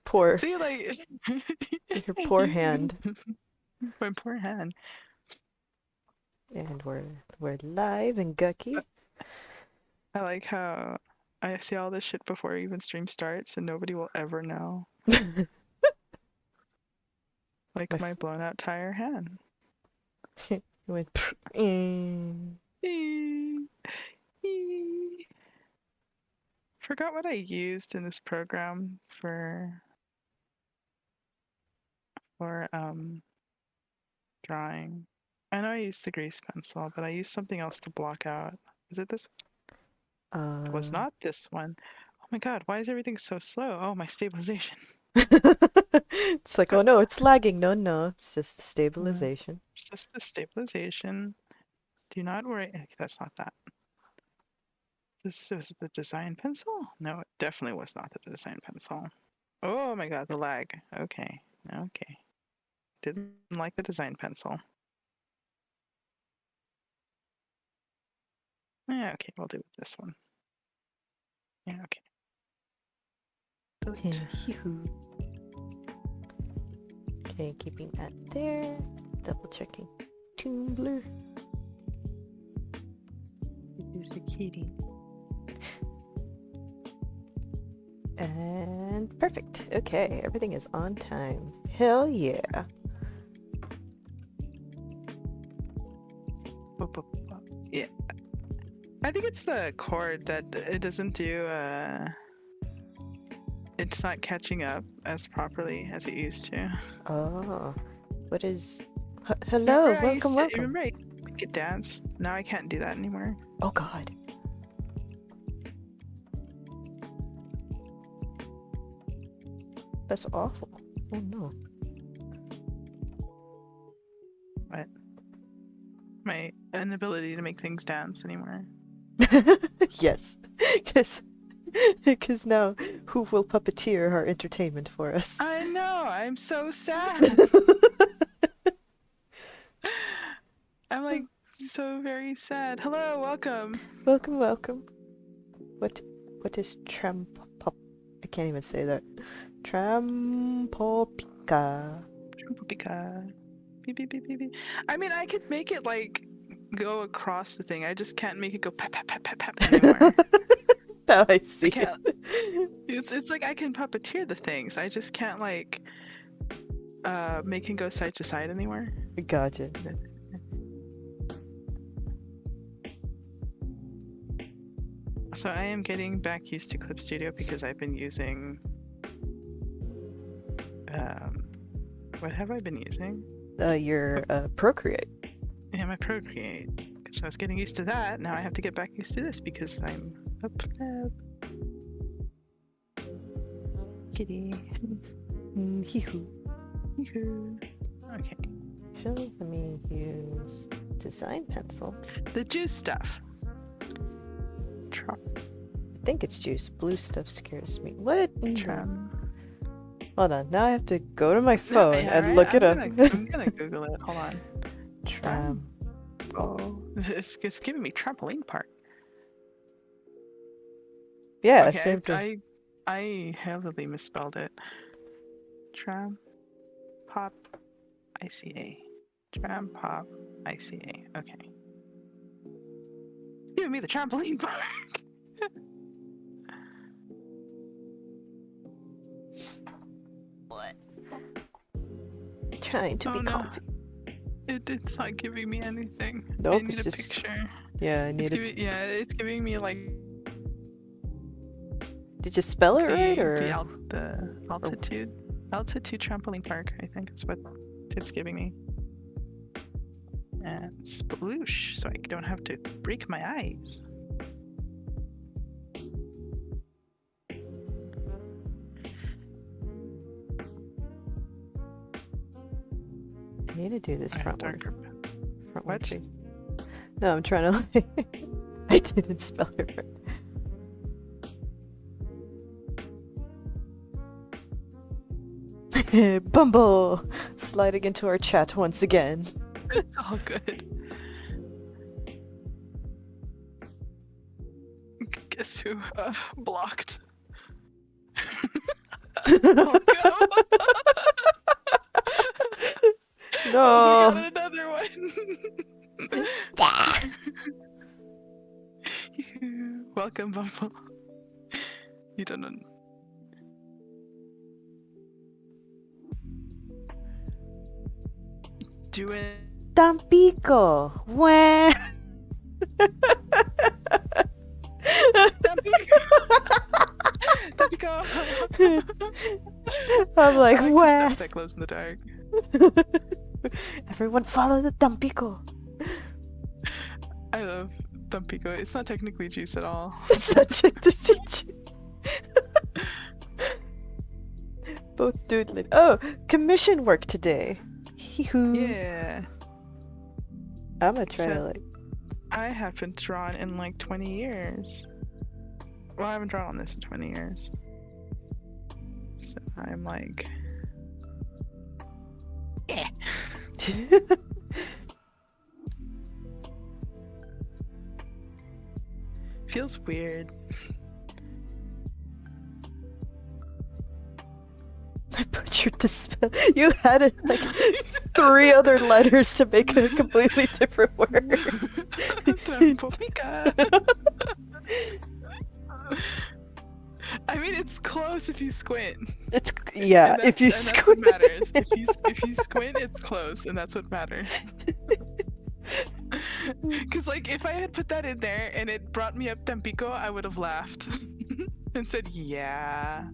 Poor, See, like your poor using hand. my poor hand. And we're live and Gucky. I like how I see all this shit before even stream starts, and nobody will ever know. My Like my blown out tire hand. it went. Forgot what I used in this program for drawing. I know I used the grease pencil, but I used something else to block out. Was it this? It was not this one. Oh my god, why is everything so slow? Oh, my stabilization. It's like, oh no, it's lagging. No, no, it's just the stabilization. It's just the stabilization. Do not worry. Okay, that's not that. This was the design pencil? No, it definitely was not the design pencil. Oh my god, the lag. Okay. Okay. Didn't like the design pencil. Yeah, okay, we'll do it with this one. Yeah, okay. Okay, keeping that there. Double checking Tumblr. It is a kitty. And perfect. Okay, everything is on time. Hell yeah. Yeah. I think it's the cord that it doesn't do it's not catching up as properly as it used to. Oh, what is... hello, welcome, welcome. Remember I could dance? Now I can't do that anymore. Oh god. That's awful. Oh no. What? My inability to make things dance anymore. Yes, because now who will puppeteer our entertainment for us? I know, I'm so sad. I'm like so very sad. Hello, welcome. Welcome, welcome. What is trampop? I can't even say that. Trampopica. Trampopica. Beep, beep, beep, beep, beep. I mean, I could make it like go across the thing. I just can't make it go pap pap pap pap pap anymore. Now I see. I can't. It's like I can puppeteer the things. I just can't like make it go side to side anymore. Gotcha. So I am getting back used to Clip Studio because I've been using what have I been using? Your Procreate. Yeah, my Procreate. Because I was getting used to that. Now I have to get back used to this because I'm a pleb. Kitty. Hee-hoo. Okay. So let me use design pencil. The juice stuff. I think it's juice. Blue stuff scares me. What? Hold on. Now I have to go to my phone and look it up. I'm gonna Google it. Hold on. Oh, it's giving me trampoline park. Yeah, okay, same thing. I heavily misspelled it. Tram pop ICA. Tram pop ICA. Okay. It's giving me the trampoline park. What? Trying to be comfy. It's not giving me anything. Nope, I need a picture. Yeah, I need it's giving me like. Did you spell it right, or the altitude trampoline park? I think is what it's giving me. And sploosh, so I don't have to break my eyes. I need to do this front one. Front what? One no, I'm trying to. I didn't spell it right. Bumble sliding into our chat once again. It's all good. Guess who blocked? Welcome. No. Oh my god, another one. Welcome, Bumble. You don't know. Do it. Tampico. Wah. Tampico. I'm like, I like the wah. stuff that glows in the dark. Everyone follow the Tampico. I love Tampico. It's not technically juice at all. Such a decision. Both doodling. Oh, commission work today. Hee-hoo. Yeah. I'm gonna try to So- like. I haven't drawn in like 20 years. Well, I haven't drawn on this in 20 years. So I'm like, yeah. Feels weird. I butchered the spell. You had it like 3 other letters to make a completely different word. Tampopica. I mean, it's close if you squint. It's yeah. And If you that's what squint, matters. If you squint, it's close, and that's what matters. Because like, if I had put that in there and it brought me up Tampico, I would have laughed and said, "Yeah,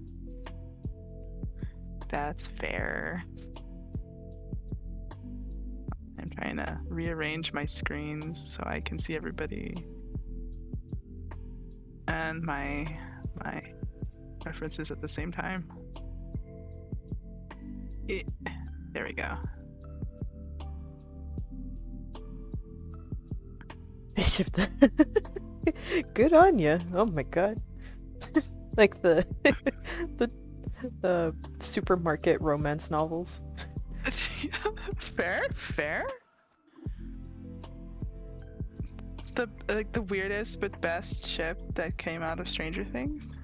that's fair." I'm trying to rearrange my screens so I can see everybody and my references at the same time. There we go. Good on you. Oh my god. Like the supermarket romance novels. Fair. It's the weirdest but best ship that came out of Stranger Things.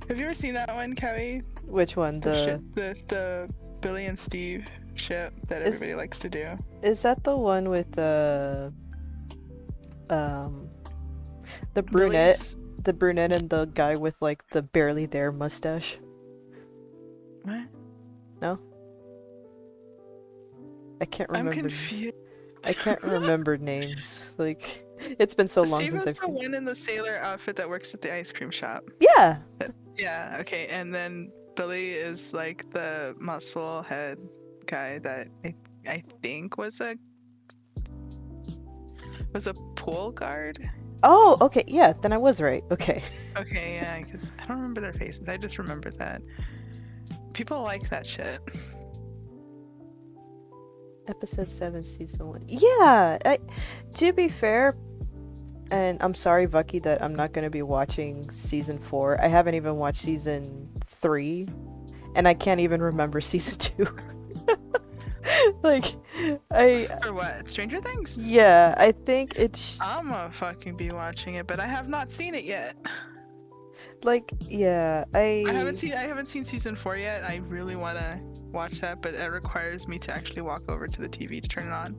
Have you ever seen that one, Kelly? Which one? The Billy and Steve ship that everybody likes to do. Is that the one with the brunette? Billy's... The brunette and the guy with like the barely there mustache. What? No? I can't I'm remember. confused. I can't remember names. Like, it's been so long Steve since is I've the seen. one in the sailor outfit that works at the ice cream shop. Yeah. Yeah, okay, and then Billy is like the muscle head guy that I think was a pool guard. Oh, okay. Yeah, then I was right. Okay. Okay, yeah, because I don't remember their faces. I just remember that people like that shit. Episode 7, season 1. Yeah, to be fair, and I'm sorry, Vucky, that I'm not going to be watching season 4. I haven't even watched season 3, and I can't even remember season 2. Like, For what? Stranger Things? Yeah, I think it's... I'm gonna fucking be watching it, but I have not seen it yet. Like, yeah, I haven't seen season 4 yet. I really want to watch that, but it requires me to actually walk over to the TV to turn it on.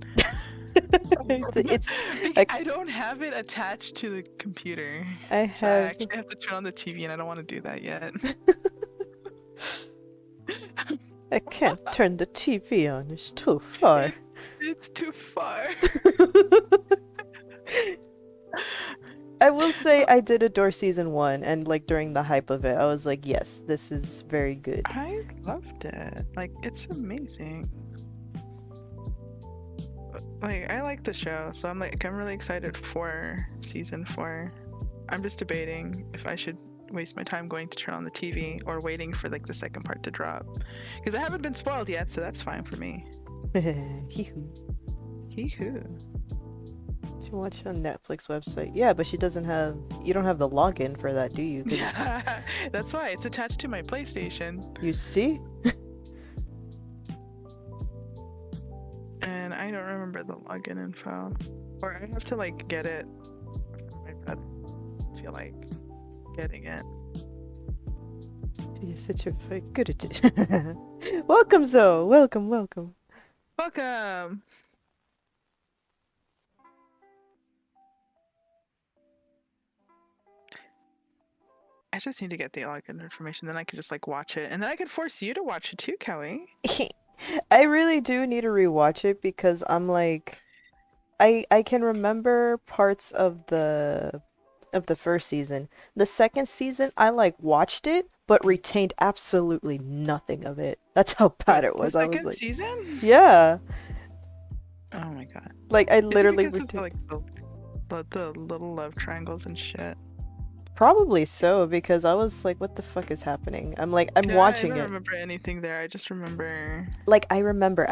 I don't have it attached to the computer. I actually have to turn on the TV, and I don't want to do that yet. I can't turn the TV on. It's too far. It's too far. I will say I did adore season 1, and like during the hype of it, I was like, yes, this is very good. I loved it. Like, it's amazing. Like, I like the show, so I'm really excited for season 4. I'm just debating if I should waste my time going to turn on the TV or waiting for like the second part to drop, because I haven't been spoiled yet, so that's fine for me. Hee-hoo. Hee-hoo. She watched on Netflix website. Yeah, but you don't have the login for that, do you? That's why it's attached to my PlayStation. You see? And I don't remember the login info, or I have to like get it from my brother. I feel like getting it. You're such a good at Welcome, Zoe. Welcome, welcome. Welcome. I just need to get the login information, then I could just like watch it, and then I could force you to watch it too, Kelly. I really do need to rewatch it because I'm like, I can remember parts of the first season. The second season, I like watched it, but retained absolutely nothing of it. That's how bad it The was. I was second like, season? yeah, Oh my god. like I Is it literally because of retained. like the little love triangles and shit? Probably so because I was like, what the fuck is happening? I'm like, I'm Yeah, I watching don't it. remember anything there. I just remember. Like I remember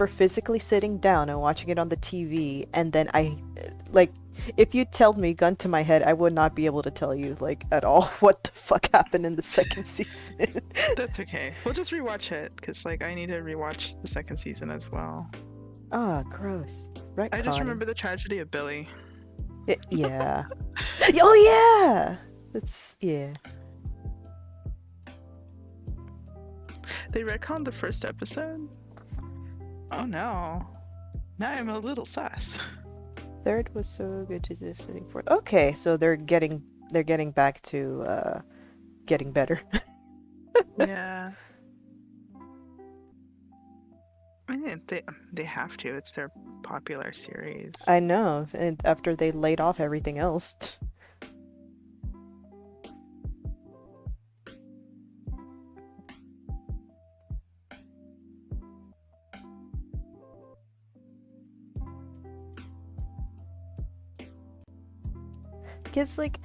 physically sitting down and watching it on the TV, and then like if you told me gun to my head, I would not be able to tell you like at all what the fuck happened in the second season. That's okay. We'll just rewatch it because like I need to rewatch the second season as well. Ah, gross. I just Retconning. remember the tragedy of Billy. Yeah. Oh yeah. That's yeah. They retconned the first episode? Oh no. Now I'm a little sus. Third was so good to this sitting for. Okay, so they're getting back to getting better. Yeah. I mean, they have to. It's their popular series. I know, and after they laid off everything else. Because like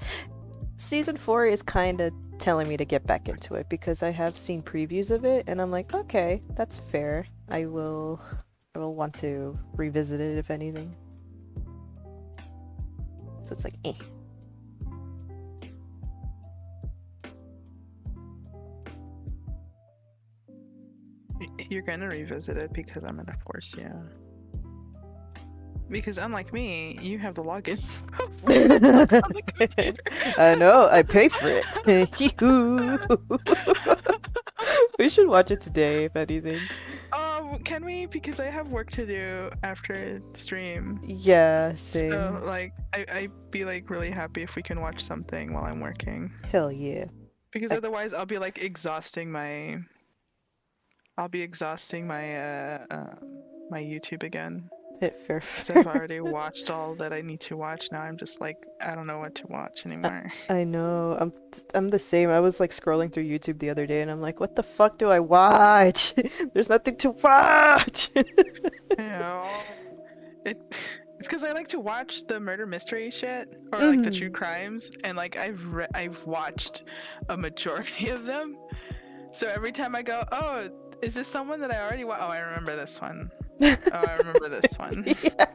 season 4 is kind of telling me to get back into it because I have seen previews of it and I'm like, okay, that's fair. I will want to revisit it if anything. So it's like, eh. You're gonna revisit it because I'm gonna force you. Because unlike me, you have the login. On the computer. I know, I pay for it. We should watch it today, if anything. Can we? Because I have work to do after the stream. Yeah, same. So, like, I'd be like really happy if we can watch something while I'm working. Hell yeah. Because otherwise, I'll be like exhausting my. I'll be exhausting my my YouTube again. Fair. Because I've already watched all that I need to watch. Now I'm just like, I don't know what to watch anymore. I know. I'm the same. I was like scrolling through YouTube the other day and I'm like, what the fuck do I watch? There's nothing to watch. You know, it's because I like to watch the murder mystery shit or like the true crimes, and like I've watched a majority of them. So every time I go, oh, is this someone that I already watched? Oh, I remember this one. Oh, I remember this one. Yeah.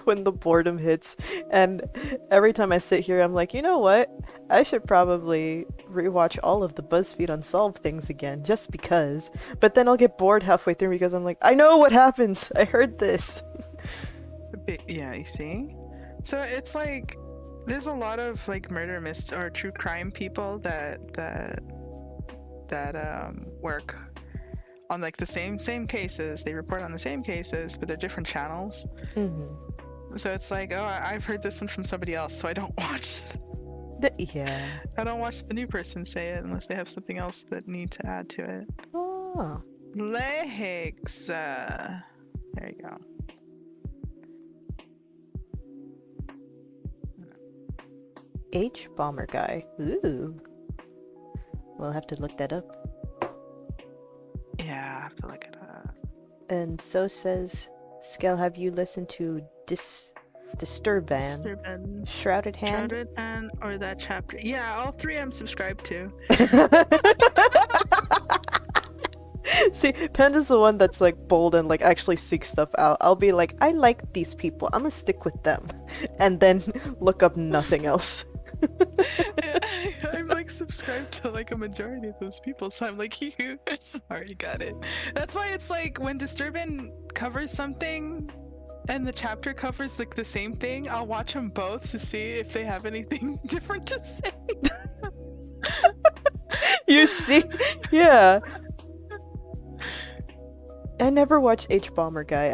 When the boredom hits, and every time I sit here, I'm like, you know what? I should probably rewatch all of the BuzzFeed Unsolved things again, just because. But then I'll get bored halfway through because I'm like, I know what happens. I heard this. Yeah, you see. So it's like there's a lot of like murder or true crime people that work on like the same cases. They report on the same cases, but they're different channels. So it's like, oh, I've heard this one from somebody else, so I don't watch. Yeah. I don't watch the new person say it unless they have something else that need to add to it. Oh. Legs. There you go. H bomber guy. Ooh. We'll have to look that up. Yeah, I have to look it up. And so says, Skel, have you listened to Disturban? Shrouded Hand? Shrouded Hand or that chapter? Yeah, all three I'm subscribed to. See, Panda's the one that's like bold and like actually seeks stuff out. I'll be like, I like these people. I'm gonna stick with them. And then look up nothing else. Yeah, I'm like subscribed to like a majority of those people, so I'm like, you already got it. That's why it's like when Disturbin covers something and the chapter covers like the same thing, I'll watch them both to see if they have anything different to say. You see? Yeah. I never watched H Bomber Guy.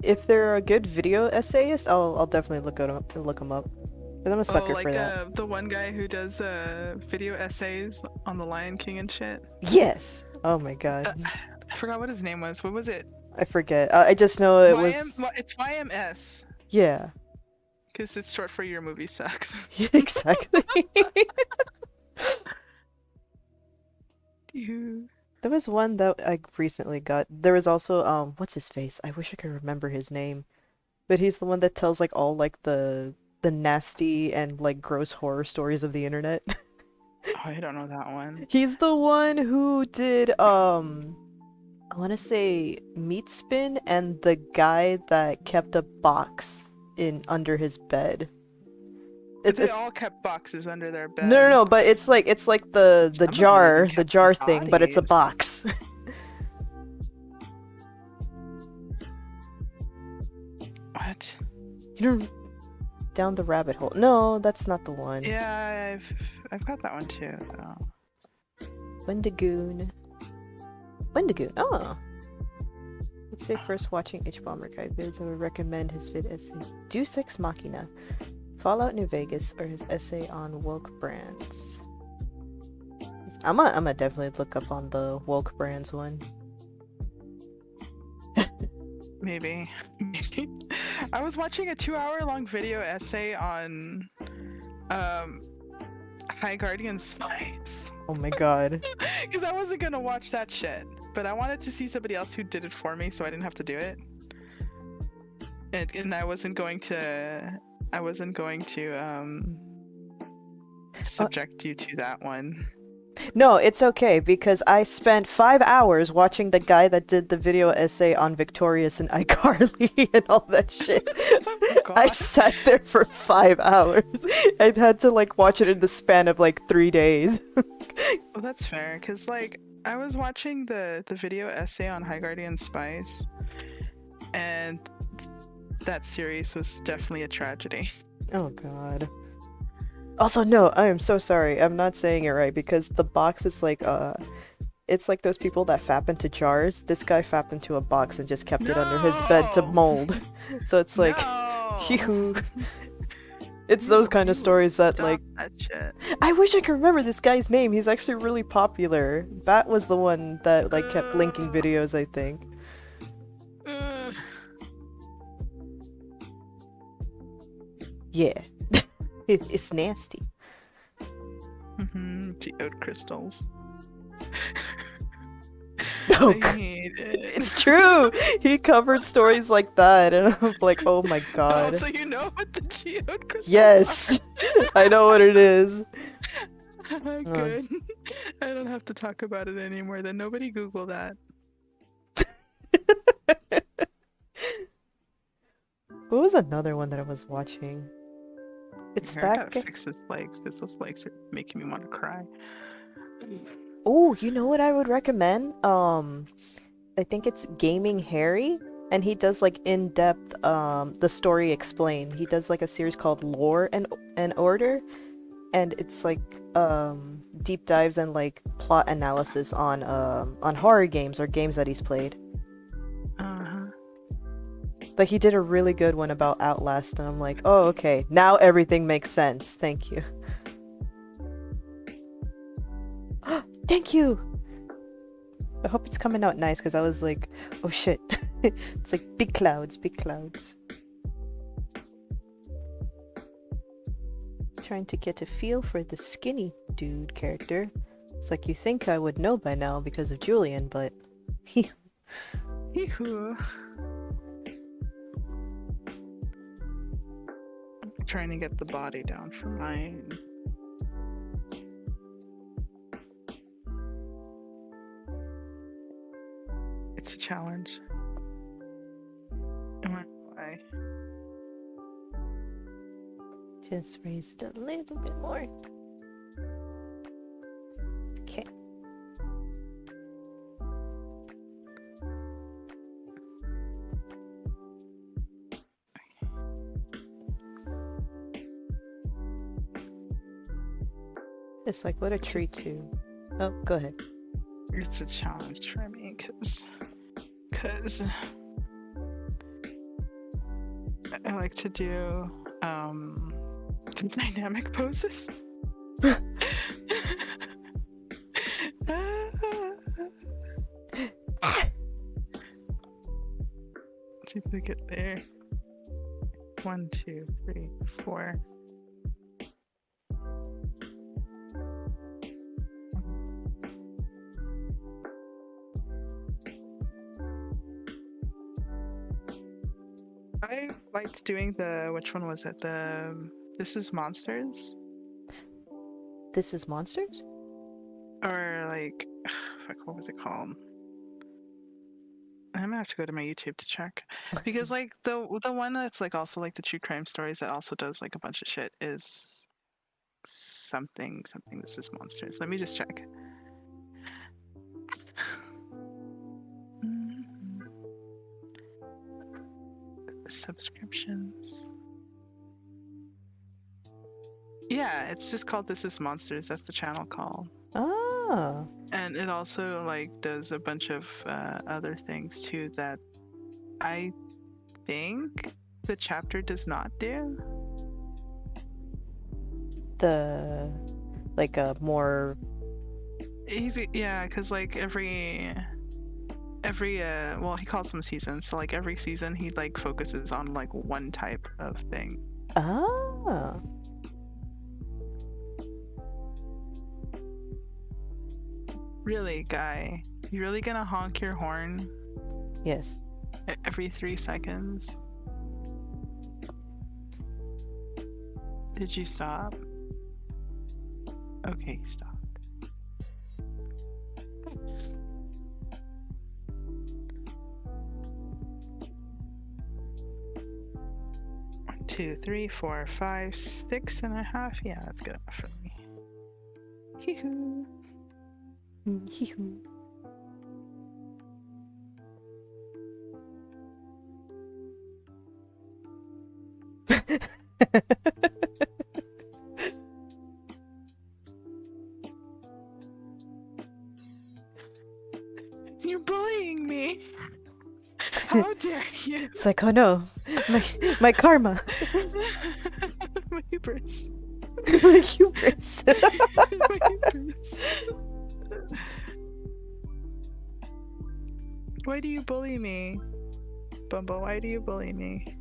If they're a good video essayist, I'll definitely look them up. But I'm a Oh, sucker for like that. the one guy who does video essays on the Lion King and shit. Yes. Oh my Uh, god. I forgot what his name was. What was it? I forget. I just know it was. It's YMS Yeah. because it's short for Your Movie Sucks. Exactly. Ew. There was one that I recently got. There was also what's his face? I wish I could remember his name. But he's the one that tells like all like the nasty and like gross horror stories of the internet. Oh, I don't know that one. He's the one who did I want to say Meat Spin and the guy that kept a box in under his bed. They It's all kept boxes under their no, bed. but it's like the Some of them even the kept jar their thing, but it's a bodies. box. What? You don't down the rabbit hole. No, that's not the one. Yeah, I've got that one too. Though. Wendigoon. Wendigoon. Oh. Let's say first watching H Bomber Guy vids, I would recommend his vid essay Deus Ex Machina, Fallout New Vegas, or his essay on woke brands. I'm gonna definitely look up on the woke brands one. Maybe. I was watching a 2-hour-long video essay on High Guardian Spies. Oh my god. Because I wasn't gonna watch that shit. But I wanted to see somebody else who did it for me so I didn't have to do it. And I wasn't going to subject you to that one. No, it's okay because I spent 5 hours watching the guy that did the video essay on Victorious and iCarly and all that shit. God. I sat there for 5 hours. I had to like watch it in the span of like 3 days. Well, that's fair, because like I was watching the video essay on High Guardian Spies, and that series was definitely a tragedy. Oh god. Also, no, I am so sorry. I'm not saying it right because the box is like it's like those people that fap into jars. This guy fapped into a box and just kept it under his bed to No! mold. So it's like No! phew. It's those kind of stories that Stop like that shit. I wish I could remember this guy's name. He's actually really popular. Bat was the one that like kept linking videos, I think. Yeah. It's nasty. Geode crystals. Oh, I hate it. it's true. He covered stories like that, and I'm like, oh my god. Oh, so you know what the geode crystals Yes, I know what it is. are? Good. I don't have to talk about it anymore. Then nobody Google that. What was another one that I was watching? It's I that gotta guy. fix his legs because those legs are making me want to cry. Oh, you know what I would recommend? I think it's Gaming Harry, and he does like in-depth the story explained. He does like a series called Lore and Order, and it's like deep dives and like plot analysis on horror games or games that he's played. Uh-huh. Like he did a really good one about Outlast, and I'm like, oh okay, now everything makes sense. Thank you. Thank you. I hope it's coming out nice because I was like, oh shit. It's like big clouds, big clouds. Trying to get a feel for the skinny dude character. It's like you think I would know by now because of Julian, but he. Hee-hoo. I'm trying to get the body down for mine. It's a challenge. Am I? Why? Just raise it a little bit more. Okay. It's like what a treat to Oh, go ahead. It's a challenge for me because I like to do the dynamic poses. See if we get there. 1, 2, 3, 4. I liked doing which one was it? This is Monsters? This is Monsters? Or like, fuck, what was it called? I'm gonna have to go to my YouTube to check. Because like the one that's like also like the true crime stories that also does like a bunch of shit is something This is Monsters. Let me just check. Subscriptions. Yeah, it's just called This Is Monsters. That's the channel called. Ah. And it also like does a bunch of other things too that I think the chapter does not do. The like a more Yeah, because like every well, he calls them seasons, so like every season he like focuses on like one type of thing. ah. Really, guy, you really gonna honk your horn Yes. every 3 seconds? Did you stop? Okay, stop. 1, 2, 3, 4, 5, 6.5. Yeah, that's good enough for me. Hee-hoo. Hee-hoo. You're bullying me. How dare you? It's like, oh no, my karma. My hubris. My hubris. My hubris. Why do you bully me? Bumble, why do you bully me?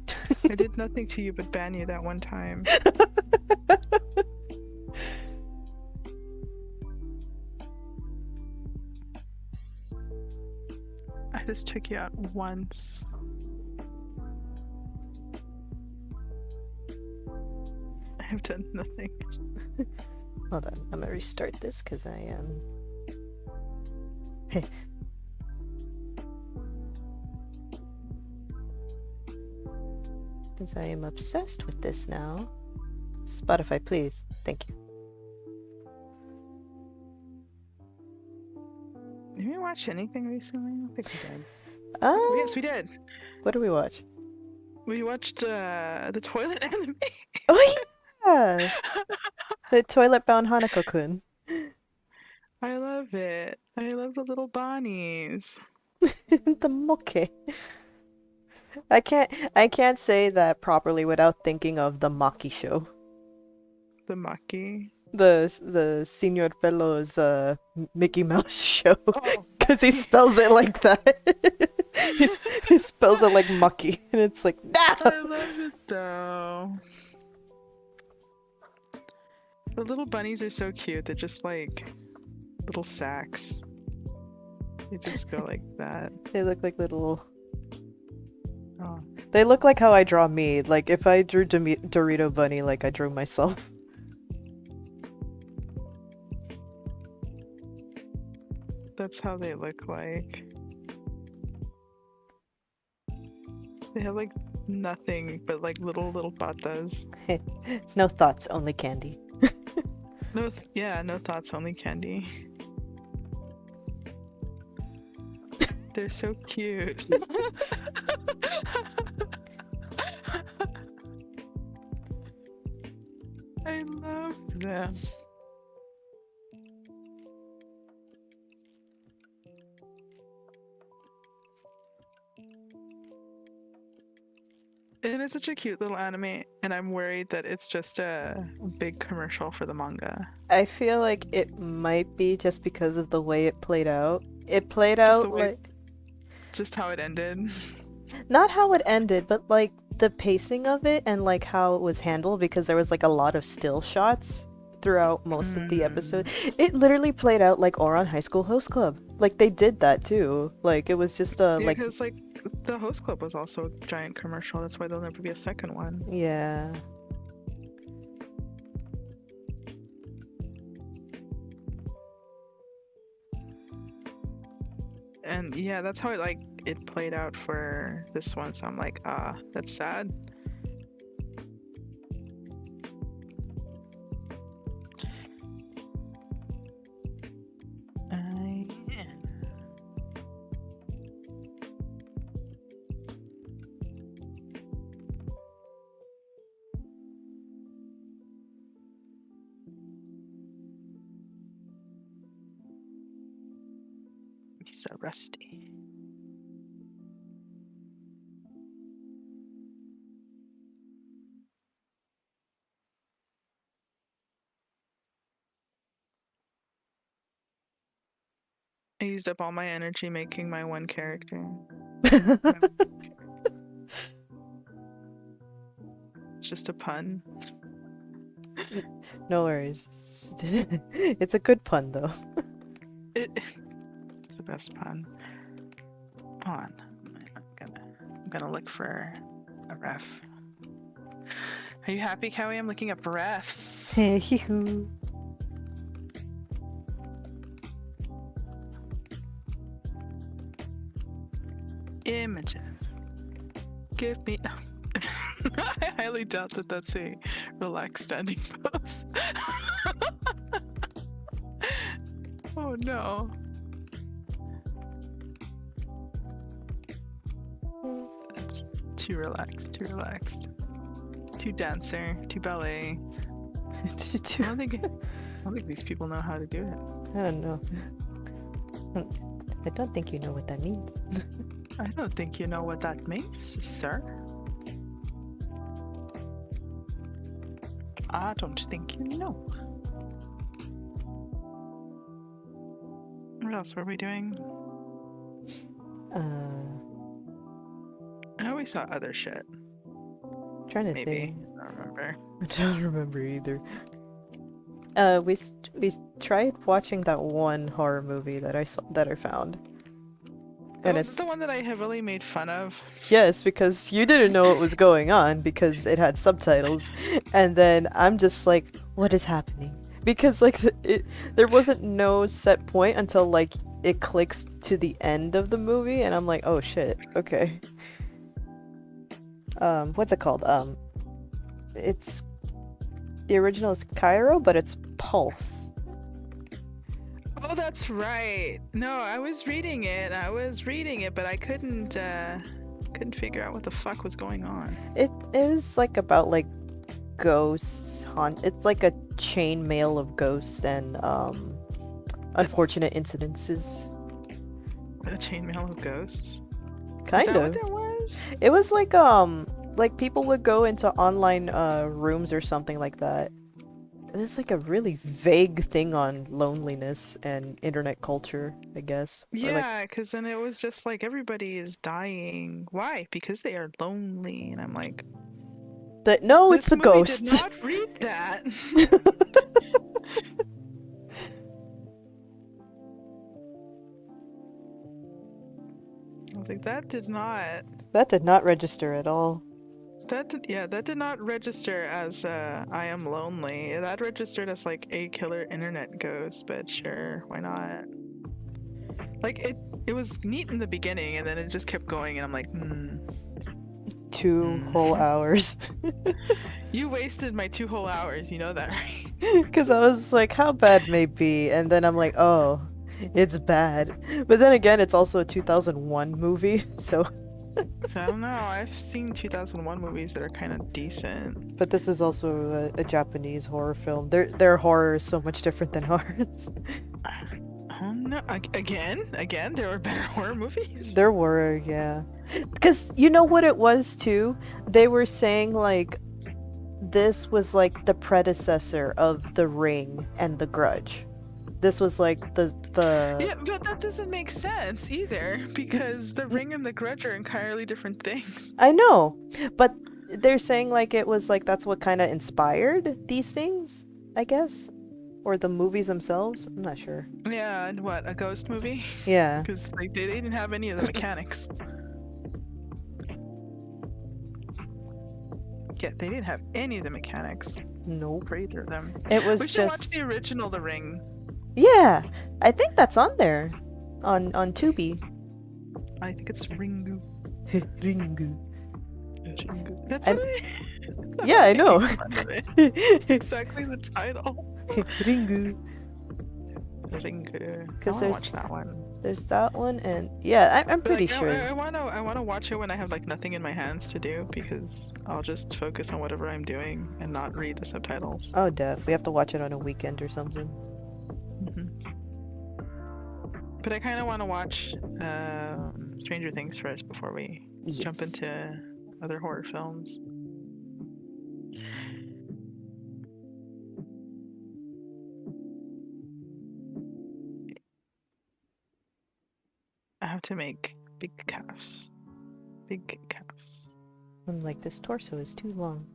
I did nothing to you but ban you that one time. I just took you out once. I have done nothing. Hold on, I'm gonna restart this because I am. Because I am obsessed with this now. Spotify, please. Thank you. Did we watch anything recently? I don't think we did. Yes, we did. What do we watch? We watched the toilet anime. Oh yeah! The Toilet Bound Hanako-kun. I love it. I love the little Bonnies. The moke. I can't say that properly without thinking of the Maki show. The Maki. The Senor Pelo's Mickey Mouse show. Oh, Because he spells it like that. he spells it like Maki. And it's like, no! I love it though. The little bunnies are so cute. They're just like little sacks. They just go like that. They look like little... Oh. They look like how I draw me. Like, if I drew Dorito Bunny like I drew myself. That's how they look like. They have like nothing but like little patas. No thoughts, only candy. No thoughts, only candy. They're so cute. I love them. And it's such a cute little anime, and I'm worried that it's just a big commercial for the manga. I feel like it might be just because of the way it played out. It played Just the out way, like just how it ended. not how it ended, but like the pacing of it and like how it was handled because there was like a lot of still shots throughout most of the episode. It literally played out like Ouran High School Host Club. Like they did that too. Like it was just Yeah, like because like the host club was also a giant commercial. That's why there'll never be a second one. yeah. And yeah, that's how it played out for this one. So I'm like, that's sad. Yeah. He's so rusty. I used up all my energy making my one character. It's just a pun. No worries. It's a good pun though. It's the best pun. Hold on. I'm gonna look for a ref. Are you happy, Cowie? I'm looking up refs. Images. Give me. I highly doubt that that's a relaxed standing pose. Oh no. That's too relaxed, too relaxed. Too dancer, too ballet. I don't think these people know how to do it. I don't know. I don't think you know what that means. I don't think you know what that means, sir. I don't think you know. What else were we doing? I know we saw other shit. Trying to Maybe. think. I don't remember. I don't remember either. We tried watching that one horror movie that I found. And it's the one that I heavily made fun of. Yes, because you didn't know what was going on because it had subtitles, and then I'm just like, what is happening? Because like there wasn't no set point until like it clicks to the end of the movie, and I'm like, oh shit, okay. What's it called? It's the original is Cairo, but it's Pulse. Oh, that's right. No, I was reading it, but I couldn't figure out what the fuck was going on. It was like about like ghosts it's like a chain mail of ghosts and unfortunate incidences. A chainmail of ghosts? Kind Is that of. what that was? It was like people would go into online rooms or something like that. And it's like a really vague thing on loneliness and internet culture, I guess. Yeah, because then it was just like everybody is dying. Why? Because they are lonely. And I'm like, no, it's the ghosts. Did not read that. I was like, that did not register at all. That did not register as I am lonely. That registered as like a killer internet ghost, but sure, why not? Like it was neat in the beginning, and then it just kept going, and I'm like, 2 whole hours. You wasted my 2 whole hours, you know that, right? Because I was like, how bad may be, and then I'm like, oh, it's bad. But then again, it's also a 2001 movie, so. I don't know. I've seen 2001 movies that are kind of decent. But this is also a Japanese horror film. Their horror is so much different than ours. Oh no! Again, there were better horror movies. There were, yeah. Because you know what it was too? They were saying like this was like the predecessor of The Ring and The Grudge. This was like the Yeah, but that doesn't make sense either because The N- Ring and The Grudge are entirely different things. I know, but they're saying like it was like that's what kind of inspired these things, I guess, or the movies themselves. I'm not sure. Yeah, and what, a ghost movie? Yeah. Because like they didn't have any of the mechanics. Yeah, they didn't have any of the mechanics Nope. for either of them. It We was should watch just the original The Ring. yeah. I think that's on there, on Tubi. I think it's Ringu. Ringu. Ringu. That's what I'm it yeah, I know. making fun of it. Exactly the title. Ringu. Ringu. I Because want to watch that one. there's that one and yeah, I'm But pretty like, sure. I wanna watch it when I have like nothing in my hands to do because I'll just focus on whatever I'm doing and not read the subtitles. Oh, def. We have to watch it on a weekend or something. Hmm. But I kind of want to watch Stranger Things first before we jump Yes. into other horror films. I have to make big calves. Big calves. I'm like, this torso is too long.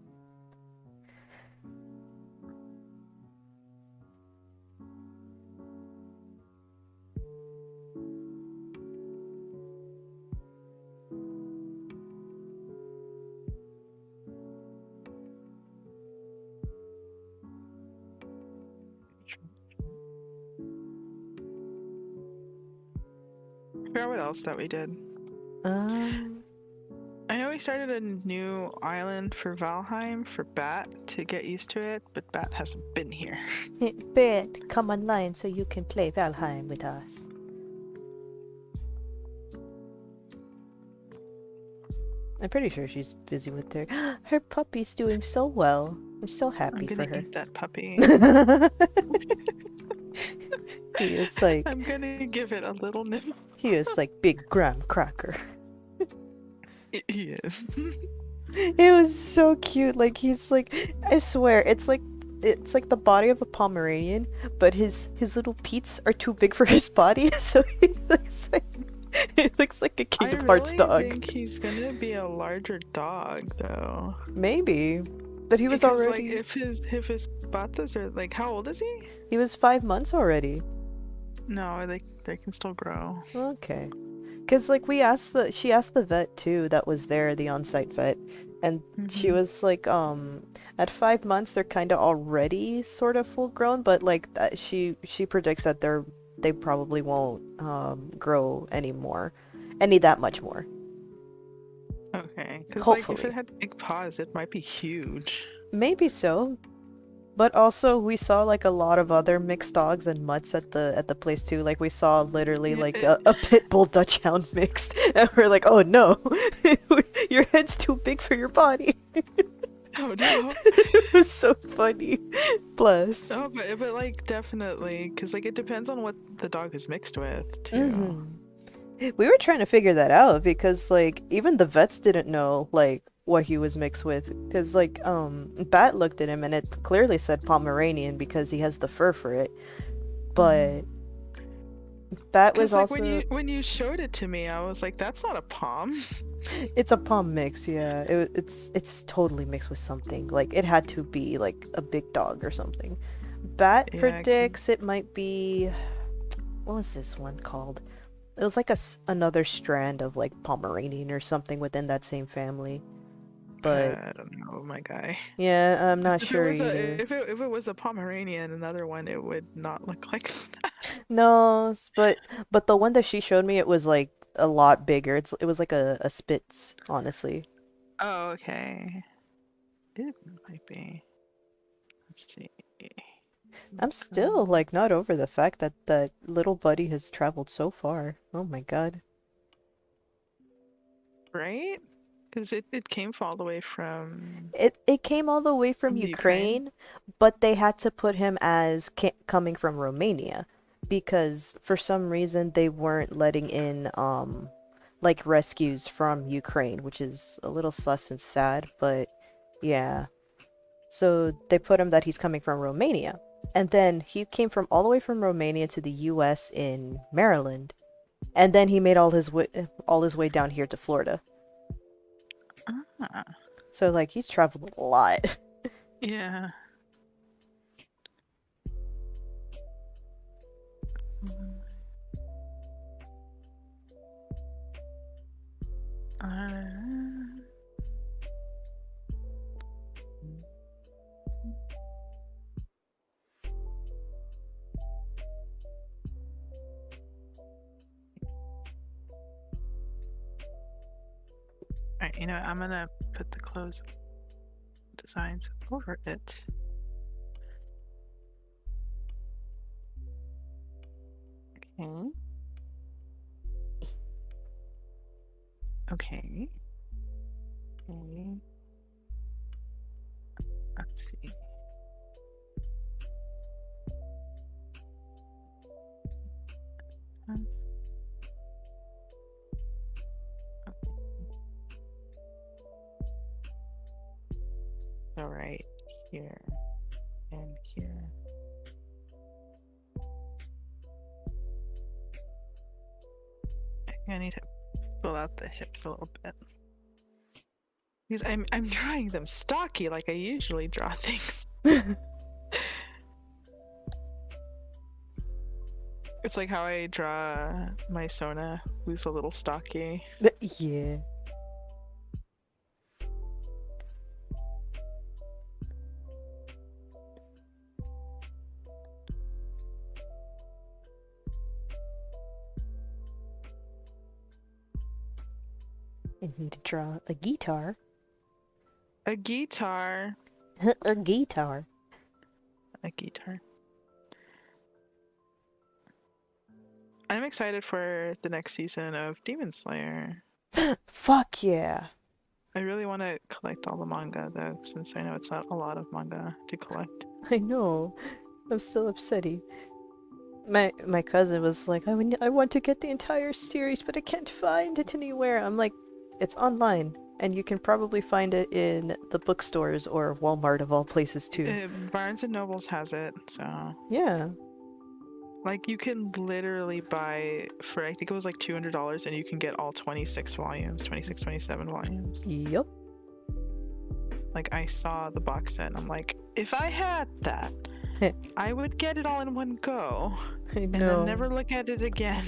I forgot what else that we did. Um, I know we started a new island for Valheim for Bat to get used to it, but Bat hasn't been here. Bet, come online so you can play Valheim with us. I'm pretty sure she's busy with her. Her puppy's doing so well. I'm so I'm happy gonna for her. eat that puppy. He is like I'm gonna give it a little nibble. he is like big graham cracker. He is. It was so cute. Like he's like I swear it's like the body of a Pomeranian, but his little peats are too big for his body, so he looks like a King I of Hearts really dog. think he's gonna be a larger dog though. Maybe, but he was Because already like if his patas are like, how old is he? he was 5 months already. No, they can still grow. Okay. Cause like she asked the vet too that was there, the on-site vet, and she Mhm. was like, at 5 months they're kind of already sort of full grown, but like that she predicts that they probably won't grow anymore, any that much more. Okay, because like if it Hopefully, had big paws, it might be huge. maybe so. But also we saw like a lot of other mixed dogs and mutts at the place too. Like we saw literally Yeah, like a pit bull Dutch hound mixed, and we're like, oh no, your head's too big for your body. oh no. It was so funny. Bless. Oh, but like definitely, because like it depends on what the dog is mixed with too. Hmm. We were trying to figure that out because like even the vets didn't know like what he was mixed with because like Bat looked at him and it clearly said Pomeranian because he has the fur for it, but Bat was Because like also when you showed it to me, I was like, that's not a palm. it's a pom mix, yeah. It's totally mixed with something. Like it had to be like a big dog or something. Bat Yeah, predicts it might be what was this one called? It was like another strand of like Pomeranian or something within that same family. But I don't know, my guy. yeah, I'm not If it sure was either. if it was a Pomeranian, another one, it would not look like that. No, but the one that she showed me, it was like a lot bigger. It was like a Spitz, honestly. Oh, okay. It might be. Let's see. I'm still like not over the fact that that little buddy has traveled so far. Oh my God. Right? Because it came from all the way It came all the way from the Ukraine. Ukraine, but they had to put him as coming from Romania because for some reason they weren't letting in like rescues from Ukraine, which is a little sus and sad, but yeah. So they put him that he's coming from Romania. And then he came from all the way from Romania to the US in Maryland. And then he made all his way down here to Florida. Ah, So like he's traveled a lot. yeah. Uh, Alright, you know what? I'm gonna put the clothes designs over it. Okay. Okay. Okay. Let's see. All right, here and here. I need to fill out the hips a little bit. Because I'm drawing them stocky like I usually draw things. It's like how I draw my Sona, who's a little stocky. Yeah. I need to draw a guitar. A guitar. A guitar. A guitar. I'm excited for the next season of Demon Slayer. Fuck yeah. I really want to collect all the manga though, since I know it's not a lot of manga to collect. I know. I'm still upsetty. My cousin was like, I want to get the entire series, but I can't find it anywhere. I'm like, it's online, and you can probably find it in the bookstores or Walmart of all places too. Barnes and Nobles has it, so Yeah. like you can literally buy for I think it was like $200 and you can get all 26 volumes, 26, 27 volumes. Yup. Like I saw the box set and I'm like, if I had that, I would get it all in one go I and know. then never look at it again.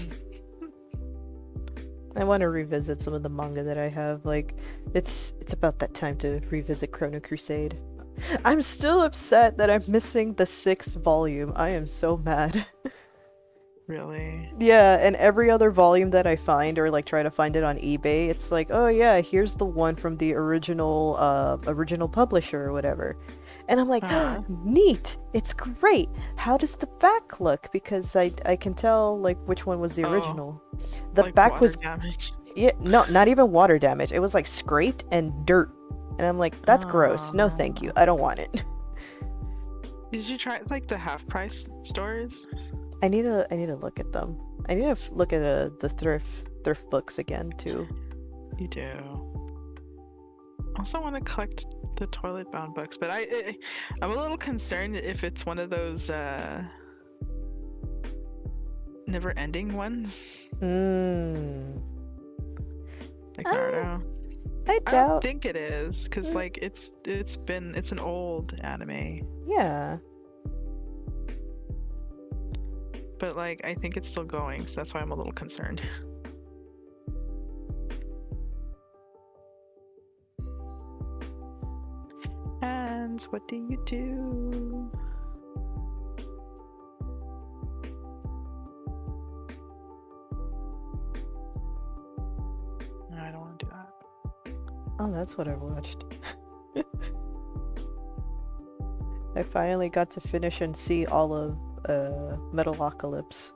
I want to revisit some of the manga that I have. Like, it's about that time to revisit Chrono Crusade. I'm still upset that I'm missing the 6th volume. I am so mad. Really? Yeah, and every other volume that I find or like try to find it on eBay, it's like, oh yeah, here's the one from the original publisher or whatever. And I'm like, neat, it's great. How does the back look? Because I can tell like which one was the original. The like back was damage. Yeah, no, not even water damage. It was like scraped and dirt. And I'm like, that's gross. No, thank you. I don't want it. Did you try like the half price stores? I need to look at them. I need to look at the thrift books again too. You do. Also want to collect the toilet bound books, but I'm a little concerned if it's one of those never ending ones. Like Naruto. I doubt. I don't think it is, because like it's an old anime. Yeah. But like I think it's still going, so that's why I'm a little concerned. And what do you do? No, I don't want to do that. Oh, that's what I watched. I finally got to finish and see all of Metalocalypse.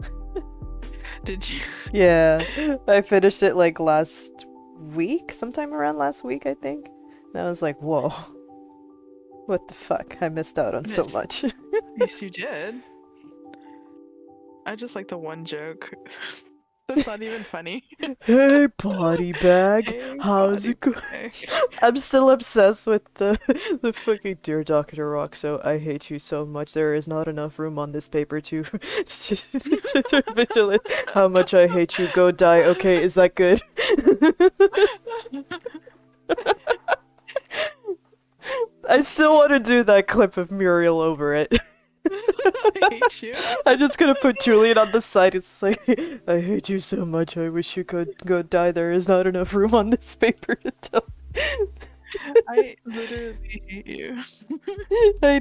Did you? Yeah, I finished it like last week, sometime around last week, I think. And I was like, whoa. What the fuck? I missed out on so much. Yes, you did. I just like the one joke. That's not even funny. Hey, body bag, Hey, how's body it going? bag. I'm still obsessed with the fucking Dear Dr. Roxo. I hate you so much. There is not enough room on this paper to to visualize how much I hate you. Go die. Okay, is that good? I still want to do that clip of Muriel over it. I hate you. I'm just gonna put Julian on the side. It's like, I hate you so much. I wish you could go die. There is not enough room on this paper to tell. I literally hate you. I,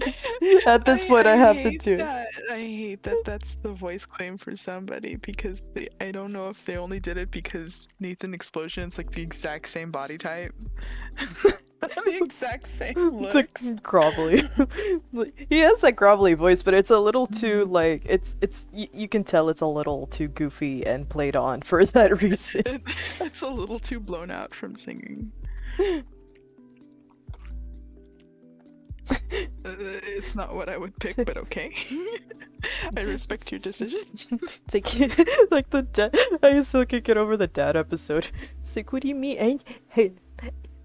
at this point, I have to hate do it. that. I hate that that's the voice claim for somebody because I don't know if they only did it because Nathan Explosion's like the exact same body type. The exact same looks. The grovelly. He has that grovelly voice, but it's a little too like you can tell it's a little too goofy and played on for that reason. It's a little too blown out from singing. It's not what I would pick, but okay. I respect your decision. It's like the dad. I used to get over the dad episode. It's like, what do you mean?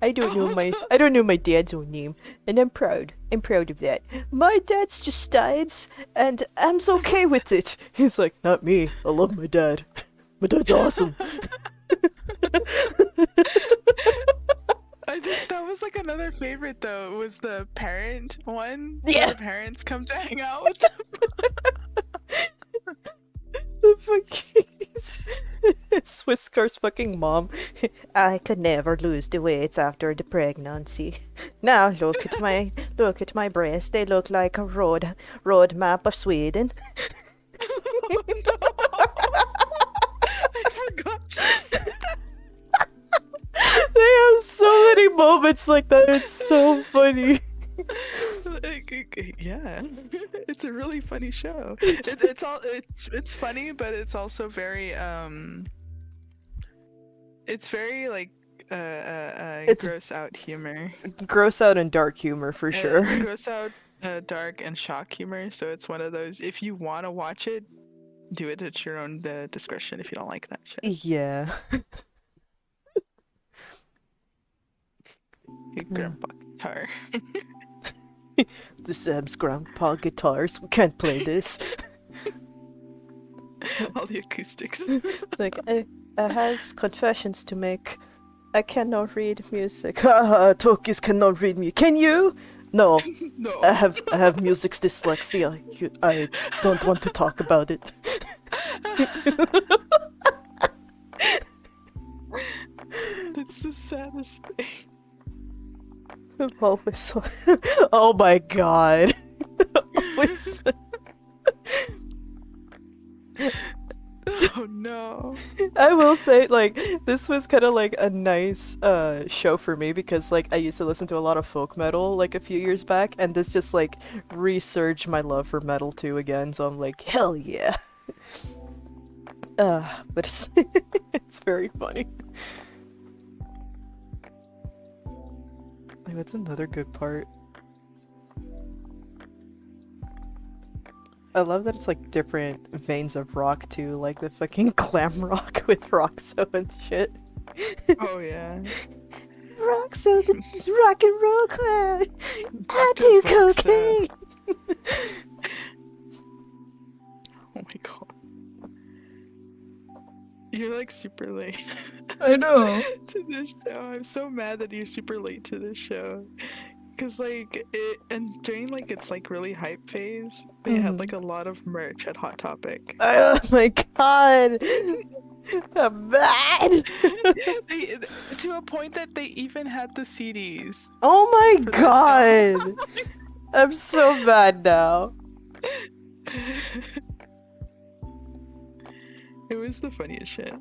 I don't know my dad's own name, and I'm proud. I'm proud of that. My dad's just died, and I'm so okay with it. He's like, not me. I love my dad. My dad's awesome. I think that was like another favorite though. It was the parent one. Yeah. The parents come to hang out with them. The fucking Swiss Car's fucking mom. I could never lose the weight after the pregnancy. Now look at my breasts. They look like a road map of Sweden. Oh, no. I forgot you said that. They have so many moments like that. It's so funny. Yeah, it's a really funny show. It's funny, but it's also very it's very like It's gross out humor. Gross out and dark humor for sure. Gross out, dark and shock humor. So it's one of those. If you want to watch it, do it at your own discretion. If you don't like that shit, Yeah. grandpa guitar. The Sam's grandpa guitars. We can't play this. All the acoustics. Like, I has confessions to make. I cannot read music. Haha, Tokis cannot read me. Can you? No. No. I have music's dyslexia. I don't want to talk about it. It's the saddest thing. I'm always so... Oh my god. Always... Oh no. I will say, like, this was kind of like a nice show for me because, like, I used to listen to a lot of folk metal like a few years back, and this just like resurged my love for metal too again. So I'm like, hell yeah. But it's it's very funny. Like, that's another good part. I love that it's like different veins of rock too, like the fucking glam rock with Roxo and shit. Oh yeah. Roxo, the rock and roll clown. I do cocaine. Oh my god. You're like super late. I know. To this show. I'm so mad that you're super late to this show. Cause like it, and during like its like really hype phase, they had like a lot of merch at Hot Topic. Oh my god. I'm mad. To a point that they even had the CDs. Oh my for god. I'm so mad now. It was the funniest shit.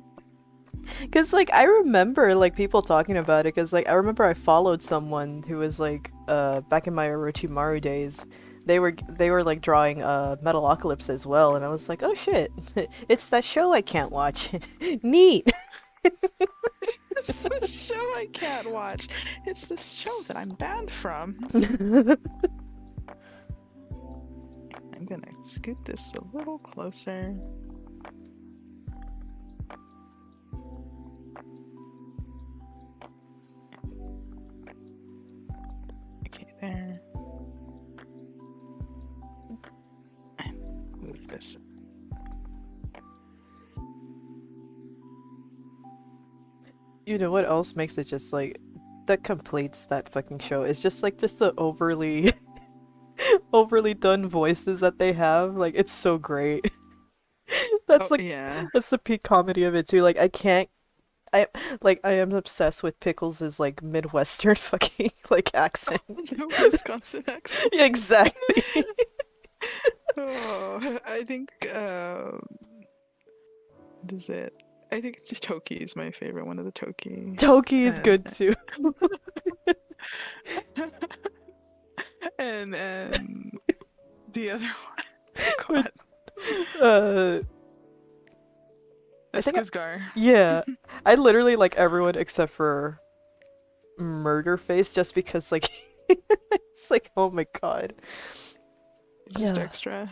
Cause like I remember like people talking about it. Cause like I remember I followed someone who was like back in my Orochimaru days. They were like drawing Metalocalypse as well, and I was like, oh shit, it's that show I can't watch. Neat. It's the show I can't watch. It's the show that I'm banned from. I'm gonna scoot this a little closer. You know what else makes it just like that completes that fucking show? It's just like just the overly overly done voices that they have. Like it's so great. Oh That's like yeah. that's the peak comedy of it too. Like I can't I like I am obsessed with Pickles' like Midwestern fucking like accent. The Wisconsin accent. Yeah, exactly. Oh, I think what is it? I think just Toki is my favorite one of the Toki. Toki is And good too. and the other one. Oh But, god. uh I think Eskisgar. yeah. I literally like everyone except for Murder Face just because like it's like oh my god. Just Yeah. extra.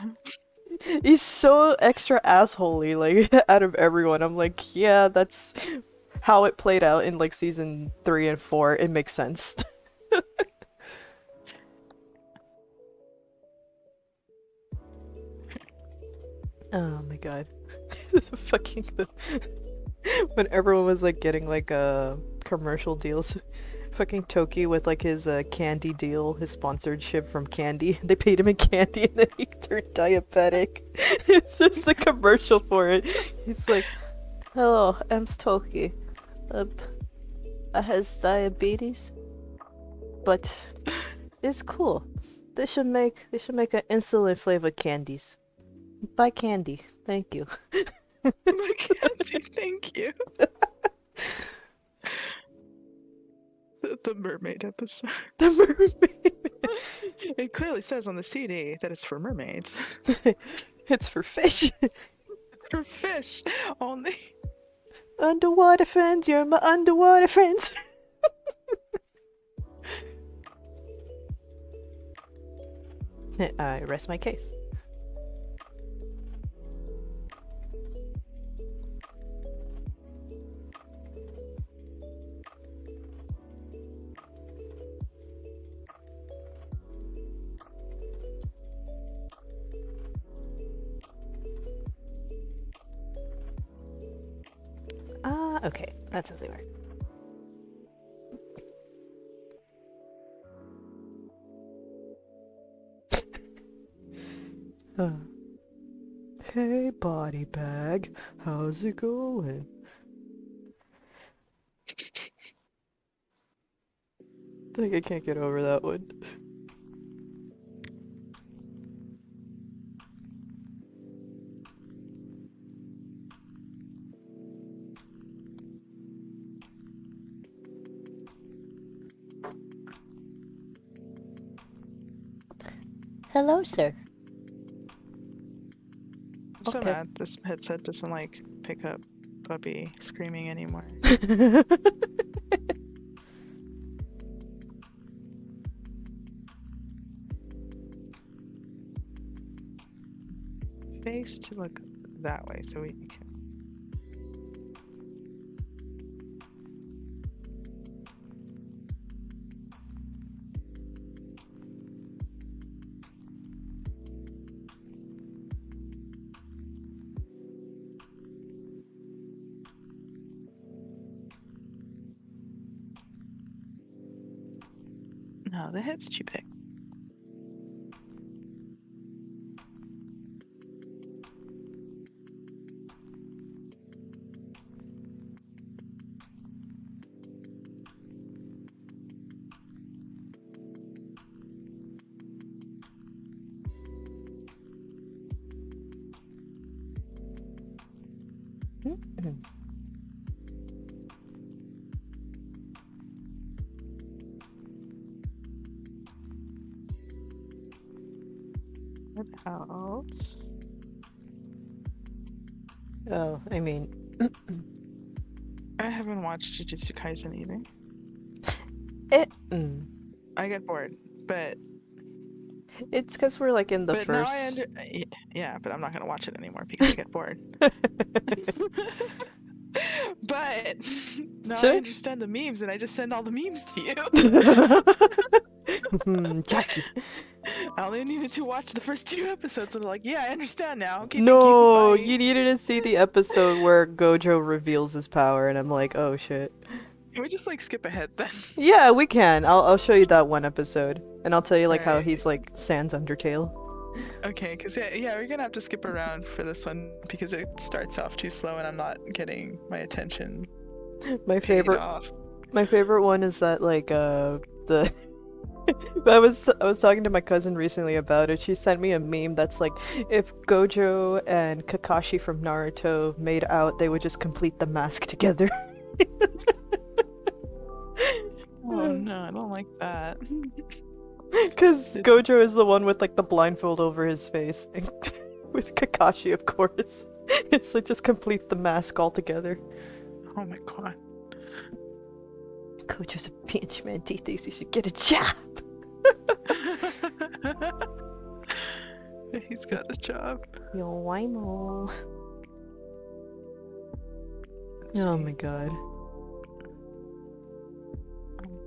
He's so extra assholey, like out of everyone. I'm like, yeah, that's how it played out in like season 3 and 4. It makes sense. Oh my god. Fucking when everyone was like getting like commercial deals. Fucking Toki with like his candy deal, his sponsorship from candy. They paid him in candy and then he turned diabetic. It's just the commercial for it. He's like, hello, I'm Toki. Uh, I has diabetes, but it's cool. They should make an insulin flavored candies. Buy candy. Thank you. My candy, thank you. The mermaid episode. The mermaid. It clearly says on the CD that it's for mermaids. It's for fish. For fish only. Underwater friends, you're my underwater friends. I rest my case. Okay. That sounds like work. Hey, body bag. How's it going? Like, I can't get over that one. Hello, sir. I'm so Okay. mad this headset doesn't like pick up puppy screaming anymore. Face to look that way so we can. No, the head's too big. What else? Oh, I mean, I haven't watched Jujutsu Kaisen either. I get bored, but it's because we're like in the but now first. yeah, but I'm not gonna watch it anymore because I get bored. But now Should I I? understand the memes, and I just send all the memes to you. Jackie. I only needed to watch the first 2 episodes, and they're like, yeah, I understand now. Okay, thank you. No, Bye. you needed to see the episode where Gojo reveals his power, and I'm like, oh shit. Can we just like skip ahead then? Yeah, we can. I'll show you that one episode, and I'll tell you like how Alright. he's like Sans Undertale. Okay, because yeah, we're gonna have to skip around for this one because it starts off too slow and I'm not getting my attention My paid favorite, off. my favorite one is that like the. I was talking to my cousin recently about it. She sent me a meme that's like, if Gojo and Kakashi from Naruto made out, they would just complete the mask together. Oh no, I don't like that. Because Gojo is the one with like the blindfold over his face, and with Kakashi, of course, it's like just complete the mask altogether. Oh my god. Gojo's a pinch man. He thinks he should get a job. He's got a job. Yo, Wimo. Let's Oh see. my god.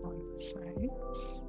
On the sites.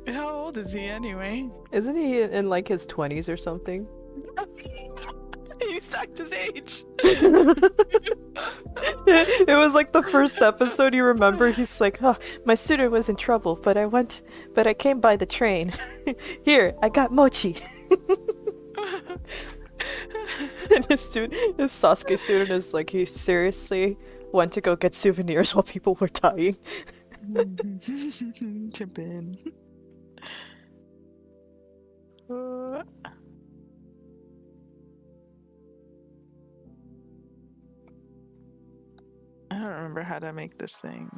How old is he anyway? Isn't he in like his 20s or something? He's act his age. It was like the first episode, you remember? He's like, oh, my student was in trouble, but I came by the train. Here, I got mochi. And his Sasuke student is like, he seriously went to go get souvenirs while people were dying. Chip in. I don't remember how to make this thing.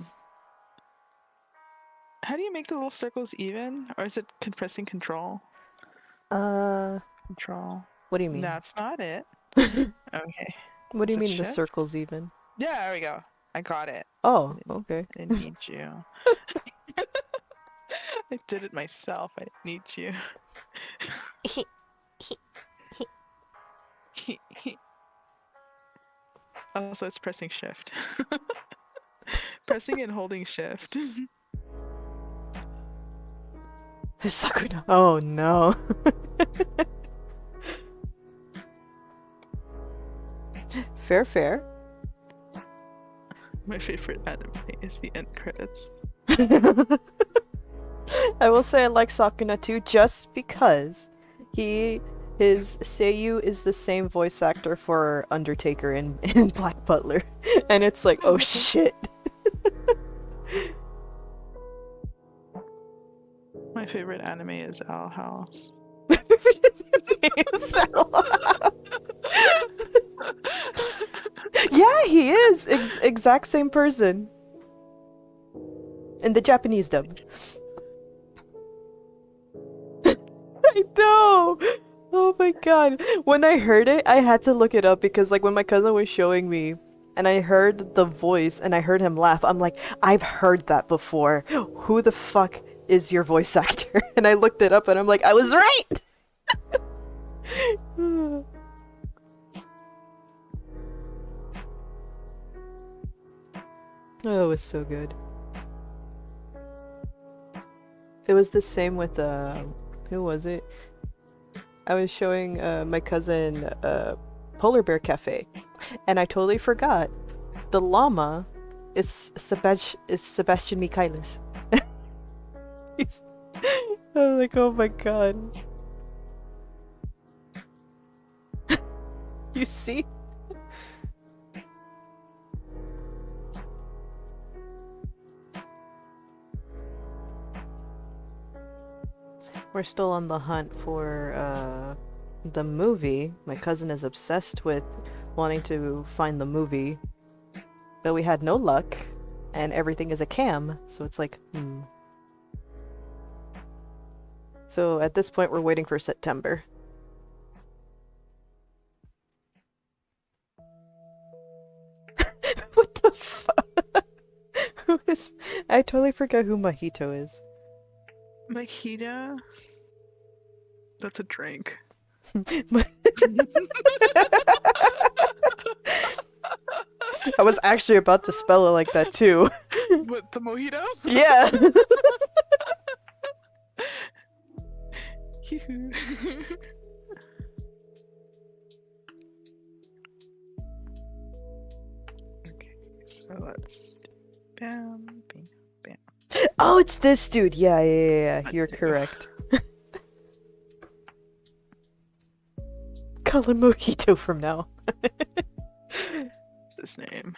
How do you make the little circles even? Or is it pressing control? Control. What do you mean? That's not it. Okay. What do you Is it mean the shift? circles even? Yeah, there we go. I got it. Oh, okay. I didn't need you. I did it myself. I didn't need you. Also, it's pressing shift. Pressing and holding shift. Sakuna. Oh no. Fair, fair. My favorite anime is the end credits. I will say I like Sakuna too, just because his Seiyu is the same voice actor for Undertaker in Black Butler, and it's like, oh shit. My favorite anime is Owl House. Yeah, he is exact same person in the Japanese dub. I know. Oh my god. When I heard it, I had to look it up because like when my cousin was showing me and I heard the voice and I heard him laugh, I'm like, I've heard that before. Who the fuck is your voice actor? And I looked it up and I'm like, I was right. Oh, it was so good. It was the same with who was it? I was showing my cousin Polar Bear Cafe, and I totally forgot the llama is Sebastian Michaelis. I'm like, oh my god. You see? We're still on the hunt for the movie. My cousin is obsessed with wanting to find the movie, but we had no luck, and everything is a cam, so it's like, hmm. So at this point, we're waiting for September. What the fuck? Who is? I totally forgot who Mojito is. Mojito? That's a drink. I was actually about to spell it like that too. What, the mojito? Yeah. Okay, so let's bam, bam, bam. Oh, it's this dude. Yeah. You're correct. Call him Mojito from now. This name.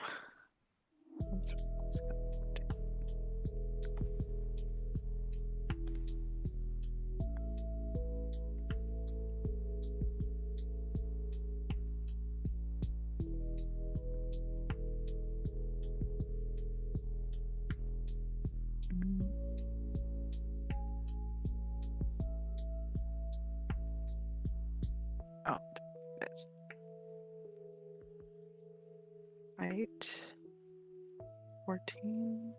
Oh, this. 8, 14.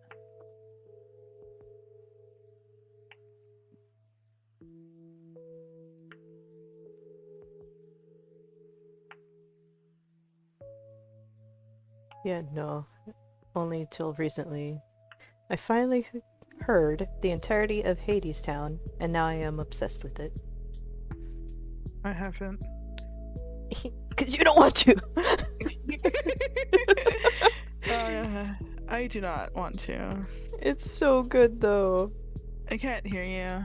Yeah, no. Only till recently. I finally heard the entirety of Hadestown, and now I am obsessed with it. I haven't. Because you don't want to! I do not want to. It's so good, though. I can't hear you.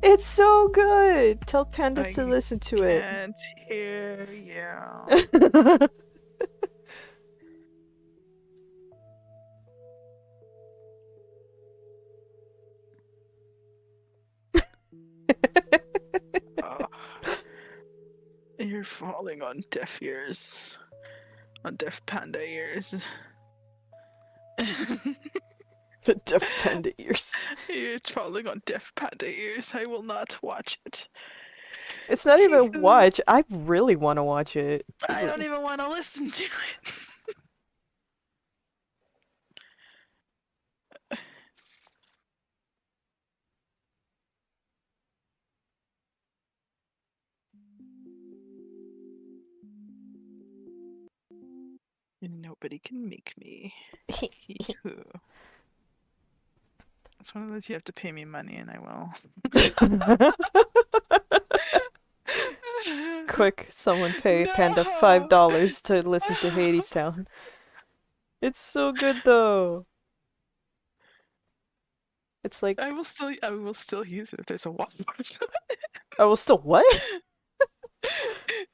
It's so good! Tell Panda I to listen to it. can't hear you. Oh, you're falling on deaf ears. On deaf panda ears. Deaf Panda ears. You're falling on deaf panda ears. I will not watch it. It's not even watch. I really want to watch it. I don't even want to listen to it. Nobody can make me. Hee-hoo. It's one of those you have to pay me money and I will. Quick, someone pay No! Panda $5 to listen to Hadestown. It's so good though. It's like I will still use it if there's a watermark. I will still what?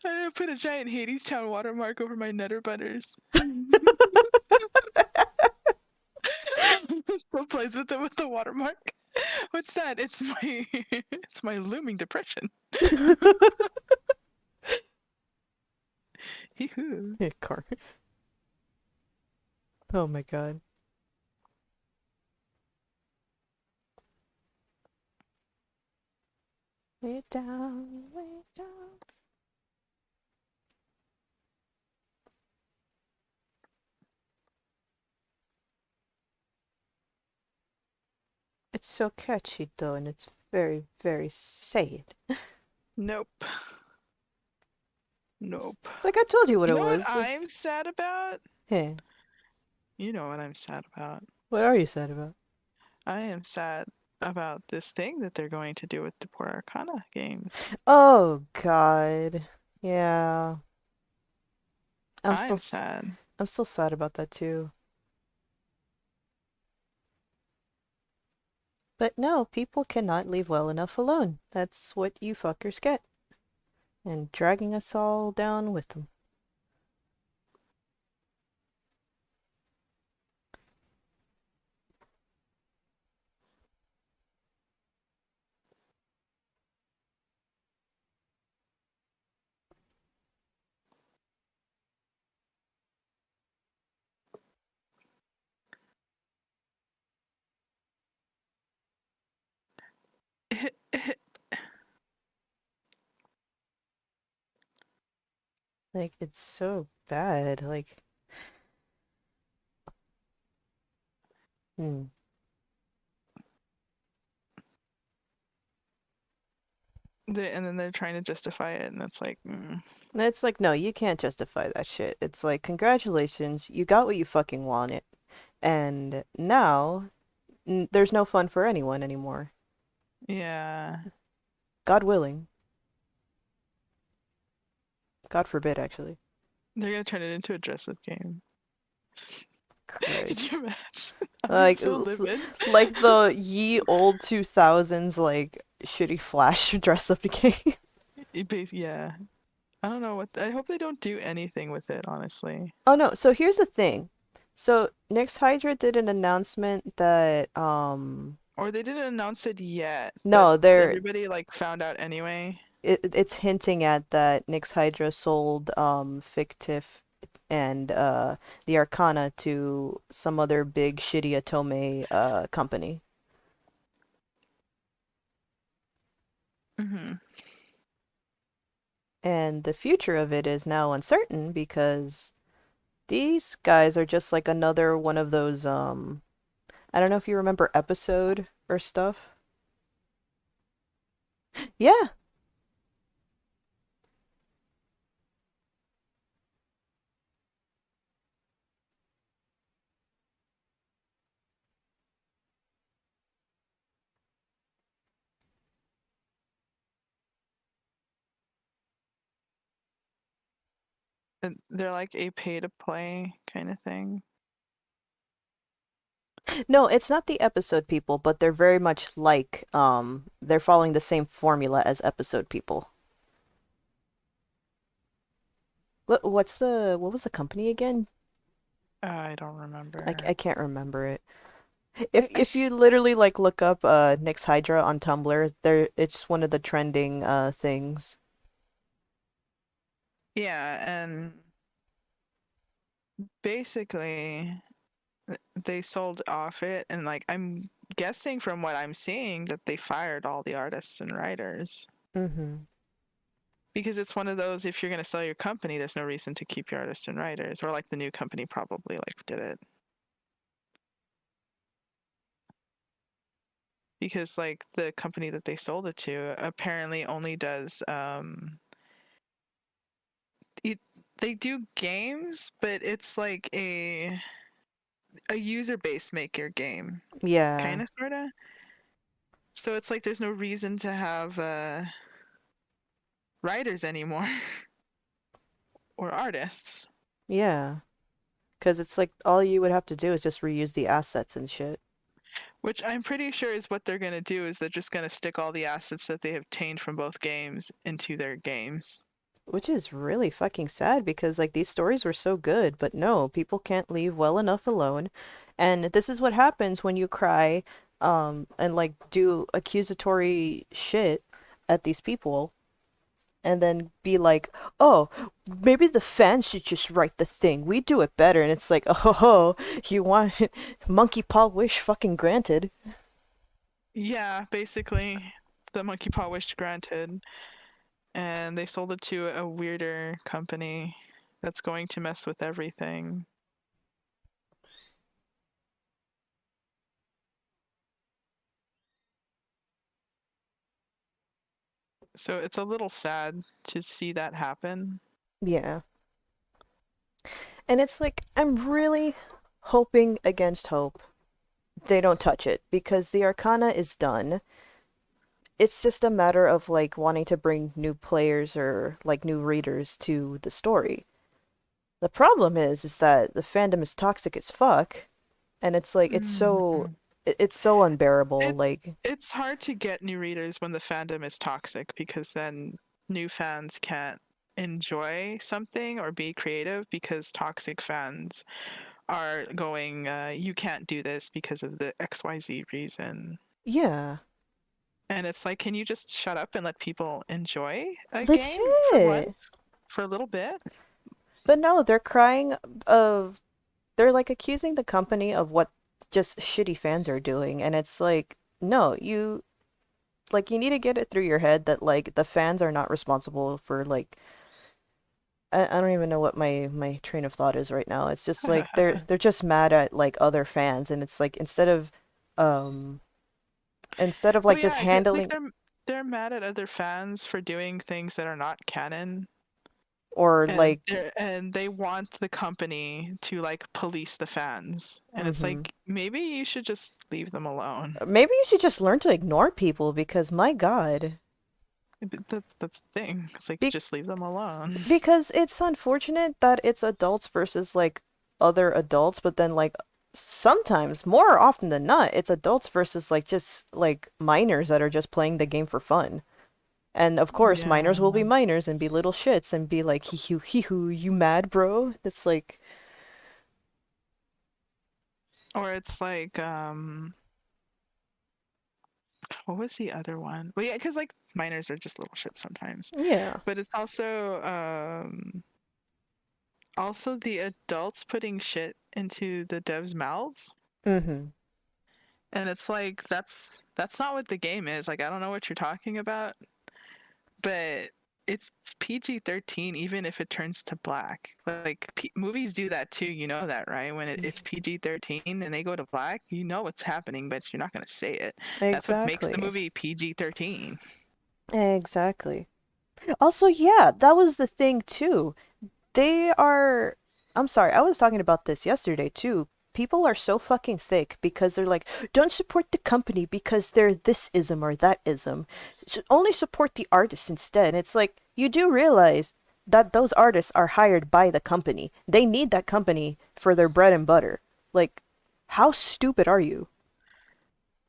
I put a giant Hadestown watermark over my Nutter Butters. Still plays with it with the watermark. What's that? It's my looming depression. Hee-hoo. Yeah, car. Oh my god. Way down, way down. It's so catchy though, and it's very, very sad. Nope. Nope. It's like I told you what You it know was. what I'm sad about? Hey, You know what I'm sad about. what are you sad about? I am sad about this thing that they're going to do with the Poor Arcana games. Oh god. Yeah. I'm sad. I'm still sad about that too. But no, people cannot leave well enough alone. That's what you fuckers get. And dragging us all down with them. Like it's so bad. Like, hmm. And then they're trying to justify it, and it's like, It's like, no, you can't justify that shit. It's like, congratulations, you got what you fucking wanted. And now there's no fun for anyone anymore. yeah, God willing. God forbid, actually. they're gonna turn it into a dress-up game. Could you Christ. imagine? I'd be Like, so livid. like the ye old 2000s, like, shitty Flash dress up game. Yeah, I don't know what. I hope they don't do anything with it, honestly. Oh no, so here's the thing. So Nyx Hydra did an announcement that Or they didn't announce it yet, but no, they're everybody like found out anyway. it's hinting at that Nyx Hydra sold Fictif and the Arcana to some other big shitty Atome company. Hmm. And the future of it is now uncertain because these guys are just like another one of those I don't know if you remember episode or stuff. Yeah, And they're like a pay-to-play kind of thing. no, it's not the episode people, but they're very much like they're following the same formula as episode people. What was the company again? I don't I remember. can't remember it. If you literally like look up Nyx Hydra on Tumblr, there it's one of the trending things. Yeah, and basically they sold off it, and like I'm guessing from what I'm seeing that they fired all the artists and writers. Mm-hmm. Because it's one of those, if you're going to sell your company, there's no reason to keep your artists and writers, or like the new company probably like did it. Because like the company that they sold it to apparently only does it, they do games, but it's like a user base maker game, Yeah. kind of sorta. So it's like there's no reason to have writers anymore or artists, Yeah. Because it's like all you would have to do is just reuse the assets and shit. which I'm pretty sure is what they're gonna do. Is they're just gonna stick all the assets that they have obtained from both games into their games. Which is really fucking sad because like these stories were so good, but no, people can't leave well enough alone. And this is what happens when you cry and like do accusatory shit at these people and then be like, "Oh, maybe the fans should just write the thing. We do it better." And it's like, "Oh, you want monkey paw wish fucking granted." Yeah, basically, the monkey paw wish granted, and they sold it to a weirder company that's going to mess with everything. So it's a little sad to see that happen. Yeah. And it's like I'm really hoping against hope they don't touch it because the Arcana is done. It's just a matter of like wanting to bring new players or like new readers to the story. The problem is that the fandom is toxic as fuck, and it's like Mm-hmm. it's so unbearable. It Like, it's hard to get new readers when the fandom is toxic because then new fans can't enjoy something or be creative because toxic fans are going, you can't do this because of the XYZ reason. yeah, And it's like, can you just shut up and let people enjoy a game for legit. once? For a little bit? But no, they're crying of they're like accusing the company of what just shitty fans are doing, and it's like, no, you need to get it through your head that like the fans are not responsible for like I don't even know what my train of thought is right now. It's just like they're just mad at like other fans, and it's like um instead of Well, like just yeah, like handling they're mad at other fans for doing things that are not canon, or and like they want the company to like police the fans, and it's mhm. like maybe you should just leave them alone. Maybe you should just learn to ignore people because my God. But that's the thing. It's like Be just leave them alone. because it's unfortunate that it's adults versus like other adults, but then like sometimes, more often than not, it's adults versus like just like minors that are just playing the game for fun. And of course, minors will be Yeah. minors and be little shits and be like, hee hoo, you mad, bro? It's like, Or it's like what was the other one? Well, yeah, because like minors are just little shit sometimes. yeah. But it's also the adults putting shit into the devs' mouths. Mm-hmm. And it's like that's not what the game is. Like I don't know what you're talking about, but it's PG-13 even if it turns to black. Like movies do that too, you know that, right? When it's PG-13 and they go to black, you know what's happening, but you're not going to say it. That's what makes the Exactly. movie PG-13. Exactly. Also, yeah, that was the thing too. They are. I'm sorry, I was talking about this yesterday too. People are so fucking thick because they're like, don't support the company because they're this ism or that ism. Only support the artists instead. And it's like, you do realize that those artists are hired by the company. They need that company for their bread and butter. Like, how stupid are you?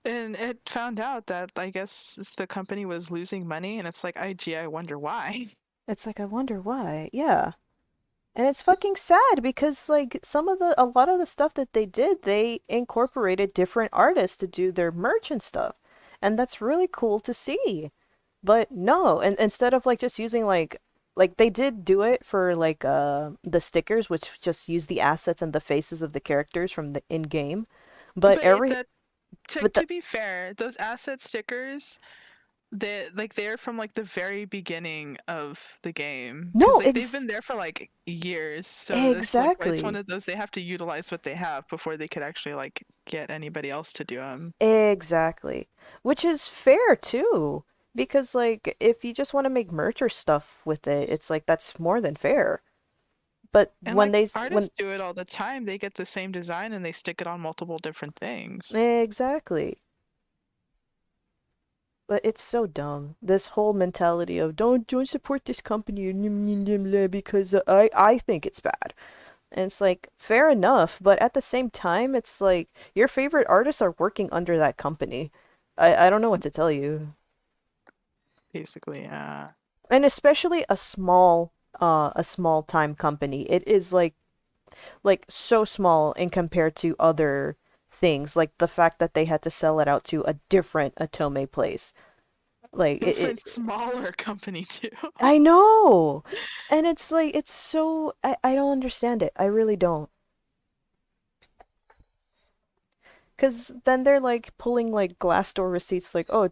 And it found out that I guess the company was losing money, and it's like, gee, I wonder why. It's like, I wonder why. Yeah. And it's fucking sad because like a lot of the stuff that they did, they incorporated different artists to do their merch and stuff. And that's really cool to see. But no, and instead of like just using like they did do it for like the stickers which just use the assets and the faces of the characters from the in game. But But every that but the to be fair, those asset stickers, they're from like the very beginning of the game because no, like they've been there for like years. So it's like it's one exactly. of those they have to utilize what they have before they could actually like get anybody else to do them. Exactly. Which is fair too. Because like if you just want to make merch or stuff with it, it's like that's more than fair. But And like artists do it all the time. They get the same design and they stick it on multiple different things. exactly. But it's so dumb. This whole mentality of don't support this company because I think it's bad. And it's like fair enough, but at the same time it's like your favorite artists are working under that company. I don't know what to tell you. Basically, And especially a small time company. It is like so small in compared to other things, like the fact that they had to sell it out to a different Atome place. Like different smaller company too. I know. And it's like it's so I don't understand it. I really don't. Cause then they're like pulling like Glassdoor receipts like, "Oh,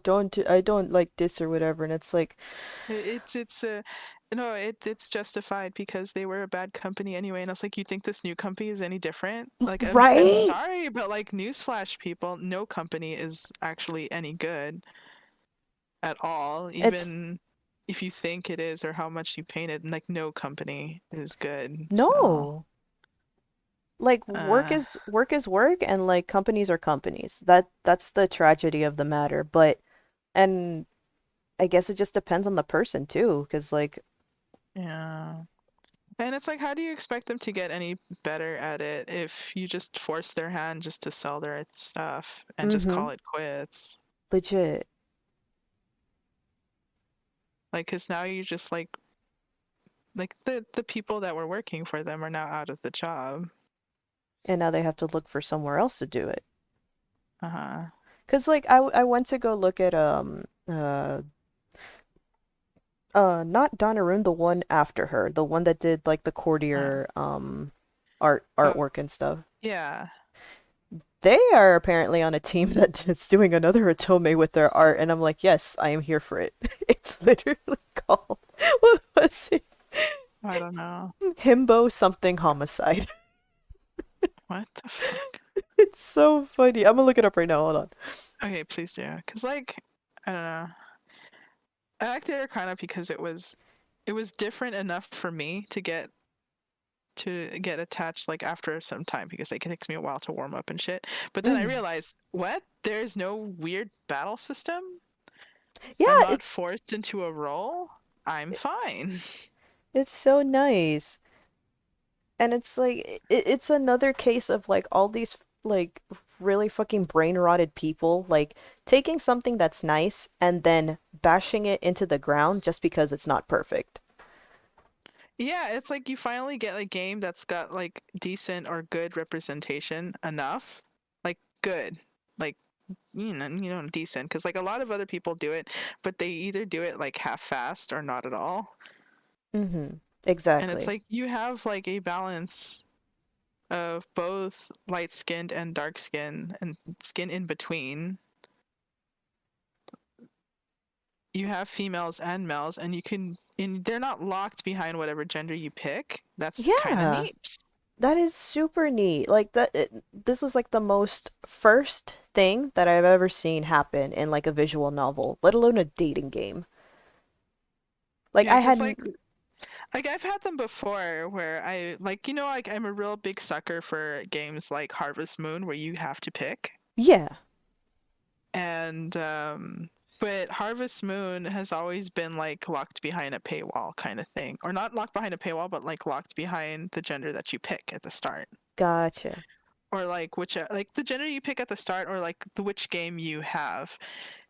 I don't like this or whatever." And it's like, It's no, it's justified because they were a bad company anyway. And it's like, you think this new company is any different? Like, I'm right? sorry, but like, newsflash, people, no company is actually any good at all. It's Even if you think it is or how much you painted, like, no company is good. So, no. Like uh, work is work and like companies are companies. That's the tragedy of the matter. But and I guess it just depends on the person too, because like, yeah. And it's like, how do you expect them to get any better at it if you just force their hand just to sell their stuff and just mm-hmm, call it quits? legit. Like, because now you just like the people that were working for them are now out of the job. And now they have to look for somewhere else to do it. Uh-huh. Cause like I went to go look at not Donnarumma, the one after her, the one that did like the Uh, courtier oh, artwork and stuff. yeah. They are apparently on a team that's doing another Otome with their art, and I'm like, yes, I am here for it. It's literally called what was it? I don't know. Himbo something homicide. What the fuck? It's so funny. I'm gonna look it up right now. Hold on. Okay, please do. Cause like, I don't know. I liked Americana because it was different enough for me to get attached like after some time because like, it takes me a while to warm up and shit. But then I Mm. realized, what? There's no weird battle system? Yeah, I'm not it's forced into a role? I'm fine. it's so nice. And it's like it's another case of like all these like really fucking brain rotted people like taking something that's nice and then bashing it into the ground just because it's not perfect. Yeah, it's like you finally get a game that's got like decent or good representation enough. Like good. Like decent because like a lot of other people do it, but they either do it like half-assed or not at all. Mm-hmm. And it's Exactly. like you have like a balance of both light-skinned and dark skin and skin in between. You have females and males, and they're not locked behind whatever gender you pick. That's kind of Yeah. neat. That is super neat. Like this was like the most first thing that I've ever seen happen in like a visual novel, let alone a dating game. Like Yeah, I because had like I've had them before where I like like I'm a real big sucker for games like Harvest Moon where you have to pick. yeah. And but Harvest Moon has always been like locked behind a paywall kind of thing. Or not locked behind a paywall, but like locked behind the gender that you pick at the start. Gotcha. Or like like the gender you pick at the start or like the which game you have.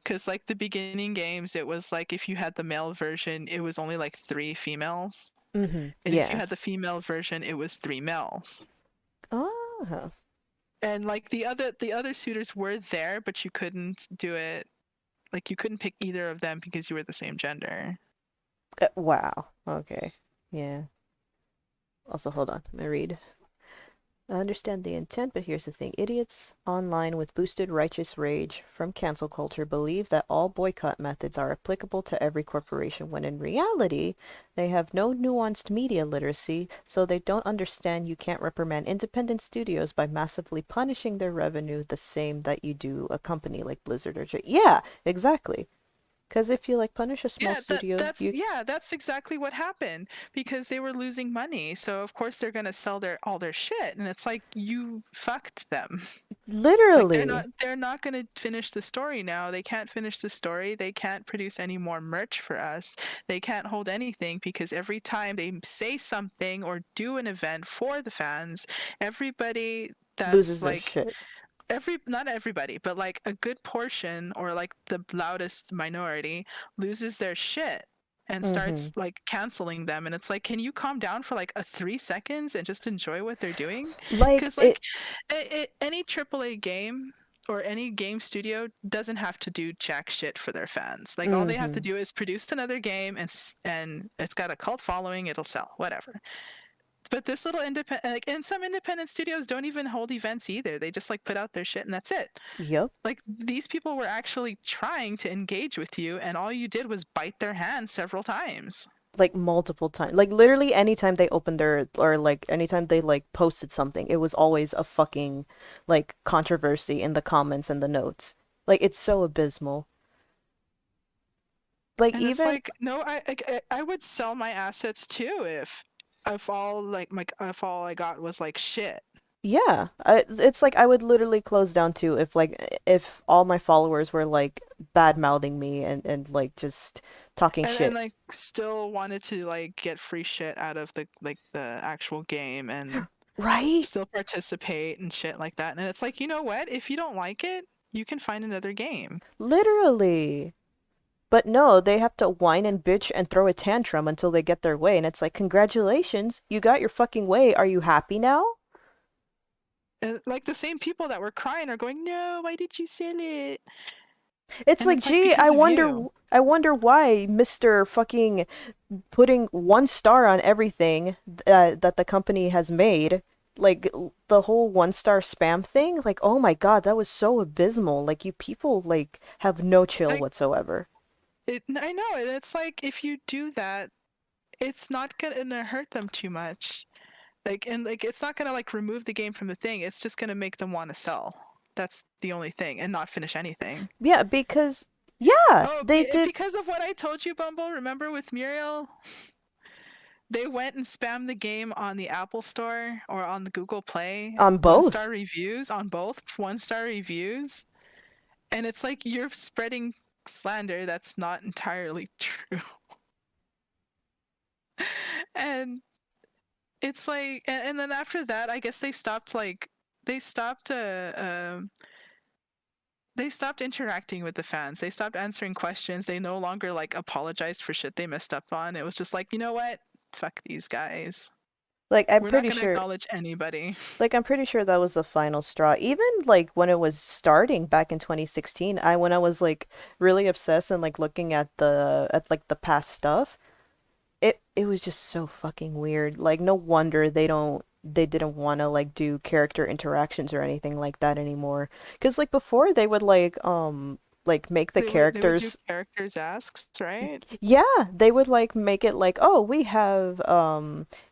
Cuz like the beginning games it was like if you had the male version, it was only like 3 females. Mm-hmm. And if you Yeah. had the female version, it was 3 males. Uh-huh. And like the other suitors were there, but you couldn't do it. Like you couldn't pick either of them because you were the same gender. Wow. Okay. Yeah. Also, hold on. Let me read. I understand the intent, but here's the thing. Idiots online with boosted righteous rage from cancel culture believe that all boycott methods are applicable to every corporation when in reality, they have no nuanced media literacy, so they don't understand you can't reprimand independent studios by massively punishing their revenue the same that you do a company like Blizzard or Yeah, exactly. Because if you like punish a small Yeah, that studio, that's you yeah, that's exactly what happened because they were losing money. So of course they're gonna sell all their shit, and it's like you fucked them. Like literally they're not gonna finish the story now. They can't finish the story. They can't produce any more merch for us. They can't hold anything because every time they say something or do an event for the fans, everybody that's loses their like shit. not everybody, but like a good portion or like the loudest minority loses their shit and Mm-hmm. starts like canceling them, and it's like, can you calm down for like a 3 seconds and just enjoy what they're doing? Like Because it. like any AAA game or any game studio doesn't have to do jack shit for their fans. Like all they have to Mm-hmm. do is produce another game, and it's got a cult following, it'll sell whatever. But this little independent, like, and some independent studios don't even hold events either. They just like put out their shit and that's it. Yep. Like these people were actually trying to engage with you, and all you did was bite their hand several times. Like multiple times. Like literally anytime they opened their or like anytime they like posted something, it was always a fucking like controversy in the comments and the notes. Like it's so abysmal. Like And it's even like, no, I would sell my assets too if all like my if all I got was like shit. yeah, it's like I would literally close down too if all my followers were like bad mouthing me and like just talking And shit. like still wanted to like get free shit out of the actual game and Right? still participate and shit like that. And it's like, you know what? If you don't like it, you can find another game. Literally. But no, they have to whine and bitch and throw a tantrum until they get their way. And it's like, congratulations, you got your fucking way. Are you happy now? And like the same people that were crying are going, "No, why did you sell it?" It's And like, it's like gee, I because of wonder, you. I wonder why Mr. fucking putting 1 star on everything that the company has made. Like the whole 1 star spam thing. Like, oh my God, that was so abysmal. Like you people like have no chill Like whatsoever. I know, and it's like if you do that, it's not gonna hurt them too much. Like, and like, it's not gonna like remove the game from the thing. It's just gonna make them want to sell. That's the only thing, and not finish anything. Yeah, because yeah, Oh, they did because of what I told you, Bumble. Remember with Muriel, they went and spammed the game on the Apple Store or on the Google Play. on One star both. reviews on both. 1 star reviews, and it's like you're spreading slander that's not entirely true. And it's like, and then after that, I guess they stopped like they stopped they stopped interacting with the fans. They stopped answering questions. They no longer like apologized for shit they messed up on. It was just like, you know what? Fuck these guys. Like I'm We're not pretty going to sure acknowledge anybody. I'm pretty sure that was the final straw. Even like when it was starting back in 2016, when I was like really obsessed and like looking at the past stuff, it was just so fucking weird. Like no wonder they didn't want to like do character interactions or anything like that anymore. 'Cause like before they would like make the They would do characters. characters asks, right? Yeah, they would like make it like, oh, we have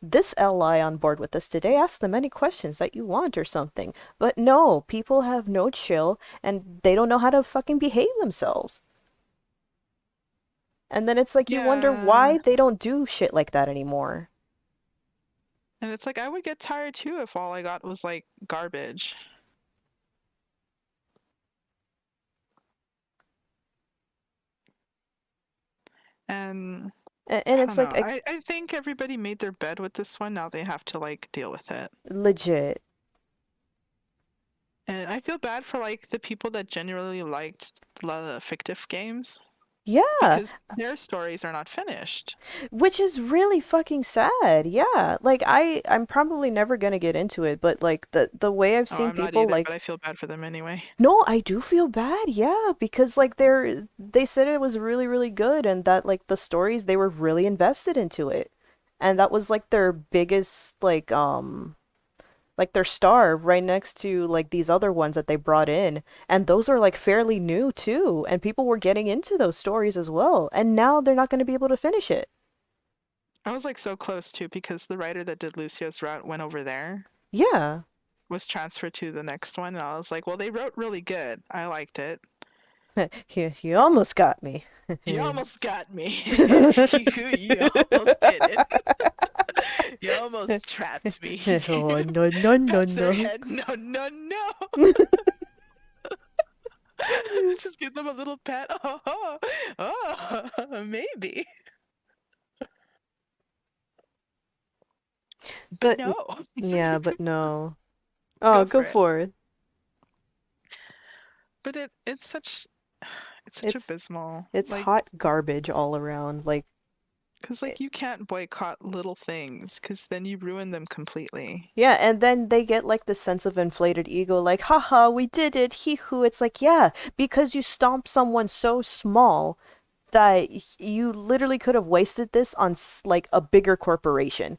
this ally on board with us today. Ask them any questions that you want or something. But no, people have no chill and they don't know how to fucking behave themselves. And then it's like you wonder Yeah. why they don't do shit like that anymore. And it's like I would get tired too if all I got was like garbage. And And I it's don't like know. I think everybody made their bed with this one. Now they have to like deal with it. legit. And I feel bad for like the people that genuinely liked the fictive games Yeah, because their stories are not finished. which is really fucking sad. Yeah. Like I'm probably never gonna get into it, but like the way I've Oh, seen I'm not people either, but like I feel bad for them anyway. no, I do feel bad, yeah, because like they said it was really, really good and that like the stories they were really invested into it. And that was like their biggest like their star right next to like these other ones that they brought in. And those are like fairly new too, and people were getting into those stories as well. And now they're not going to be able to finish it. I was like so close too because the writer that did Lucia's route went over there, Yeah. was transferred to the next one, and I was like, well, they wrote really good. I liked it. You almost got me. You almost got me. You almost did it. You almost trapped me. Oh, no, no, no, Pats their no. head. No, no, no. Just give them a little pat. Oh, maybe. But But no. yeah, but no. Oh, Go for go it. for it. But it's such It's abysmal. it's Like, hot garbage all around. Like because it, like you can't boycott little things because then you ruin them completely. yeah, and then they get like the sense of inflated ego, like, haha, we did it, hee hoo. It's like, yeah, because you stomped someone so small that you literally could have wasted this on like a bigger corporation.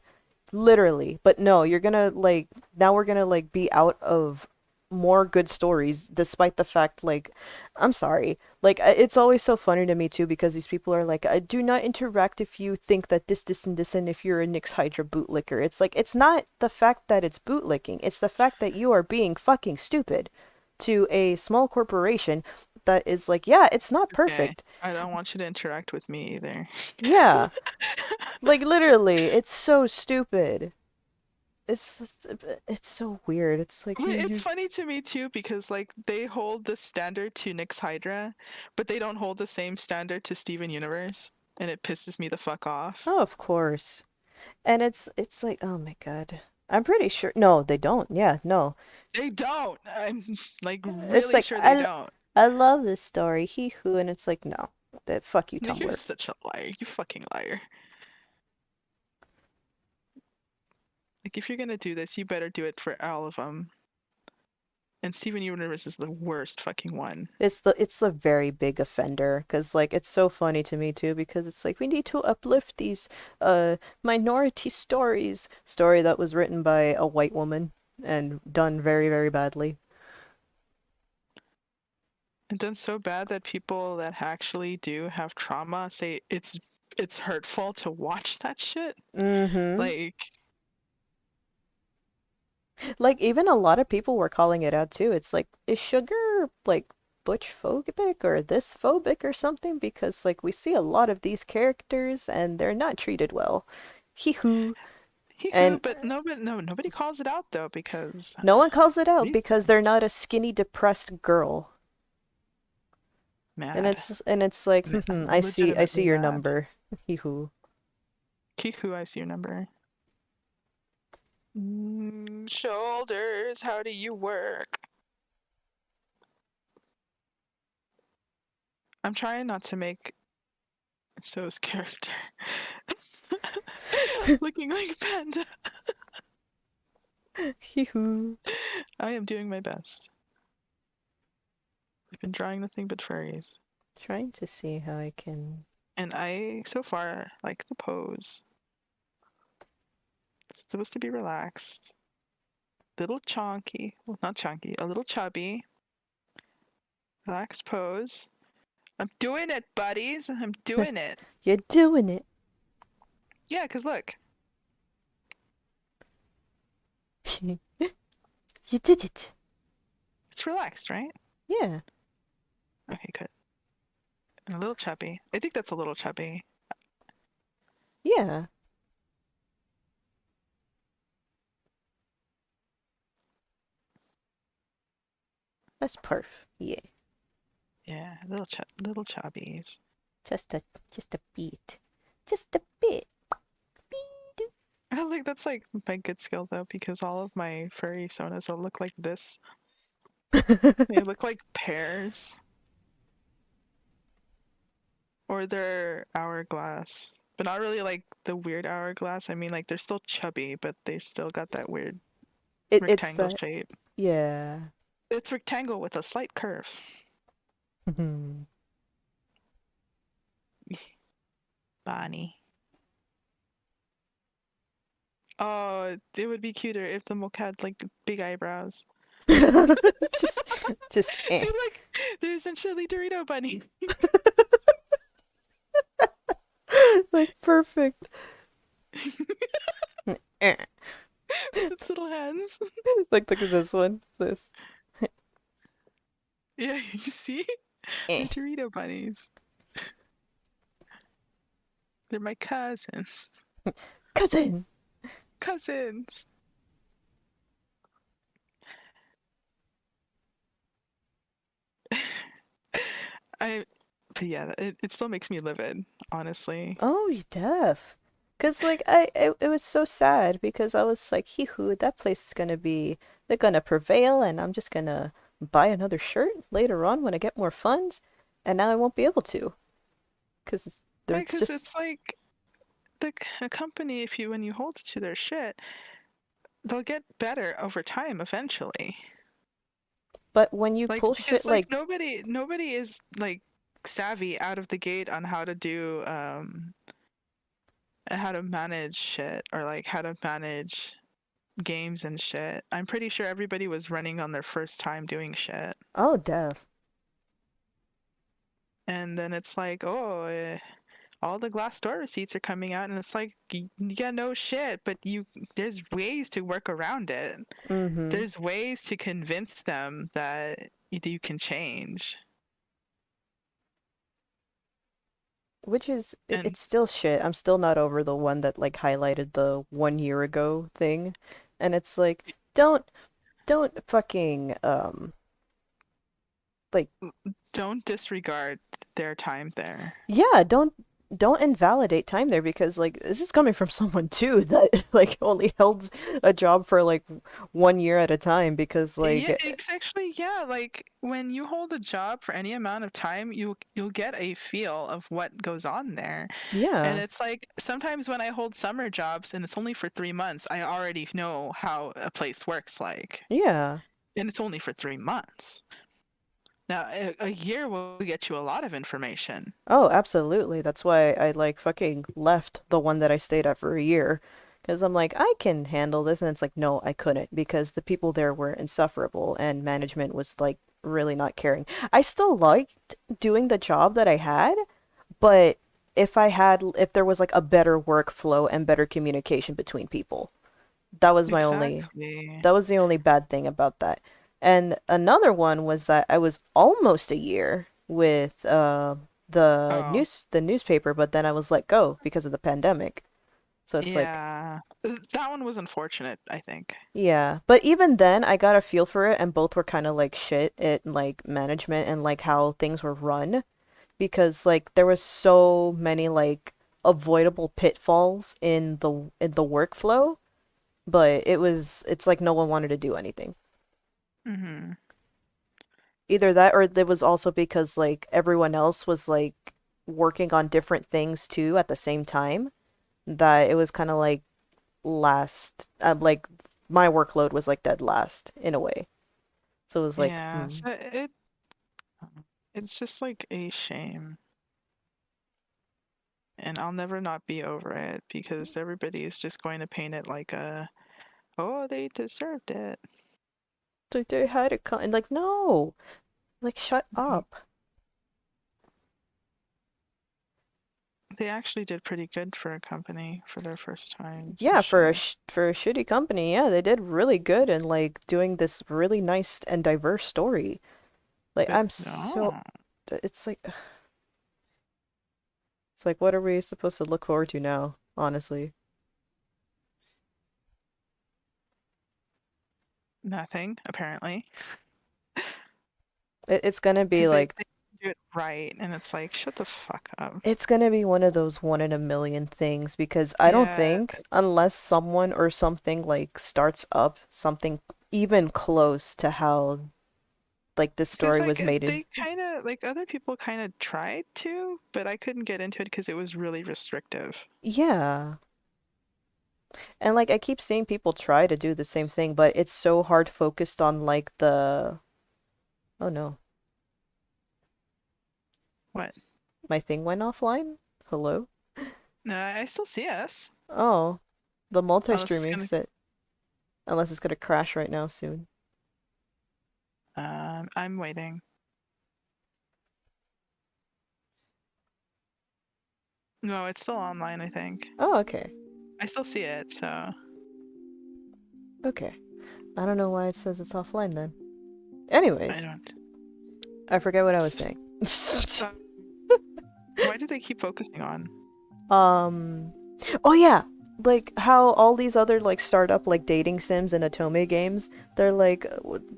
Literally. But no, you're gonna like now we're gonna like be out of more good stories despite the fact like I'm sorry. Like it's always so funny to me too because these people are like do not interact if you think that this and this and if you're a Nyx Hydra bootlicker. It's like it's not the fact that it's bootlicking. It's the fact that you are being fucking stupid to a small corporation that is like, yeah, it's not Okay. perfect. I don't want you to interact with me either. Yeah. Like literally, it's so stupid. It's just, it's so weird. It's like But it's you funny to me too because like they hold the standard to Nyx Hydra, but they don't hold the same standard to Steven Universe, and it pisses me the fuck off. oh, of course. And it's like, oh my God. I'm pretty sure. No, they don't. Yeah, no. They don't. I'm like It's really like sure they don't. I love this story. Hee hoo, and it's like, no. That fuck you, You're Tumblr. such a liar. You fucking liar. Like if you're gonna do this, you better do it for all of them. And Steven Universe is the worst fucking one. It's the very big offender because like it's so funny to me too because it's like we need to uplift these minority stories. Story that was written by a white woman and done very, very badly. And done so bad that people that actually do have trauma say it's hurtful to watch that shit. Mm-hmm. Like, Like even a lot of people were calling it out too. It's like, is sugar like butch phobic or this phobic or something? Because like we see a lot of these characters and they're not treated well. Hee hoo. hee hoo, And but nobody calls it out though because no one calls it out because they're reasons. not a skinny, depressed girl. Mad. And it's like, I'm I legitimately see your mad. number. Hee hoo. Hee hoo, I see your number. Shoulders, how do you work? I'm trying not to make So's character looking like Panda. Hee hoo. I am doing my best. I've been drawing nothing but furries. Trying to see how I can. And I, so far, like the pose. It's supposed to be relaxed. Little chonky. Well, not chonky. A little chubby. Relaxed pose. I'm doing it, buddies. I'm doing it. You're doing it. Yeah, because look. You did it. It's relaxed, right? Yeah. Okay, good. And a little chubby. I think that's a little chubby. Yeah. That's perf. Yeah. Yeah, little chubbies. Just a just a bit. Just a bit. I don't think that's like my good skill though, because all of my furry sonas will look like this. They look like pears. Or they're hourglass. But not really like the weird hourglass. I mean like they're still chubby, but they still got that weird It's rectangle that. shape. Yeah. It's rectangle with a slight curve. Bonnie. Oh, it would be cuter if the mook had like big eyebrows. just just See, like, they're essentially Dorito Bunny. like perfect. Eh. With its little hands. Like look at this one. This. Yeah, you see? Eh. They're Dorito Bunnies. They're my cousins. Cousin. Cousins. I, but yeah, it still makes me livid, honestly. Oh, you deaf. Cause like it was so sad because I was like, hee hoo, that place is gonna be they're gonna prevail and I'm just gonna buy another shirt later on when I get more funds, and now I won't be able to. Cause they're Right, because just it's like the a company, if you when you hold to their shit, they'll get better over time eventually. but when you Like pull shit because like like nobody is like savvy out of the gate on how to do how to manage shit or like how to manage games and shit. I'm pretty sure everybody was running on their first time doing shit. oh deaf. And then it's like, oh, all the glass door receipts are coming out, and it's like, yeah, no shit, but there's ways to work around it. Mm-hmm. There's ways to convince them that you can change. Which is And it's still shit. I'm still not over the one that like highlighted the 1 year ago thing. And it's like, don't fucking like don't disregard their time there. yeah, don't invalidate time there because like this is coming from someone too that like only held a job for like 1 year at a time because Yeah, like it's actually, yeah, like when you hold a job for any amount of time, you'll get a feel of what goes on there. And yeah, it's like sometimes when I hold summer jobs and it's only for 3 months, I already know how a place works like. yeah. And it's only for 3 months. Now, a year will get you a lot of information. Oh, absolutely. That's why I like fucking left the one that I stayed at for a year. Because I'm like, I can handle this. And it's like, no, I couldn't because the people there were insufferable and management was like really not caring. I still liked doing the job that I had, but if there was like a better workflow and better communication between people. That was my only Exactly. that was the only bad thing about that. And another one was that I was almost a year with Oh, the newspaper, but then I was let go because of the pandemic. So it's like, yeah. That one was unfortunate, I think. yeah. But even then I got a feel for it and both were kind of like shit at like management and like how things were run because like there was so many like avoidable pitfalls in the workflow, but it's like no one wanted to do anything. Mm-hmm. Either that or it was also because like everyone else was like working on different things too at the same time that it was kind of like last like my workload was like dead last in a way. So it was like, Yeah, so it's just like a shame. And I'll never not be over it because everybody is just going to paint it like a, oh, they deserved it. like they had it and like no, like shut Mhm. up. They actually did pretty good for a company for their first time, Yeah, for especially. for a shitty company, yeah, they did really good in like doing this really nice and diverse story. Like But I'm so no, it's like it's like what are we supposed to look forward to now, honestly? nothing, apparently. It's gonna be Because they, like they do it right, and it's like, shut the fuck up. it's gonna be one of those one in a million things because I don't Yeah, think unless someone or something like starts up something even close to how like this because story like was made in. they kind of like other people kind of tried to, but I couldn't get into it because it was really restrictive. Yeah. And like I keep seeing people try to do the same thing, but it's so hard focused on like the oh no, What? my thing went offline? Hello? No, I still see us. Oh, the Unless it's multi-streaming gonna, set. Unless it's gonna crash right now soon. I'm waiting. No, it's still online, I think. Oh, okay. I still see it, so Okay. I don't know why it says it's offline then. I Anyways, don't. I forget what I was S- saying. Uh, why do they keep focusing on? um, oh yeah, like how all these other like startup like dating sims and Otome games, they're like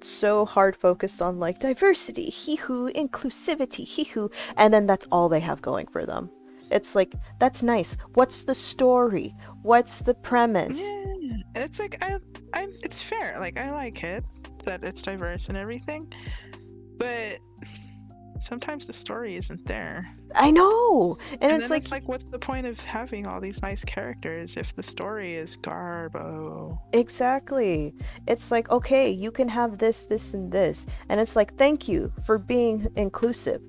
so hard focused on like diversity, hee hoo, inclusivity, hee hoo, and then that's all they have going for them. It's like that's nice. What's the story? What's the premise? Yeah, it's like it's fair. Like I like it that it's diverse and everything, but sometimes the story isn't there. I know, and And it's then it's like like, what's the point of having all these nice characters if the story is garbo? exactly. It's like, okay, you can have this, this, and this. And it's like, thank you for being inclusive.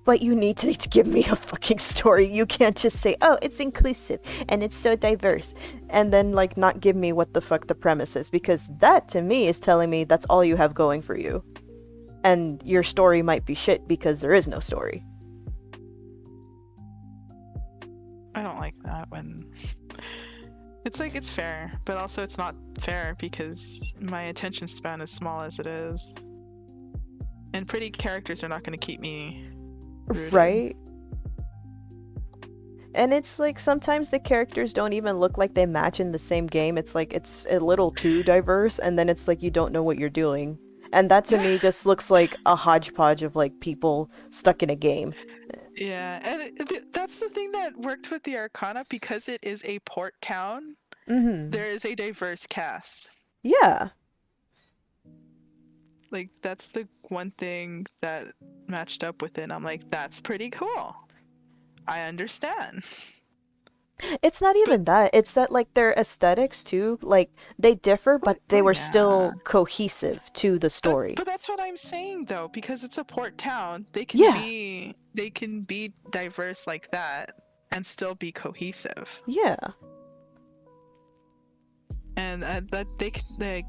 But you need to give me a fucking story. You can't just say, oh, it's inclusive and it's so diverse. And then, like, not give me what the fuck the premise is. Because that, to me, is telling me that's all you have going for you. And your story might be shit because there is no story. I don't like that when it's like it's fair, but also it's not fair because my attention span is small as it is. And pretty characters are not going to keep me rooted. Right? And it's like sometimes the characters don't even look like they match in the same game. It's like it's a little too diverse, and then it's like you don't know what you're doing. And that to me just looks like a hodgepodge of like people stuck in a game. Yeah, and that's the thing that worked with the Arcana because it is a port town. Mm-hmm. There is a diverse cast. Yeah. Like that's the one thing that matched up with it. I'm like, that's pretty cool. I understand. It's not But even that. It's that like their aesthetics too, like they differ, but they well, were yeah. still cohesive to the But story. but that's what I'm saying though, because it's a port town, Yeah. they can be diverse like that and still be cohesive. Yeah. and that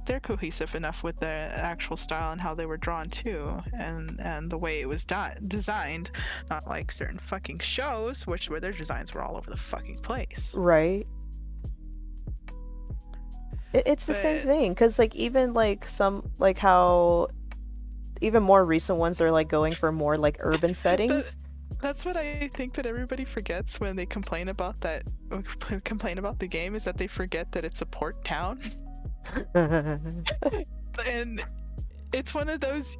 they're cohesive enough with the actual style and how they were drawn too, and the way it was designed, not like certain fucking shows where their designs were all over the fucking place. Right. It's the same But thing, because like even like some like how even more recent ones are like going for more like urban settings. that's what I think that everybody forgets when they complain about the game, is that they forget that it's a port town. And it's one of those,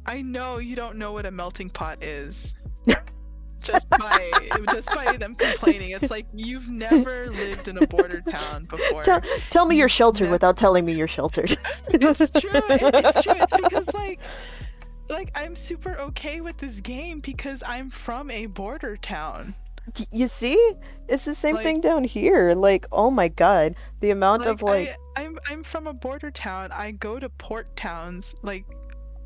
I know you don't know what a melting pot is. just by them complaining. It's like you've never lived in a border town before. Tell me you're sheltered without telling me you're sheltered. It's true. It's true. It's because like I'm super okay with this game because I'm from a border town. You see? It's the same thing down here. Like, oh my god, the amount of like I'm from a border town. I go to port towns. Like,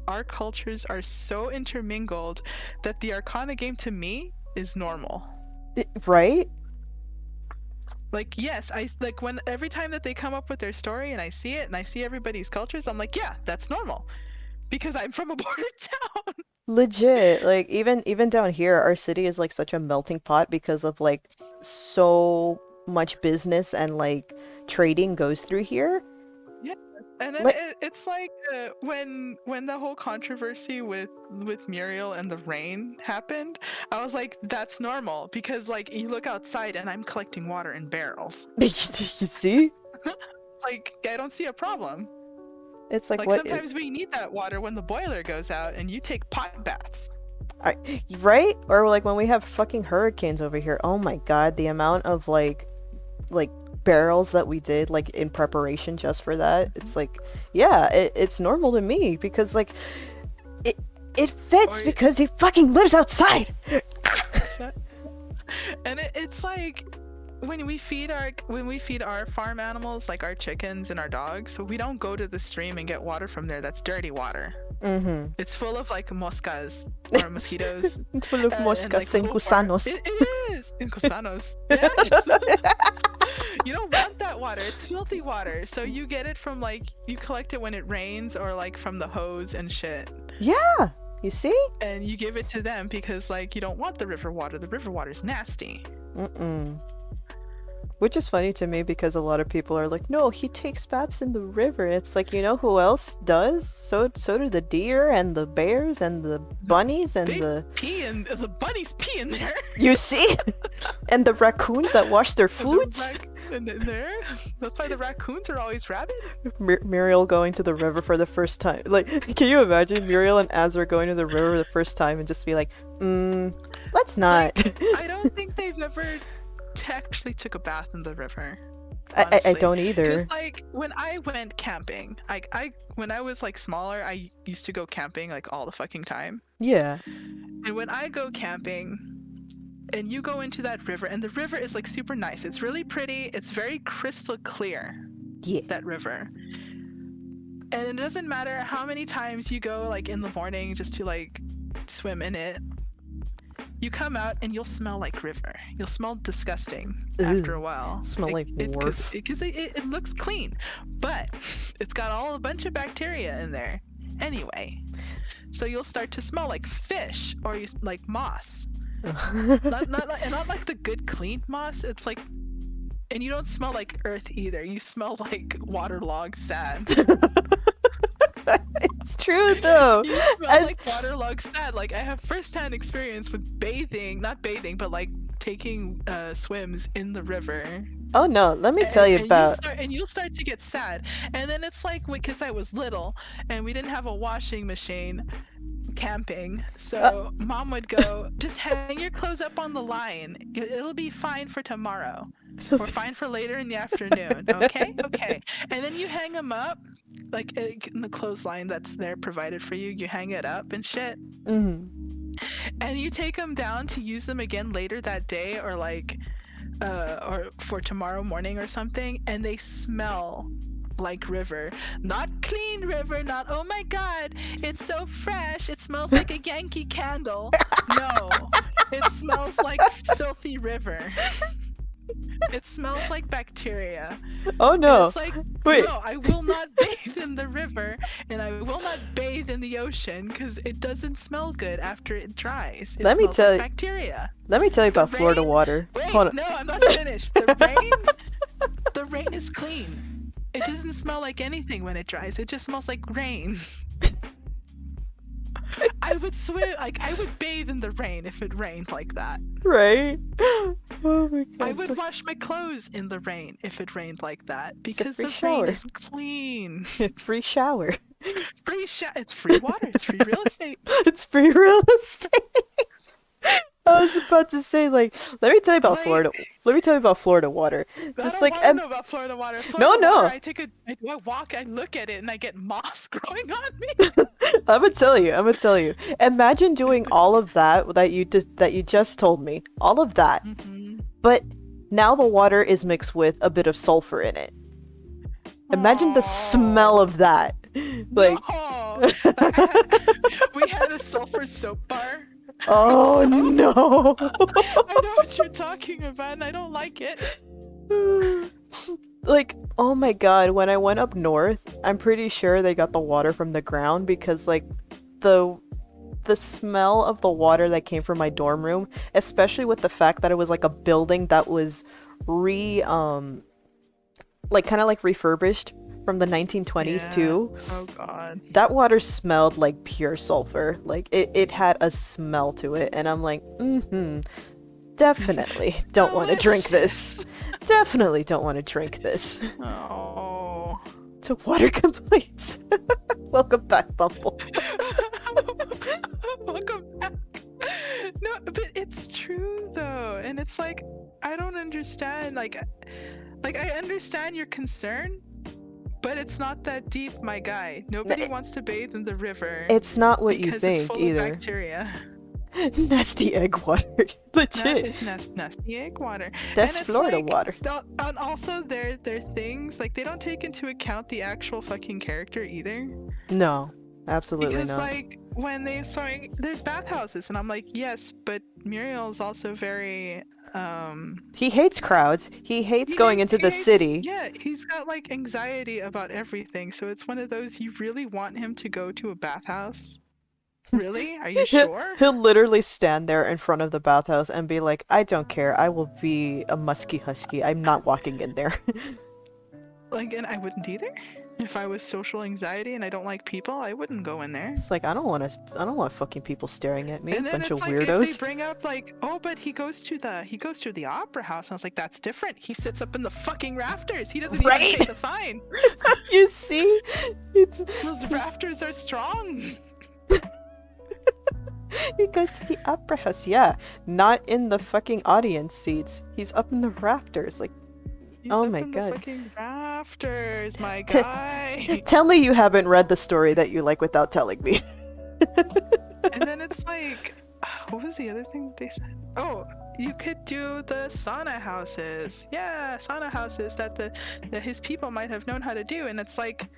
our cultures are so intermingled that the Arcana game to me is normal. Right? Like, yes, I like when every time that they come up with their story and I see it and I see everybody's cultures, I'm like, yeah, that's normal. Because I'm from a border town. Legit. Like even down here, our city is like such a melting pot because of like so much business and like trading goes through here. Yeah, and then Like, it's like when the whole controversy with Muriel and the rain happened, I was like, that's normal because like you look outside and I'm collecting water in barrels. you see? Like, I don't see a problem. It's like Like what sometimes we need that water when the boiler goes out and you take pot baths. right? Or like when we have fucking hurricanes over here. Oh my god, the amount of like barrels that we did like in preparation just for that. It's like, yeah, it's normal to me because like it fits because he fucking lives outside. And it's like when we feed our farm animals, like our chickens and our dogs, we don't go to the stream and get water from there. That's dirty water. Mm-hmm. It's full of like moscas or mosquitoes. It's full of moscas and like, gusanos. It is and gusanos. Yes. You don't want that water. It's filthy water. So you get it from like, you collect it when it rains or like from the hose and shit. Yeah, you see? And you give it to them because like you don't want the river water. The river water's nasty. Which is funny to me because a lot of people are like, no, he takes baths in the river. It's like, you know who else does? So do the deer and the bears and the bunnies and the bunnies pee in there. You see? And the raccoons that wash their foods. That's why the raccoons are always rabid. Muriel going to the river for the first time. Like, can you imagine Muriel and Azra going to the river the first time and just be like, let's not. Like, I don't think they've ever actually took a bath in the river. I don't either. Because like when I went camping, when I was like smaller, I used to go camping like all the fucking time. Yeah. And when I go camping and you go into that river, and the river is like super nice. It's really pretty. It's very crystal clear. Yeah. That river. And it doesn't matter how many times you go like in the morning just to like swim in it. You come out and you'll smell like river. You'll smell disgusting after a while. Smell like wharf. Because it looks clean, but it's got a bunch of bacteria in there anyway. So you'll start to smell like fish or like moss. not like the good clean moss. It's like, and you don't smell like earth either. You smell like waterlogged sand. It's true though. You smell like waterlogged sand. Like, I have first-hand experience with not bathing, but like taking swims in the river. Oh no, let me tell you about. You'll start to get sad, and then it's like because I was little and we didn't have a washing machine camping, so mom would go, just hang your clothes up on the line. It'll be fine for tomorrow, or fine for later in the afternoon. Okay. And then you hang them up. Like in the clothesline that's there provided for you, you hang it up and shit. Mm-hmm. And you take them down to use them again later that day, or like, or for tomorrow morning or something, and they smell like river. Not clean river, not, oh my god, it's so fresh, it smells like a Yankee candle. No, it smells like filthy river. It smells like bacteria. Oh And no. it's like, Wait. no, I will not bathe in the river and I will not bathe in the ocean because it doesn't smell good after it dries. It Let me smells like tell you. bacteria. Let me tell you The about Florida rain, water. Hold wait, on. no, I'm not finished. The rain is clean. It doesn't smell like anything when it dries. It just smells like rain. I would swim, like, I would bathe in the rain if it rained like that. Right? Oh my I god. would wash my clothes in the rain if it rained like that It's a because free the rain shower. is clean. Free shower. It's free water. It's free real estate. It's free real estate. I was about to say, like, let me tell you about Florida. Like, Let me tell you about Florida water. I Just don't like, want to know about Florida water. no, Florida water, no. I walk, I look at it, and I get moss growing on me. I'm gonna tell you. I'm gonna tell you. Imagine doing all of that you just told me. All of that, Mm-hmm. but now the water is mixed with a bit of sulfur in it. Imagine the smell of that. Like, No. Like we had a sulfur soap bar. oh no. I know what you're talking about, and I don't like it. Like, oh my god, when I went up north, I'm pretty sure they got the water from the ground because like the the smell of the water that came from my dorm room, especially with the fact that it was like a building that was re like kind of like refurbished from the 1920s Yeah. too. Oh god. That water smelled like pure sulfur. Like it had a smell to it, and I'm like, definitely don't want to drink this. Definitely don't want to drink this. Oh. To water complaints. Welcome back, Bumble. Welcome back. No, but it's true though, and it's like I don't understand. Like I understand your concern, but it's not that deep, my guy. Nobody wants to bathe in the river It's not what you because it's think full either. of bacteria. Nasty egg water. Legit. Nasty egg water. That's And it's Florida like, water. and also their things, like they don't take into account the actual fucking character either. No, absolutely Because not. like when they sorry, there's bathhouses, and I'm like, yes, but Muriel's also very He hates crowds. He hates going into the city. Yeah, he's got like anxiety about everything. So it's one of those, you really want him to go to a bathhouse? Really? Are you sure? He'll literally stand there in front of the bathhouse and be like, I don't care. I will be a musky husky. I'm not walking in there. Like, and I wouldn't either. If I was social anxiety and I don't like people, I wouldn't go in there. It's like, I don't want fucking people staring at me. And then Bunch it's of like if they weirdos. bring up like, oh, but he goes to the opera house. And I was like, that's different. He sits up in the fucking rafters. He doesn't Right? even pay the fine. You see? Those rafters are strong. He goes to the opera house. Yeah, not in the fucking audience seats. He's up in the rafters. Like, He's oh up my in god. the fucking rafters, my guy. Tell me you haven't read the story that you like without telling me. And then it's like, what was the other thing they said? Oh, you could do the sauna houses. Yeah, sauna houses that his people might have known how to do. And it's like,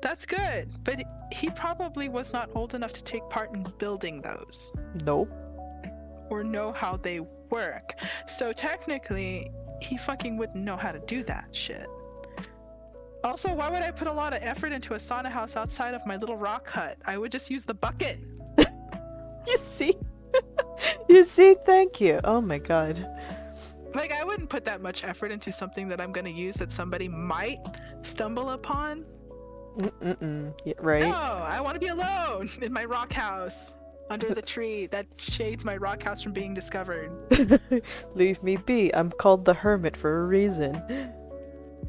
that's good, but he probably was not old enough to take part in building those Nope. or know how they work. So technically, he fucking wouldn't know how to do that shit. Also, why would I put a lot of effort into a sauna house outside of my little rock hut? I would just use the bucket. You see? You see? Thank you. Oh my god. Like, I wouldn't put that much effort into something that I'm gonna use that somebody might stumble upon. Yeah, right? No, I want to be alone in my rock house under the tree that shades my rock house from being discovered. Leave me be. I'm called the hermit for a reason.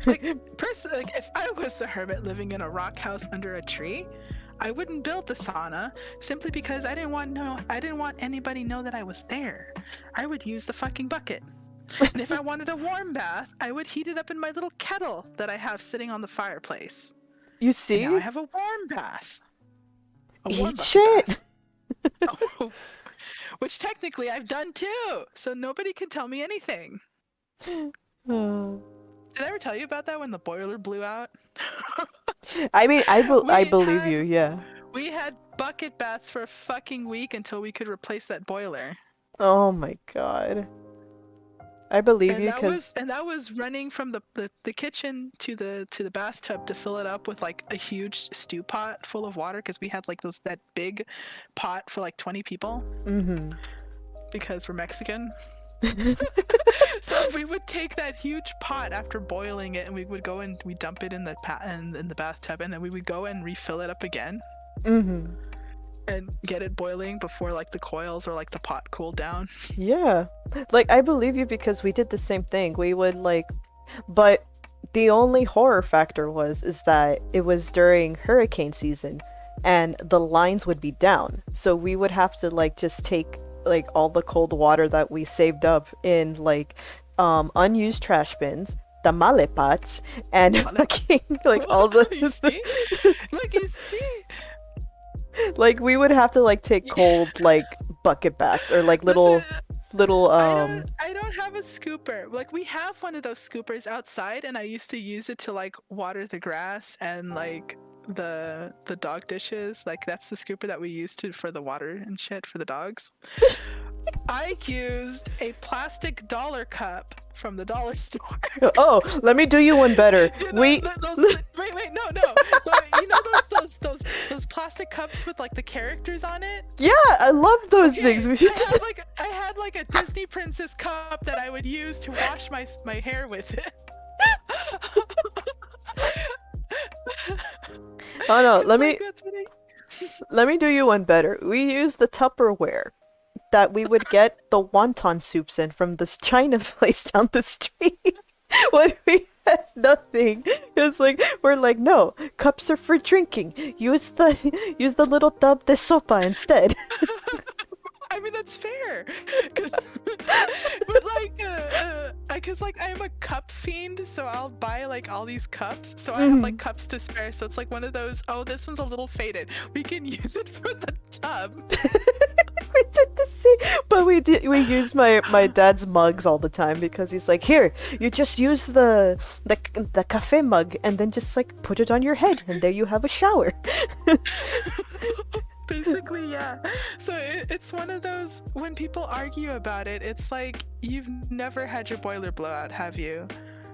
Like, personally, like, if I was the hermit living in a rock house under a tree, I wouldn't build the sauna simply because I didn't want anybody to know that I was there. I would use the fucking bucket. And if I wanted a warm bath, I would heat it up in my little kettle that I have sitting on the fireplace. You And see? now I have a warm bath. A warm Eat bucket shit. bath. Oh, which technically I've done too, so nobody can tell me anything. Uh, Did I ever tell you about that when the boiler blew out? I mean, I We believe had- you, yeah. We had bucket baths for a fucking week until we could replace that boiler. Oh my god. I believe And you because that was running from the kitchen to the bathtub to fill it up with like a huge stew pot full of water because we had like that big pot for like 20 people mm-hmm. because we're Mexican. So we would take that huge pot after boiling it and we would go and we dump it in in the bathtub and then we would go and refill it up again Mm-hmm. and get it boiling before like the coils or like the pot cooled down. Yeah. Like I believe you because we did the same thing. We would like but the only horror factor is that it was during hurricane season and the lines would be down. So we would have to like just take like all the cold water that we saved up in like unused trash bins, tamale pots, and fucking like all You the see? Look, you see? like we would have to like take cold like bucket baths or like little Listen, little I don't have a scooper. Like we have one of those scoopers outside and I used to use it to like water the grass and like the dog dishes. Like that's the scooper that we used to for the water and shit for the dogs. I used a plastic dollar cup from the dollar store. Oh, let me do you one better. You know, We wait, no. Like, you know those plastic cups with like the characters on it? yeah, I love those things. We should I had like a Disney princess cup that I would use to wash my hair with it. Oh no, It's let me do you one better. We use the Tupperware that we would get the wonton soups in from this China place down the street when we had nothing. It's like we're like, no, cups are for drinking. Use the little tub de sopa instead. I mean that's fair, but like, cause like I'm a cup fiend, so I'll buy like all these cups. So I have like cups to spare. So it's like one of those. Oh, this one's a little faded. We can use it for the tub. We did the same, but we use my dad's mugs all the time because he's like, here, you just use the cafe mug and then just like put it on your head and there you have a shower. Basically, yeah. So it's one of those when people argue about it, it's like you've never had your boiler blowout, have you?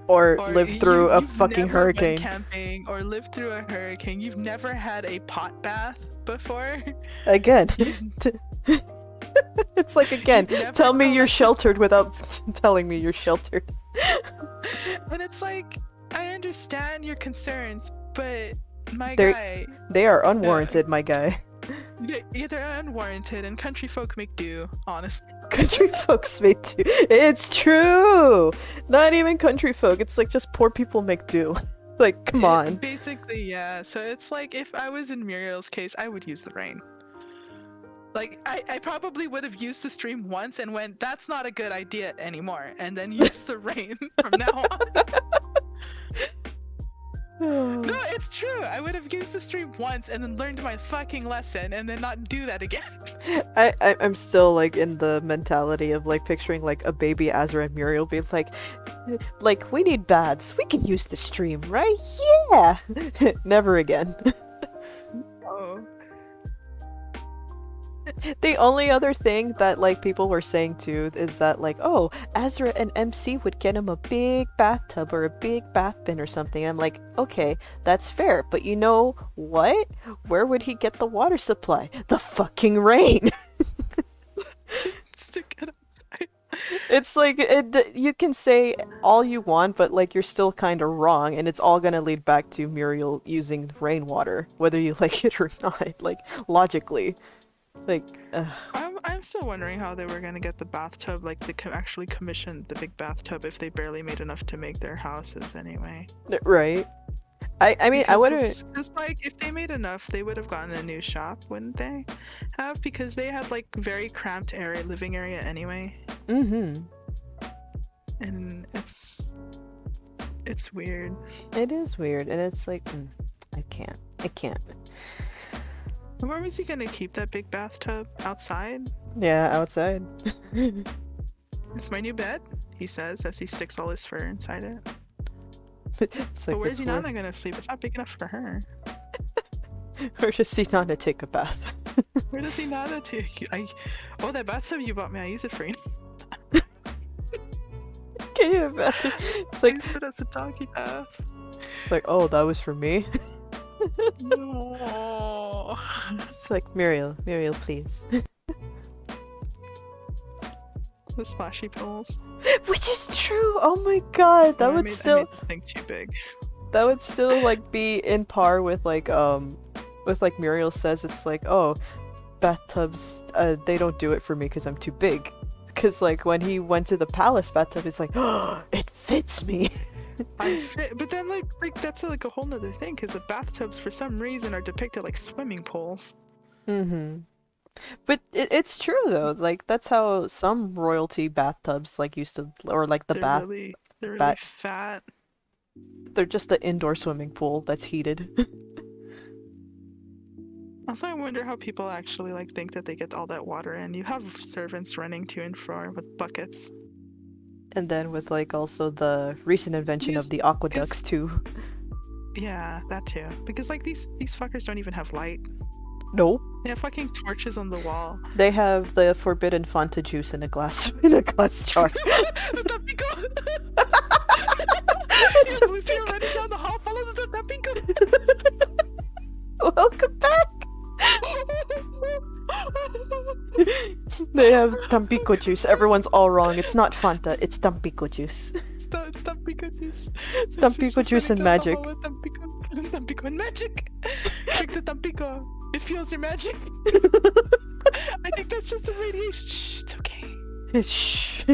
Or lived through a fucking never hurricane. Went camping or lived through a hurricane. You've never had a pot bath before. Again. It's like again, tell me you're sheltered without telling me you're sheltered. And it's like I understand your concerns, but they are unwarranted, my guy. Yeah, they're unwarranted, and country folk make do, honestly. Country folks make do. It's true! Not even country folk, it's like just poor people make do. Like, come on. Basically, yeah. So it's like if I was in Muriel's case, I would use the rain. Like, I probably would have used the stream once and went, that's not a good idea anymore, and then use the rain from now on. No, it's true. I would have used the stream once and then learned my fucking lesson and then not do that again. I'm still like in the mentality of like picturing like a baby Azra and Muriel being like we need baths. We can use the stream, right? Yeah. Never again. Oh. The only other thing that like people were saying too is that like, oh, Azra and MC would get him a big bathtub or a big bath bin or something. I'm like, okay, that's fair, but you know what? Where would he get the water supply? The fucking rain. Stick it outside. It's like you can say all you want, but like you're still kind of wrong, and it's all gonna lead back to Muriel using rainwater, whether you like it or not. Like logically. Like, I'm still wondering how they were gonna get the bathtub, like they actually commissioned the big bathtub if they barely made enough to make their houses anyway. right? I mean, I would have. It's like if they made enough, they would have gotten a new shop, wouldn't they? Have because they had like very cramped living area anyway. Mm-hmm. And it's weird. It is weird, and it's like, I can't. Where was he gonna keep that big bathtub? Outside? Yeah, outside. It's my new bed, he says as he sticks all his fur inside it. It's like, But where's Inanna gonna sleep? It's not big enough for her. Where does Inanna take a bath? Where does Inanna take? Oh, that bathtub you bought me, I use it for Can you imagine? It's like, Use it as a doggy bath. it's like, oh, that was for me. No. It's like, Muriel, please. The splashy pills. Which is true. Oh my god, that Oh, would I made still, the thing too big. that would still like be in par with like Muriel says. It's like, oh, bathtubs, they don't do it for me because I'm too big. Because like when he went to the palace bathtub, it's like, oh, it fits me. I fit, but then like that's like a whole nother thing because the bathtubs for some reason are depicted like swimming pools. Mm-hmm. But it's true though. Like that's how some royalty bathtubs like used to, or like the They're really bat. fat. They're just an indoor swimming pool that's heated. Also, I wonder how people actually like think that they get all that water in. You have servants running to and fro with buckets. And then with like also the recent invention of Because- the aqueducts too. Yeah, that too. Because like these fuckers don't even have light. Nope. They have fucking torches on the wall. They have the forbidden Fanta juice in a glass jar. Tampico! It's Yeah, a Lucy big- running down the hall, follow the Tampico! Welcome back. They have Tampico juice. Everyone's all wrong. It's not Fanta. It's Tampico juice. It's Tampico juice. It's Tampico juice and magic. Tampico and magic. Drink the Tampico. It feels your magic. I think that's just the radiation. Shh, it's okay. Shh.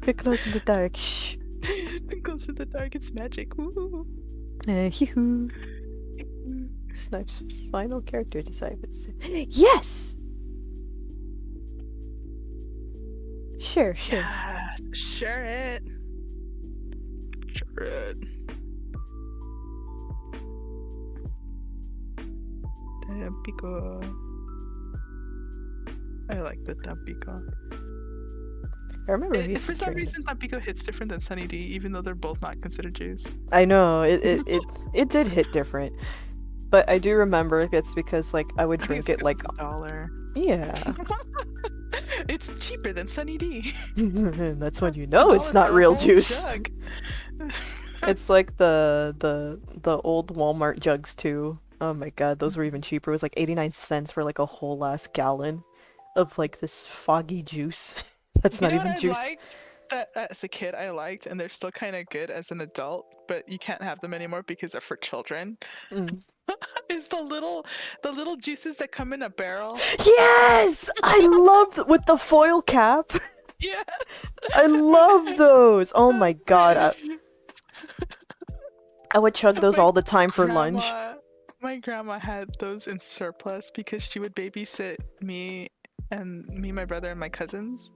Get close in the dark. Shh. It goes in the dark. It's magic. Woo. Hee-hoo. Snipe's final character design. Yes! Sure. Yes, share it. Share it. Tampico. I like the Tampico. I remember we used For to some carry reason, Tampico hits different than Sunny D, even though they're both not considered juice. it. I know, it did hit different. But I do remember it's because like I would I think drink it's it 'cause like, it's $1. yeah. It's cheaper than Sunny D. That's when you It's know $1 it's not for a real whole juice. jug. It's like the old Walmart jugs too. Oh my god, those were even cheaper. It was like 89 cents for like a whole last gallon of like this foggy juice. That's You not know even what I juice. liked that as a kid I liked, and they're still kind of good as an adult, but you can't have them anymore because they're for children. Mm. Is the little juices that come in a barrel? Yes! I love with the foil cap. Yeah. I love those. Oh my god. I would chug those My all the time for lunch. My grandma had those in surplus because she would babysit me, my brother, and my cousins.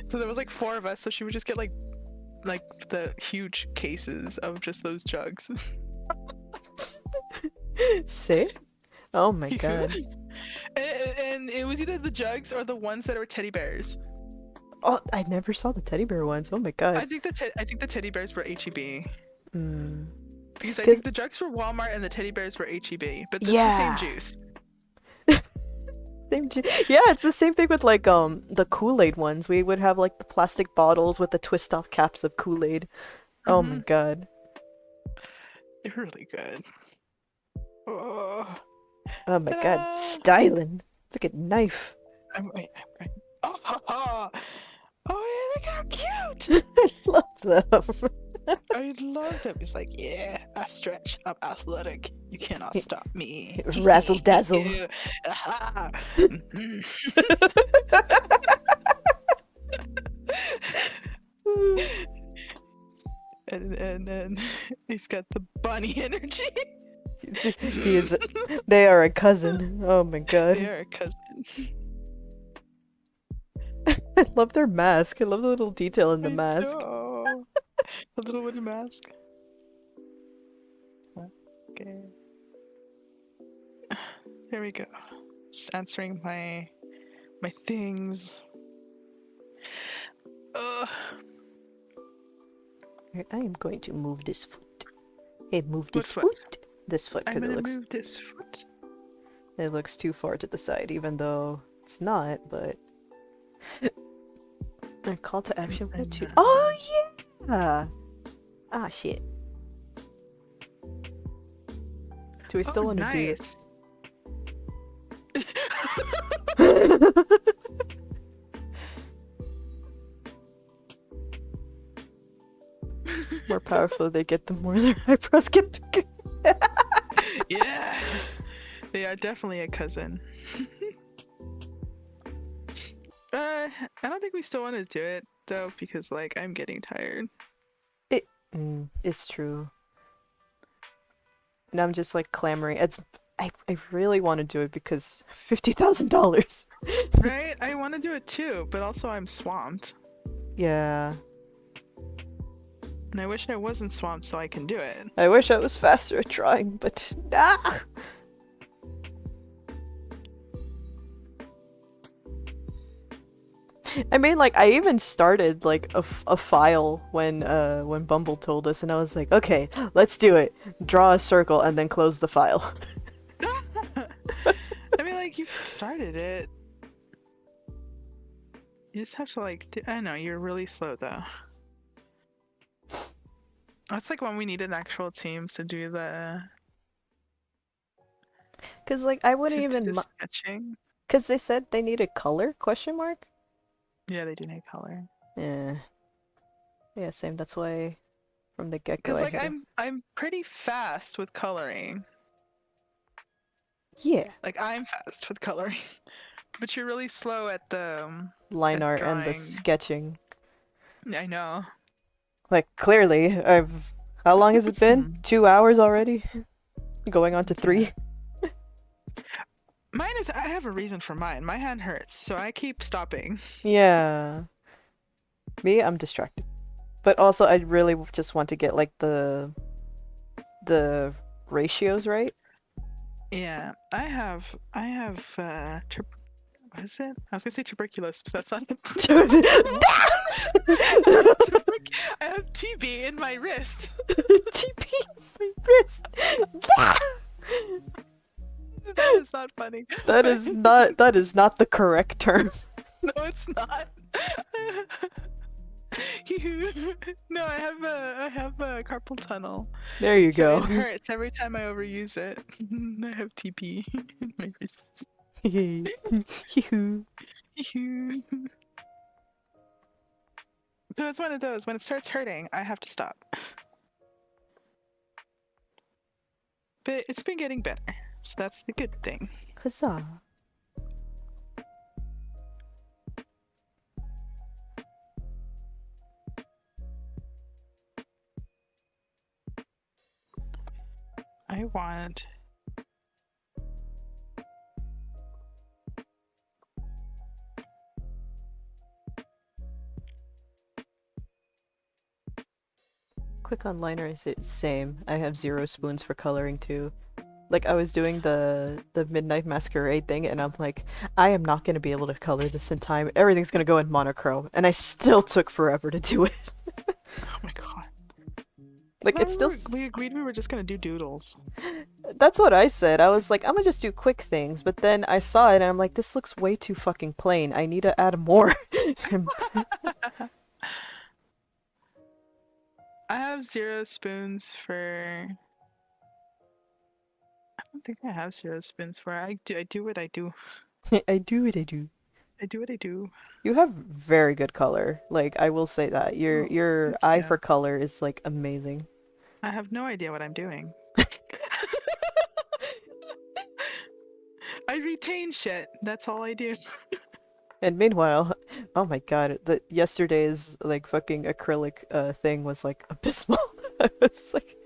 So there was like 4 of us, so she would just get like the huge cases of just those jugs. See? Oh my god. And it was either the jugs or the ones that were teddy bears. Oh, I never saw the teddy bear ones. Oh my god. I think the teddy bears were HEB. Mm. Because I think the jugs were Walmart and the teddy bears were HEB, but it's Yeah. the same juice. Yeah, it's the same thing with like the Kool-Aid ones. We would have like the plastic bottles with the twist off caps of Kool-Aid. Oh my god. They're really good. Oh, Oh my Ta-da! god, styling. Look at knife. I'm right. Oh, look how cute! I love them. I love them. It's like, yeah, I stretch. I'm athletic. You cannot stop me. Razzle dazzle. Aha. and he's got the bunny energy. He is. They are a cousin. Oh my god. They are a cousin. I love their mask. I love the little detail in the mask. know. The little wooden mask. Okay. There we go. Just answering my things. Here, I am going to move this foot. Hey, move this What foot? foot. This foot, I'm because gonna move this foot. it looks too far to the side, even though it's not. But a call to action. I'm Oh Yeah. Ah, shit. Do we still Oh, want to do nice. it? More powerful they get, the more their eyebrows get bigger. Yes, they are definitely a cousin. I don't think we still want to do it though, because like I'm getting tired. It's true. And I'm just like clamoring. I really want to do it because $50,000. Right? I want to do it too, but also I'm swamped. Yeah. And I wish I wasn't swamped so I can do it. I wish I was faster at trying, but nah. I mean, like, I even started like a file when Bumble told us, and I was like, okay, let's do it. Draw a circle and then close the file. I mean, like, you've started it. You just have to, like, I know, you're really slow, though. That's like when we need an actual team to do the... Cause like I wouldn't to even. do sketching. Cause they said they needed color? Question mark. Yeah, they do need color. Yeah. Yeah, same. That's why from the get go Because, I like, had a. I'm pretty fast with coloring. Yeah. Like, I'm fast with coloring. But you're really slow at the... Line at art and the drawing. sketching. I know. Like clearly, I've. How long has it been? 2 hours already. Going on to 3. Mine is... I have a reason for mine. My hand hurts, so I keep stopping. Yeah. Me, I'm distracted. But also, I really just want to get like the ratios right. Yeah, I have what is it? I was gonna say tuberculosis, but that's not I have TB in my wrist. TP my wrist. That is not funny. That is not the correct term. No, it's not. No, I have a carpal tunnel. There you So go. it hurts every time I overuse it. I have TB in my wrist. So it's one of those. When it starts hurting, I have to stop. But it's been getting better, so that's the good thing. Huzzah. I want... Quick on liner is it same. I have 0 spoons for coloring too. Like I was doing the Midnight Masquerade thing and I'm like, I am not gonna be able to color this in time. Everything's gonna go in monochrome. And I still took forever to do it. Oh my god. Like it's still we agreed we were just gonna do doodles. That's what I said. I was like, I'm gonna just do quick things, but then I saw it and I'm like, this looks way too fucking plain. I need to add more. I have 0 spoons for... I don't think I have 0 spoons for... I do what I do. I do what I do. I do what I do. You have very good color. Like I will say that. Your eye for color is like amazing. I have no idea what I'm doing. I retain shit. That's all I do. And meanwhile, oh my god, yesterday's like fucking acrylic thing was like abysmal. I was like,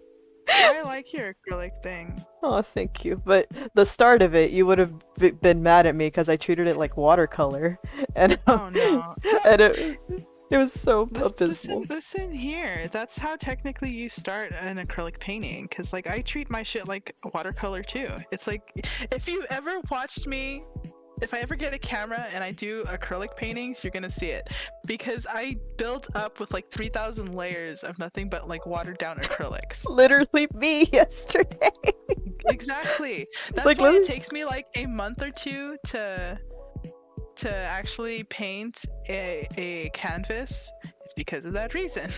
I like your acrylic thing. oh, thank you. But the start of it, you would have been mad at me because I treated it like watercolor, and Oh no. and it was so abysmal. Listen here. That's how technically you start an acrylic painting. Cause like I treat my shit like watercolor too. It's like if you ever watched me, if I ever get a camera and I do acrylic paintings, you're gonna see it. Because I built up with like 3,000 layers of nothing but like watered down acrylics. Literally me yesterday. Exactly. That's Like, why it takes me like a month or two to actually paint a canvas. It's because of that reason.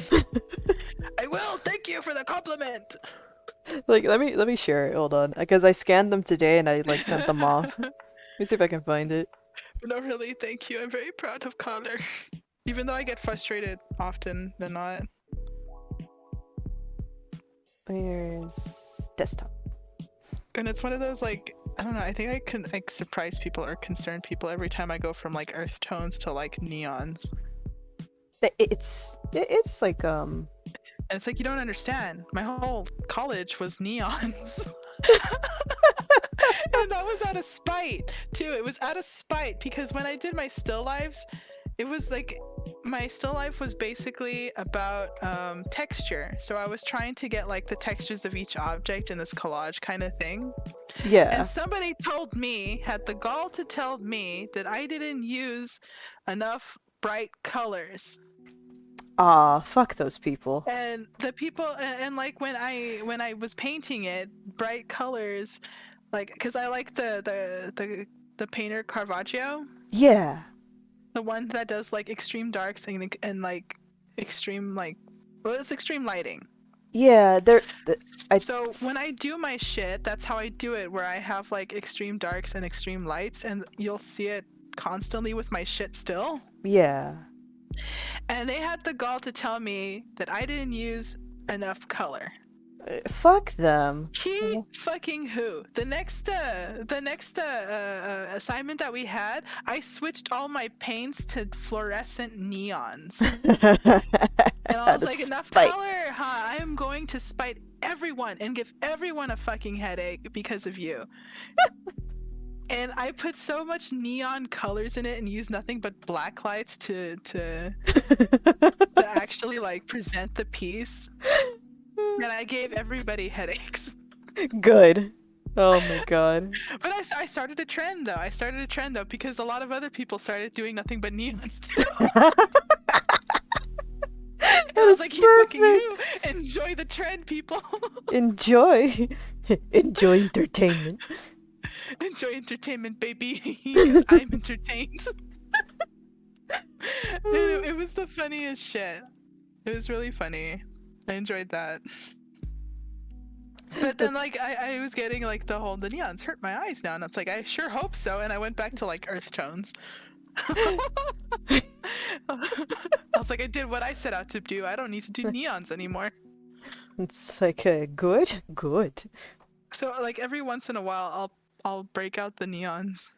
I will. Thank you for the compliment. Like, let me share it. Hold on, because I scanned them today and I like sent them off. Let me see if I can find it. No, really, thank you. I'm very proud of Connor. Even though I get frustrated often than not. Where's desktop? And it's one of those, like, I don't know, I think I can like surprise people or concern people every time I go from like earth tones to like neons. It's like And it's like, you don't understand. My whole college was neons. And that was out of spite too. It was out of spite because when I did my still lives, it was like my still life was basically about texture. So I was trying to get like the textures of each object in this collage kind of thing. yeah. And somebody told me, had the gall to tell me that I didn't use enough bright colors. Ah, fuck those people. And the people and like when I was painting it, bright colors, like because I like the painter Caravaggio, Yeah. the one that does like extreme darks and like extreme like, well, it's extreme lighting. Yeah, So when I do my shit, that's how I do it, where I have like extreme darks and extreme lights, and you'll see it constantly with my shit still. yeah. And they had the gall to tell me that I didn't use enough color. Fuck them. He fucking who? The next assignment that we had, I switched all my paints to fluorescent neons. And I was like, enough color, huh? I am going to spite everyone and give everyone a fucking headache because of you. And I put so much neon colors in it and used nothing but black lights to actually like present the piece. And I gave everybody headaches. Good. Oh my god. But I started a trend though. Because a lot of other people started doing nothing but neons too. I was like, fucking you. Enjoy the trend, people. Enjoy entertainment. Enjoy entertainment, baby. Because I'm entertained. It was the funniest shit. It was really funny. I enjoyed that. But then like I was getting like the neons hurt my eyes now, and it's like I sure hope so, and I went back to like earth tones. I was like, I did what I set out to do. I don't need to do neons anymore. It's like good. So like every once in a while I'll break out the neons.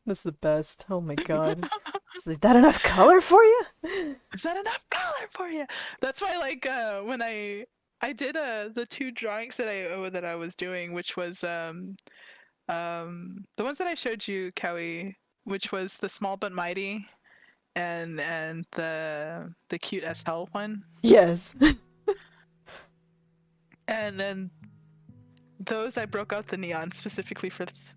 That's the best. Oh my god. Is that enough color for you? Is that enough color for you? That's why like when I did the two drawings that I was doing, which was the ones that I showed you, Cowie, which was the small but mighty and the cute as hell one. Yes. And then those I broke out the neon specifically for this.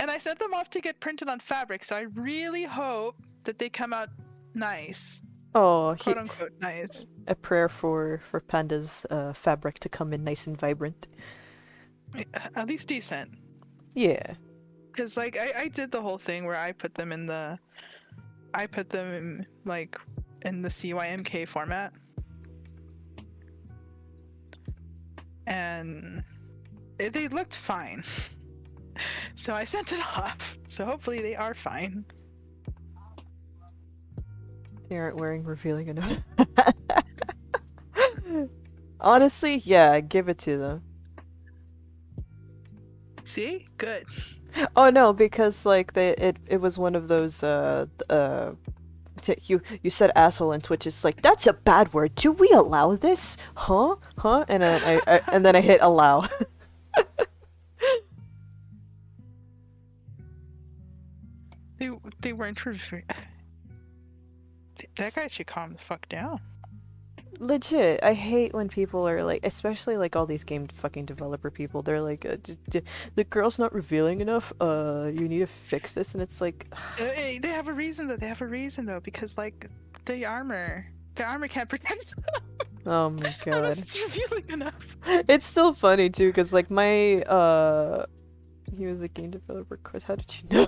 And I sent them off to get printed on fabric, so I really hope that they come out nice. Oh, quote unquote nice. A prayer for Panda's fabric to come in nice and vibrant. At least decent. Yeah. Because like I did the whole thing where I put them in like in the CYMK format. And they looked fine. So I sent it off. So hopefully they are fine. They aren't wearing revealing enough. Honestly, yeah, give it to them. See? Good. Oh no, because like it was one of those you said asshole in Twitch. It's like, that's a bad word. Do we allow this? Huh? And then I hit allow. They weren't that guy should calm the fuck down. Legit, I hate when people are like, especially like all these game fucking developer people, they're like, the girl's not revealing enough, you need to fix this, and it's like... They have a reason though, because like, the armor can't protect them. Oh my god. Unless it's revealing enough. It's still funny too, because like my, he was a game developer, of course, how did you know?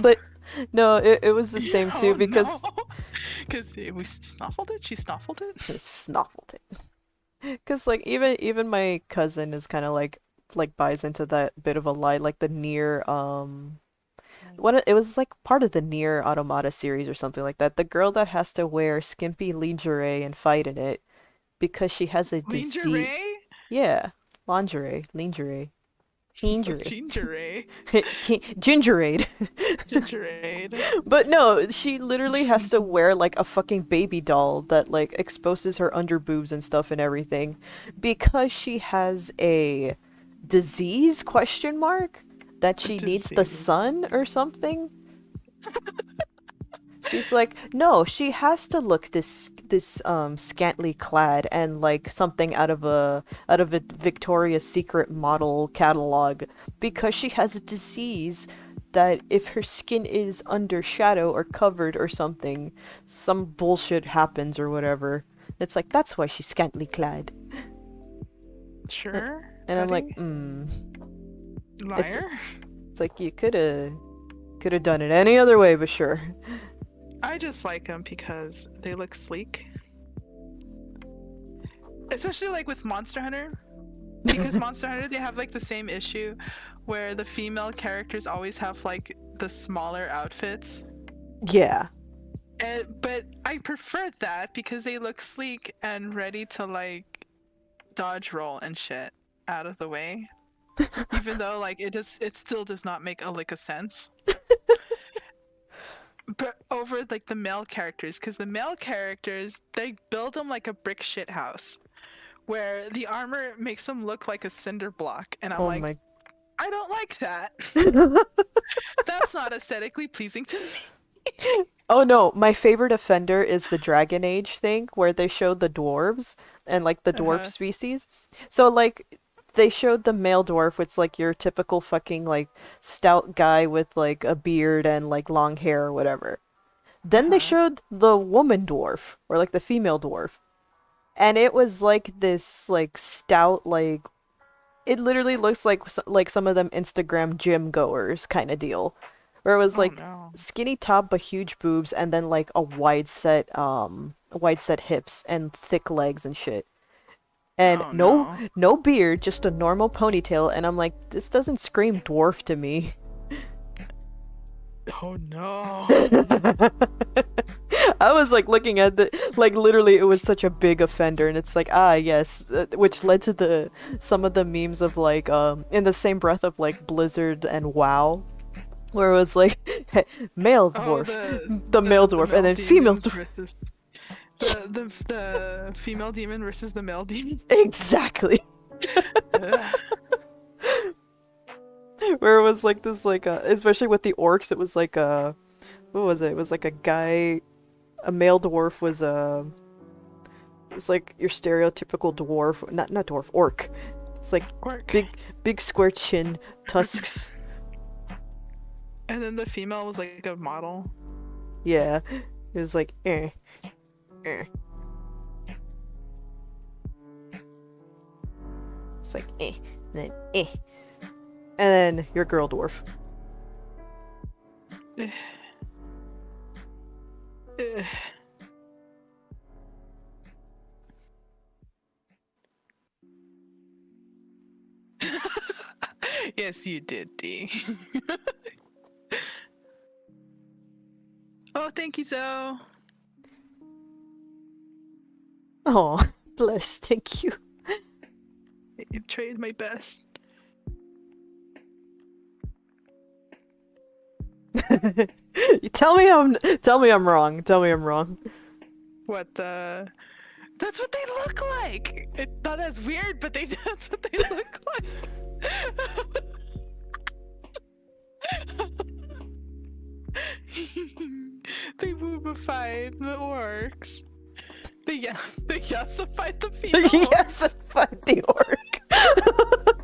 But no, it was the same too Oh no. because Because we snuffled it? She snuffled it? snuffled it. Because like even my cousin is kind of like buys into that bit of a lie, like the near what it was like part of the near Automata series or something like that. The girl that has to wear skimpy lingerie and fight in it because she has a disease. Lingerie? Yeah, lingerie, lingerie, Gingerade. gingerade. Gingerade. But no, she literally has to wear like a fucking baby doll that like exposes her underboobs and stuff and everything because she has a disease question mark that A she needs the disease. sun or something. She's like, no, she has to look this scantily clad and like something out of a Victoria's Secret model catalog because she has a disease that if her skin is under shadow or covered or something, some bullshit happens or whatever. It's like that's why she's scantily clad. Sure. And I'm like, Petty. It's Liar. it's like you could have done it any other way, but sure. I just like them because they look sleek. Especially like with Monster Hunter. Because Monster Hunter, they have like the same issue where the female characters always have like the smaller outfits. Yeah. But I prefer that because they look sleek and ready to like dodge roll and shit out of the way. Even though like it still does not make a lick of sense. But over like the male characters, because the male characters they build them like a brick shit house, where the armor makes them look like a cinder block, and I'm Oh like, my. I don't like that. That's not aesthetically pleasing to me. Oh no, my favorite offender is the Dragon Age thing where they showed the dwarves and like the dwarf Uh-huh. species. So like they showed the male dwarf, it's like your typical fucking like stout guy with like a beard and like long hair or whatever. Then they Uh-huh. showed the woman dwarf or like the female dwarf. And it was like this like stout like it literally looks like some of them Instagram gym goers kind of deal, where it was Oh like no. skinny top but huge boobs and then like a wide set hips and thick legs and shit. And Oh no no. no beard, just a normal ponytail and I'm like this doesn't scream dwarf to me. Oh no. I was like looking at the like literally it was such a big offender and it's like yes, which led to the some of the memes of like in the same breath of like Blizzard and WoW where it was like male Oh, dwarf, the male the dwarf and male then female demons dwarf. versus the female demon versus the male demon. Exactly. Ugh. Where it was like this like especially with the orcs it was like what was it? It was like a guy a male dwarf was it's like your stereotypical dwarf, not dwarf, orc. It's like Work. big square chin, tusks. And then the female was like a model. Yeah, it was like eh. It's like and then and then your girl dwarf. Ugh. Ugh. Yes, you did, D. Oh, thank you, Zoe. Oh, bless, thank you. You've traded my best. Tell me I'm wrong. Tell me I'm wrong. What the? That's what they look like. It's not as weird, but that's what they look like. They boobified the orcs. They yassified the female Yes, orcs. fight the orc.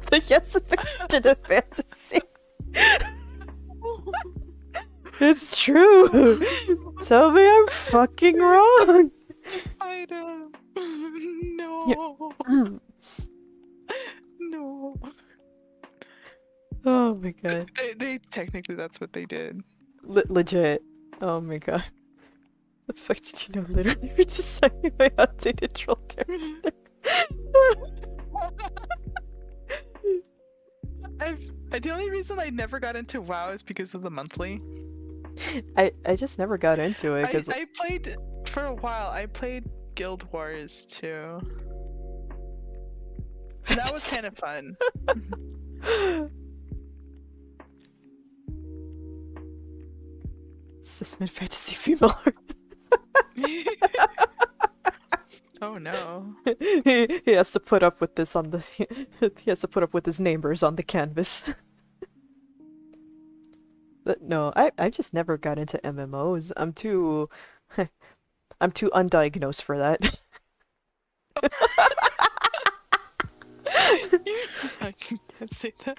The yes to the fantasy. It's true. Tell me I'm fucking wrong. I don't. Yeah. No. No. Oh my god. They technically that's what they did. Legit. Oh my god. The fuck did you know literally we just sent me my updated troll character? The only reason I never got into WoW is because of the monthly. I just never got into it because I played for a while. I played Guild Wars too. And that was kind of fun. Cis-mid fantasy female art. Oh no. He has to put up with this on the he has to put up with his neighbors on the canvas. But no, I just never got into MMOs. I'm too undiagnosed for that. I can't say that.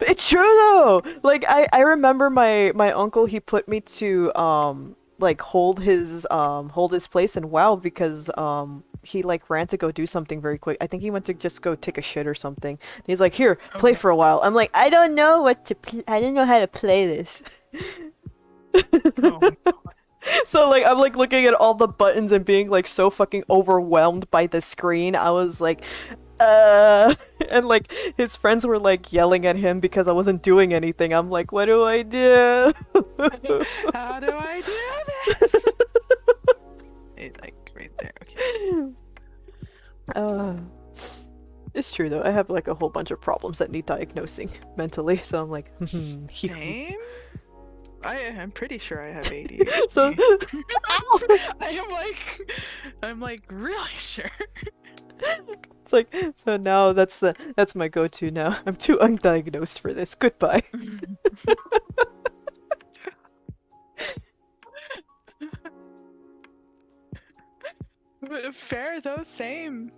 It's true though. Like I remember my uncle, he put me to like hold his place in WoW because he like ran to go do something very quick. I think he went to just go take a shit or something. He's like, "Here, play Okay. for a while." I'm like, "I don't know I don't know how to play this." Oh my God. So like I'm like looking at all the buttons and being like so fucking overwhelmed by the screen. I was like, and like his friends were like yelling at him because I wasn't doing anything. I'm like, what do I do? How do I do this? Like right there. Okay. Uh, it's true though. I have like a whole bunch of problems that need diagnosing mentally. So I'm like, Same. I'm pretty sure I have ADHD. so I'm like really sure. it's like so now that's my go-to now. I'm too undiagnosed for this. Goodbye. But fair though, same.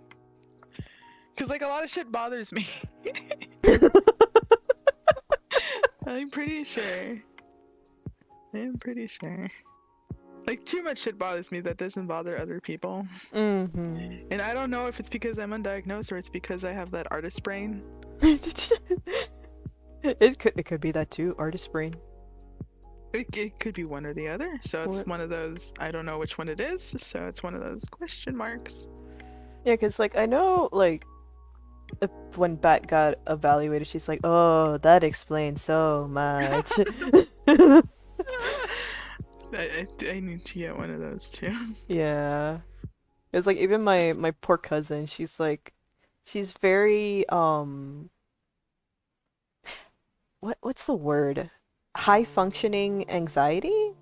Cause like a lot of shit bothers me. I'm pretty sure. Like too much shit bothers me that doesn't bother other people. Mm-hmm. And I don't know if it's because I'm undiagnosed or it's because I have that artist brain. It could be that too. Artist brain. It could be one or the other. So it's What? one of those, I don't know which one it is. So it's one of those question marks. Yeah, because like I know like when Bat got evaluated, she's like, "Oh, that explains so much." I need to get one of those too. Yeah. It's like even my poor cousin, she's very what's the word? High functioning anxiety?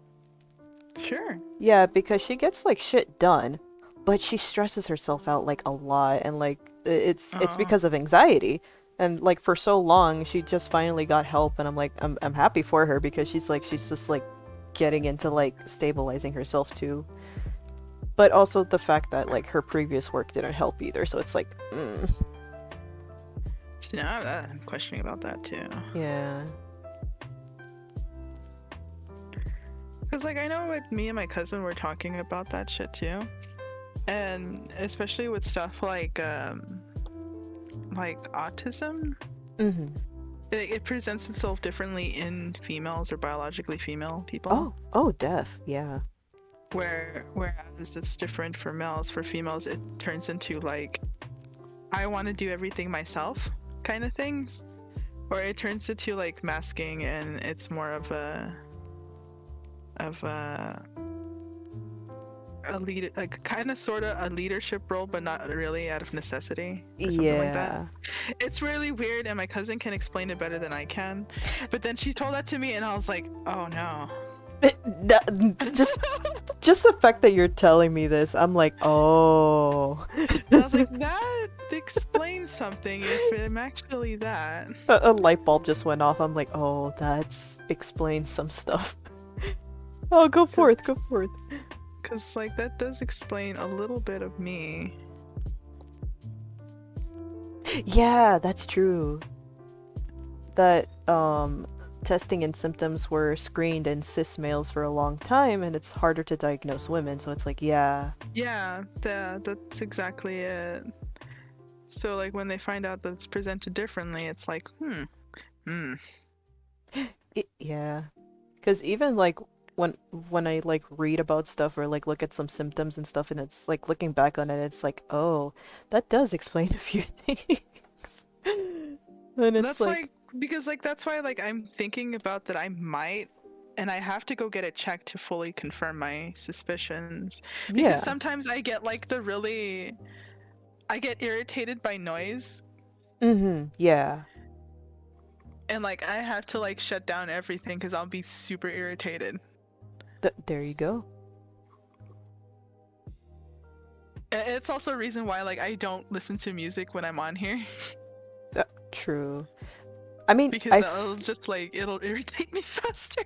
Sure. Yeah, because she gets like shit done, but she stresses herself out like a lot and like it's Oh. because of anxiety. And like for so long, she just finally got help and I'm happy for her because she's just like getting into like stabilizing herself too. But also the fact that like her previous work didn't help either, so it's like You know, I'm questioning about that too. yeah. Because, like, I know what me and my cousin were talking about that shit too. And especially with stuff like autism, Mm-hmm. it presents itself differently in females or biologically female people. Oh, deaf. Yeah. Whereas it's different for males. For females, it turns into like, I want to do everything myself kind of things. Or it turns into like masking and it's more of a lead, like kind of sort of a leadership role, but not really out of necessity or something like that. Yeah. It's really weird, and my cousin can explain it better than I can. But then she told that to me, and I was like, oh no. Just the fact that you're telling me this, I'm like, oh. And I was like, that explains something if I'm actually that. A light bulb just went off. I'm like, oh, that's explains some stuff. Oh, go forth. Because, like, that does explain a little bit of me. Yeah, that's true. That testing and symptoms were screened in cis males for a long time, and it's harder to diagnose women. So it's like, yeah. Yeah, that's exactly it. So, like, when they find out that it's presented differently, it's like, Yeah. Because even like when I like read about stuff or like look at some symptoms and stuff, and it's like looking back on it, it's like, oh, that does explain a few things. And it's That's like, like because like that's why like I'm thinking about that I might and I have to go get it checked to fully confirm my suspicions because yeah, sometimes I get like the really I get irritated by noise yeah, and like I have to like shut down everything cuz I'll be super irritated. there you go. It's also a reason why like I don't listen to music when I'm on here True. I mean, because I'll just like it'll irritate me faster.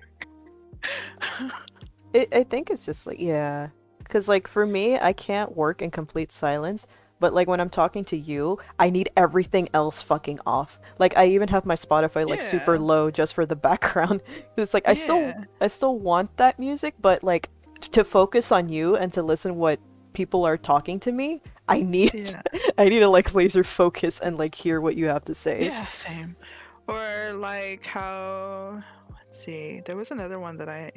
I think it's just like, yeah. Because, like, for me, I can't work in complete silence. But, like, when I'm talking to you, I need everything else fucking off. Like, I even have my Spotify, like, super Yeah. low just for the background. It's like, Yeah. I still want that music, but, like, to focus on you and to listen what people are talking to me, I need, Yeah. I need to, like, laser focus and, like, hear what you have to say. Yeah, same. Or like how let's see, there was another one that I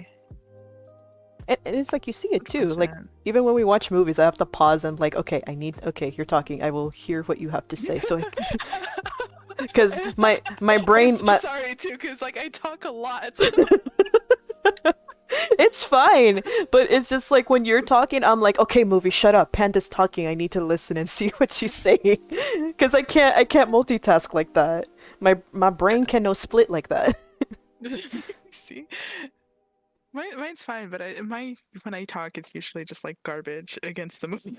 And it's like you see it what too. was Like it? even when we watch movies, I have to pause and like, okay, you're talking. I will hear what you have to say. So, because my I'm brain, so my sorry too, because like I talk a lot. it's fine, but it's just like when you're talking, I'm like, okay, movie, shut up. Panda's talking. I need to listen and see what she's saying, because I can't multitask like that. My brain can no split like that. See, mine's fine, but my when I talk, it's usually just like garbage against the movie.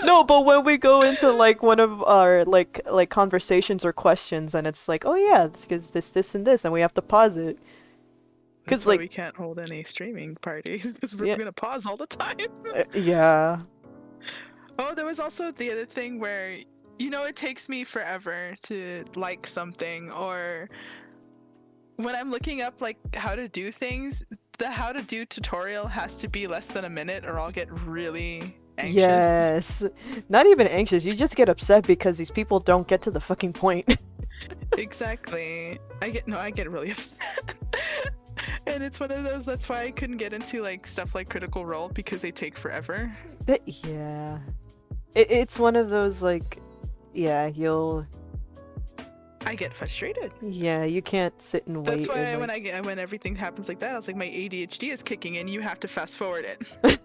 No, but when we go into like one of our like conversations or questions, and it's like, oh yeah, because this and this, and we have to pause it. That's Because why like, we can't hold any streaming parties because we're yeah, gonna pause all the time. yeah, Oh, there was also the other thing where it takes me forever to like something or when I'm looking up like how to do things, the how to do tutorial has to be less than a minute or I'll get really anxious. yes. Not even anxious. You just get upset because these people don't get to the fucking point. Exactly. I get really upset. And it's one of those that's why I couldn't get into like stuff like Critical Role because they take forever. Yeah, it's one of those like, yeah, I get frustrated. yeah, you can't sit and That's wait and why like. when everything happens like that, I was like my ADHD is kicking in. You have to fast forward it.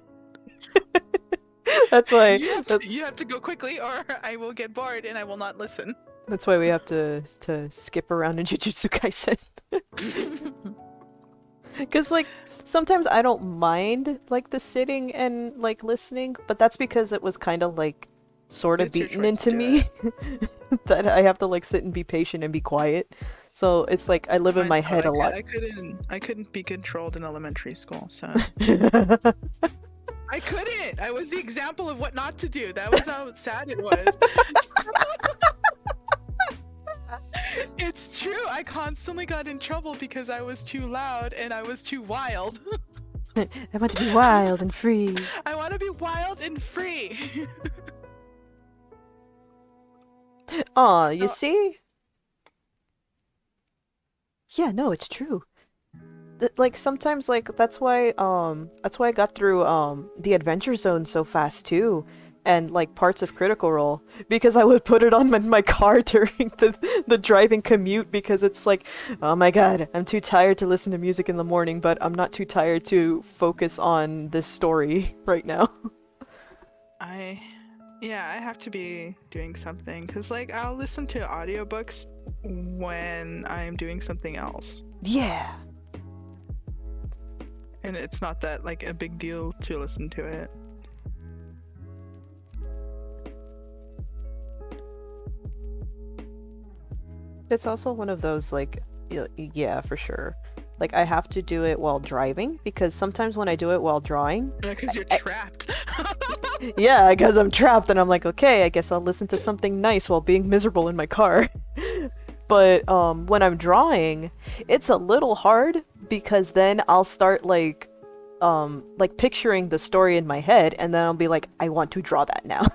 That's why You have to go quickly or I will get bored and I will not listen. that's why we have to skip around in Jujutsu Kaisen. Because, like, sometimes I don't mind, like, the sitting and, like, listening, but that's because it was kind of, like, sort of It's your beaten choice to into do me it. that I have to, like, sit and be patient and be quiet. So it's like I live in Mine's my not. head a lot. I couldn't be controlled in elementary school, so I couldn't. I was the example of what not to do. That was how sad it was. It's true. I constantly got in trouble because I was too loud and I was too wild. I want to be wild and free. I want to be wild and free. Aw, you So, see? Yeah, no, it's true. Like sometimes like that's why I got through the Adventure Zone so fast too, and like parts of Critical Role because I would put it on in my car during the driving commute because it's like, oh my god, I'm too tired to listen to music in the morning, but I'm not too tired to focus on this story right now. I yeah, I have to be doing something cuz like I'll listen to audiobooks when I'm doing something else. Yeah. And it's not that like a big deal to listen to it. It's also one of those like yeah, for sure. Like I have to do it while driving because sometimes when I do it while drawing, Because you're I, trapped. yeah, because I'm trapped and I'm like, okay, I guess I'll listen to something nice while being miserable in my car. But when I'm drawing, it's a little hard because then I'll start like picturing the story in my head and then I'll be like, I want to draw that now.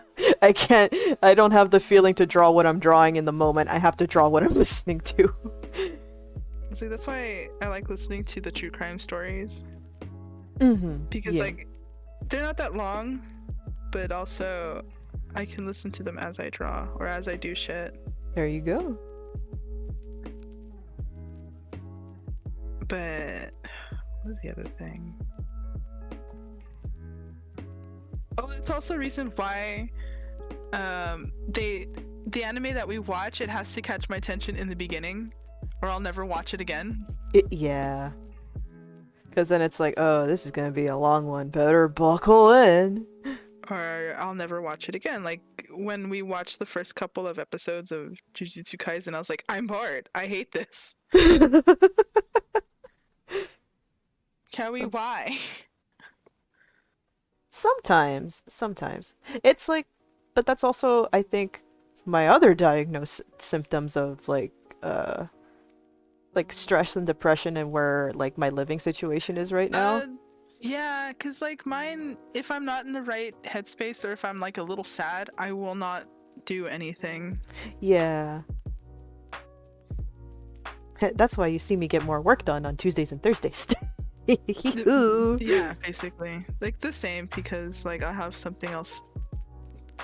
I don't have the feeling to draw what I'm drawing in the moment. I have to draw what I'm listening to. See, that's why I like listening to the true crime stories Mm-hmm. because Yeah. like they're not that long, but also I can listen to them as I draw or as I do shit. There you go. But what was the other thing? Oh, it's also a reason why the anime that we watch, it has to catch my attention in the beginning or I'll never watch it again. Yeah. Because then it's like, oh, this is gonna be a long one. Better buckle in. Or I'll never watch it again. Like when we watched the first couple of episodes of Jujutsu Kaisen, I was like, I'm bored. I hate this. Can we? So, Why? sometimes. It's like, but that's also, I think, my other diagnosed symptoms of like stress and depression and where like my living situation is right now. Uh, yeah, cause like mine, if I'm not in the right headspace or if I'm like a little sad, I will not do anything. Yeah. That's why you see me get more work done on Tuesdays and Thursdays. Yeah, basically. Like the same because like I have something else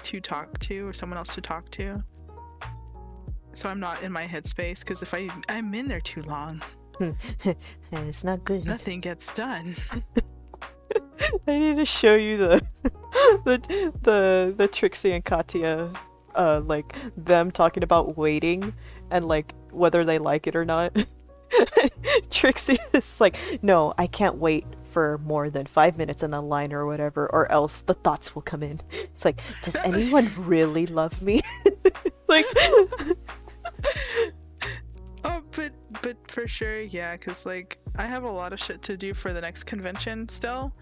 to talk to or someone else to talk to. So I'm not in my headspace because if I'm in there too long, It's not good. nothing gets done. I need to show you the Trixie and Katya like them talking about waiting and like whether they like it or not. Trixie is like, no, I can't wait for more than 5 minutes in a line or whatever, or else the thoughts will come in. It's like, does anyone really love me? Like, Oh, but for sure, yeah, because like I have a lot of shit to do for the next convention still.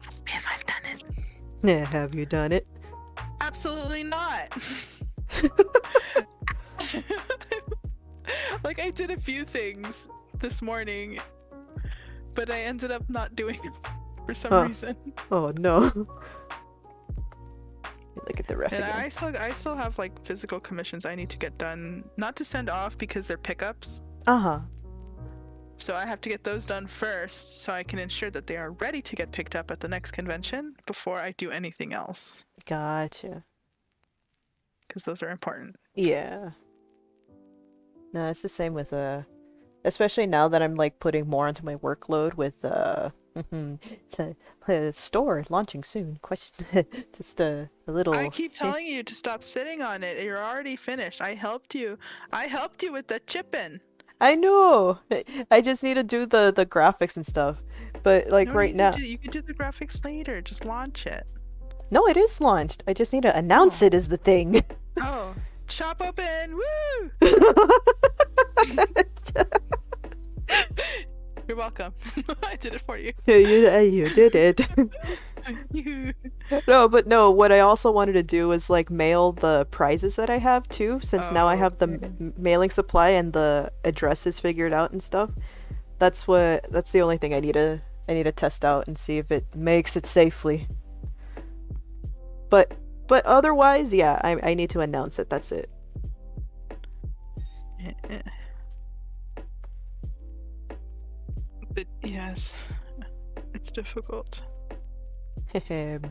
Ask me if I've done it. yeah, have you done it? Absolutely not. Like I did a few things this morning, but I ended up not doing it for some Huh. reason. Oh no. Look at the ref And again. I still have like physical commissions I need to get done, not to send off because they're pickups. Uh-huh. So I have to get those done first so I can ensure that they are ready to get picked up at the next convention before I do anything else. Gotcha. Because those are important. Yeah. No, it's the same with especially now that I'm like putting more onto my workload with it's a store launching soon. Question just a little I keep telling you to stop sitting on it. You're already finished. I helped you. I helped you with the chip-in. I know. I just need to do the graphics and stuff. But You like don't right need to now. do. You could do the graphics later. Just launch it. No, it is launched. I just need to announce Oh. it is the thing. Oh. Shop open. Woo! You're welcome. I did it for you. You did it. No, but no, what I also wanted to do was like mail the prizes that I have too, since now I Oh, have the mailing supply and the addresses figured out and stuff. That's the only thing I need to test out and see if it makes it safely. But otherwise, yeah, I need to announce it. That's it. yeah. But yes, it's difficult.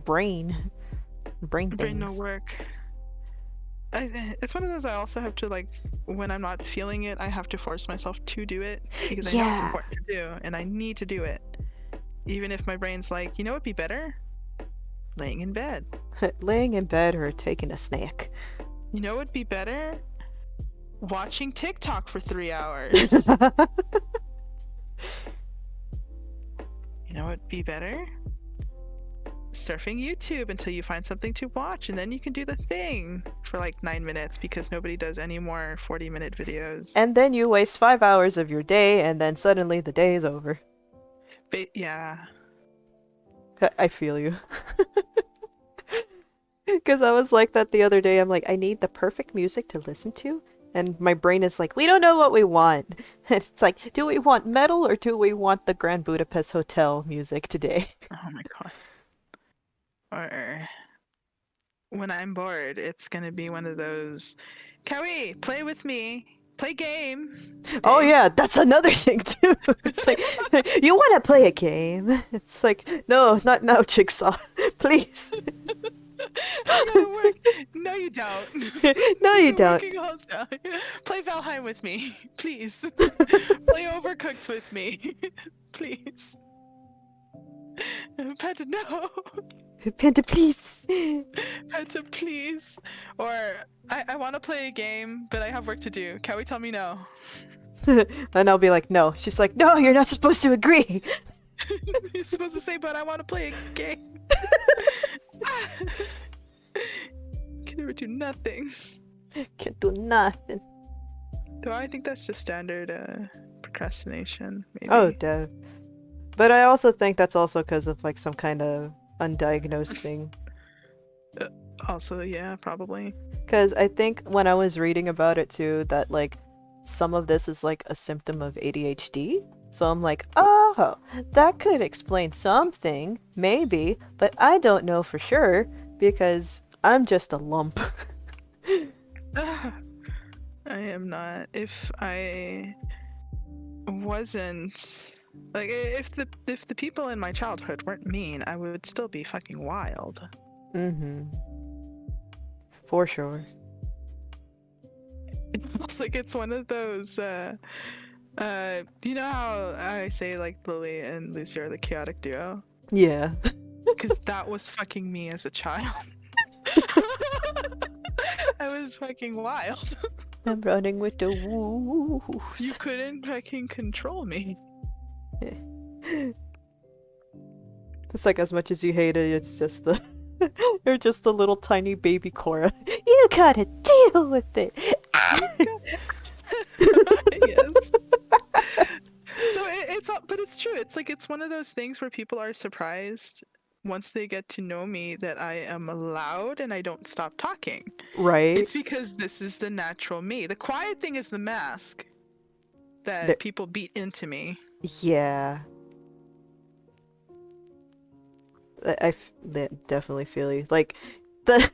Brain Brain no things. work. It's one of those I also have to like when I'm not feeling it, I have to force myself to do it because I know it's Yeah. important to do and I need to do it. Even if my brain's like, you know what'd be better? Laying in bed. Laying in bed or taking a snack. You know what'd be better? Watching TikTok for 3 hours. You know what'd be better? Surfing YouTube until you find something to watch and then you can do the thing for like 9 minutes because nobody does any more 40-minute videos. And then you waste 5 hours of your day, and then suddenly the day is over. Yeah. I feel you. Because I was like that the other day. I'm like, I need the perfect music to listen to. And my brain is like, we don't know what we want. And it's like, do we want metal or do we want the Grand Budapest Hotel music today? Oh my god. Or when I'm bored, it's gonna be one of those, Kawi, play with me. Play game. Oh Day. yeah, that's another thing too. It's like you want to play a game. It's like no, not now, Jigsaw. Please. I gotta work. No, you don't. No, You've you been don't. working all day. Play Valheim with me, please. Play Overcooked with me, please. Penta, no. Panda, please. Penta, please. Or I want to play a game, but I have work to do. Can we tell me no? And I'll be like, no. She's like, no, you're not supposed to agree. You're supposed to say, but I want to play a game. Can never do nothing. Can't do nothing. Though I think that's just standard procrastination. Maybe. Oh, Dev. But I also think that's also because of like some kind of undiagnosed thing. Also, yeah, probably. Because I think when I was reading about it too, that like some of this is like a symptom of ADHD. So I'm like, oh, that could explain something, maybe, but I don't know for sure because I'm just a lump. I am not. If I wasn't like, if the people in my childhood weren't mean, I would still be fucking wild. Mm-hmm. For sure. It's like it's one of those. You know how I say like Lily and Lucy are the chaotic duo? Yeah. Because that was fucking me as a child. I was fucking wild. I'm running with the wolves. You couldn't fucking control me. It's like as much as you hate it, it's just the you're just the little tiny baby Cora. You gotta deal with it. Yes. So it's but it's true. It's like it's one of those things where people are surprised once they get to know me that I am loud and I don't stop talking. Right? It's because this is the natural me. The quiet thing is the mask that people beat into me. Yeah. I definitely feel you. Like the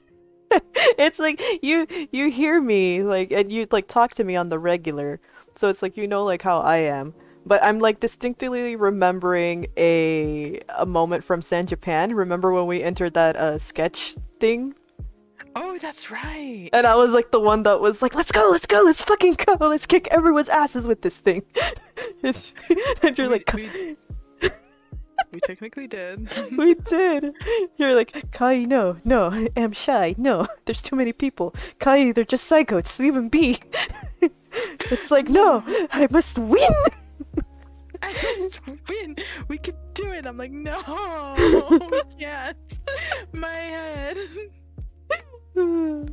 it's like you hear me like and you like talk to me on the regular. So it's like you know like how I am. But I'm like distinctly remembering a moment from San Japan. Remember when we entered that sketch thing? Oh, that's right. And I was like the one that was like, let's go, let's fucking go, let's kick everyone's asses with this thing. And you're like, we technically did. We did. You're like, Kai, no, I am shy. No, there's too many people. Kai, they're just psychotes. Leave them be. It's like, no, I must win. I must win. We can do it. I'm like, no, we can't. My head. I'm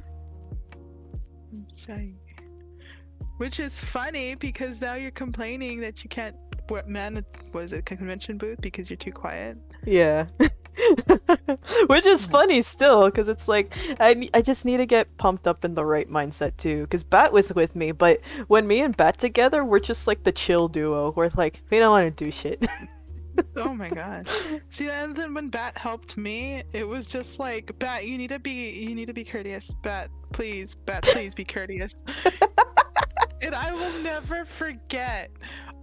shy. Which is funny because now you're complaining that you can't what is it, convention booth because you're too quiet? Yeah. Which is funny still, because it's like, I just need to get pumped up in the right mindset too, because Bat was with me, but when me and Bat together, we're just like the chill duo. We're like, we don't want to do shit. Oh my god. See, and then when Bat helped me, it was just like, Bat, you need to be courteous. Bat, please be courteous. And I will never forget.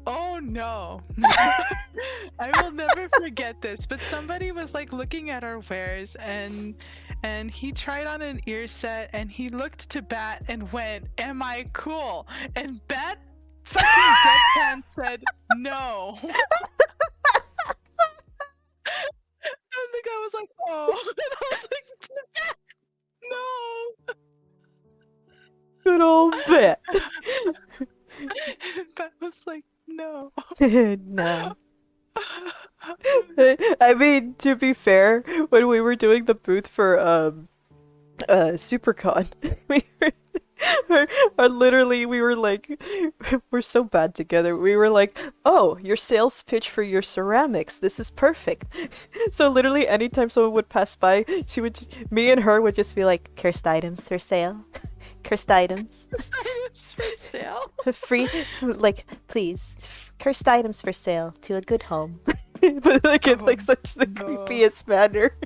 Oh no. I will never forget this, but somebody was like looking at our wares and he tried on an ear set and he looked to Bat and went, "Am I cool?" And Bat fucking deadpan said no. And the guy was like, "Oh." And I was like, "No." Good old Bat. And Bat was like, "No." No. I mean, to be fair, when we were doing the booth for SuperCon, we were like, we're so bad together. We were like, oh, your sales pitch for your ceramics. This is perfect. So literally, anytime someone would pass by, me and her would just be like, cursed items for sale. Cursed items. Cursed items for sale? Free, like, please. Cursed items for sale to a good home. But like in like such the creepiest manner.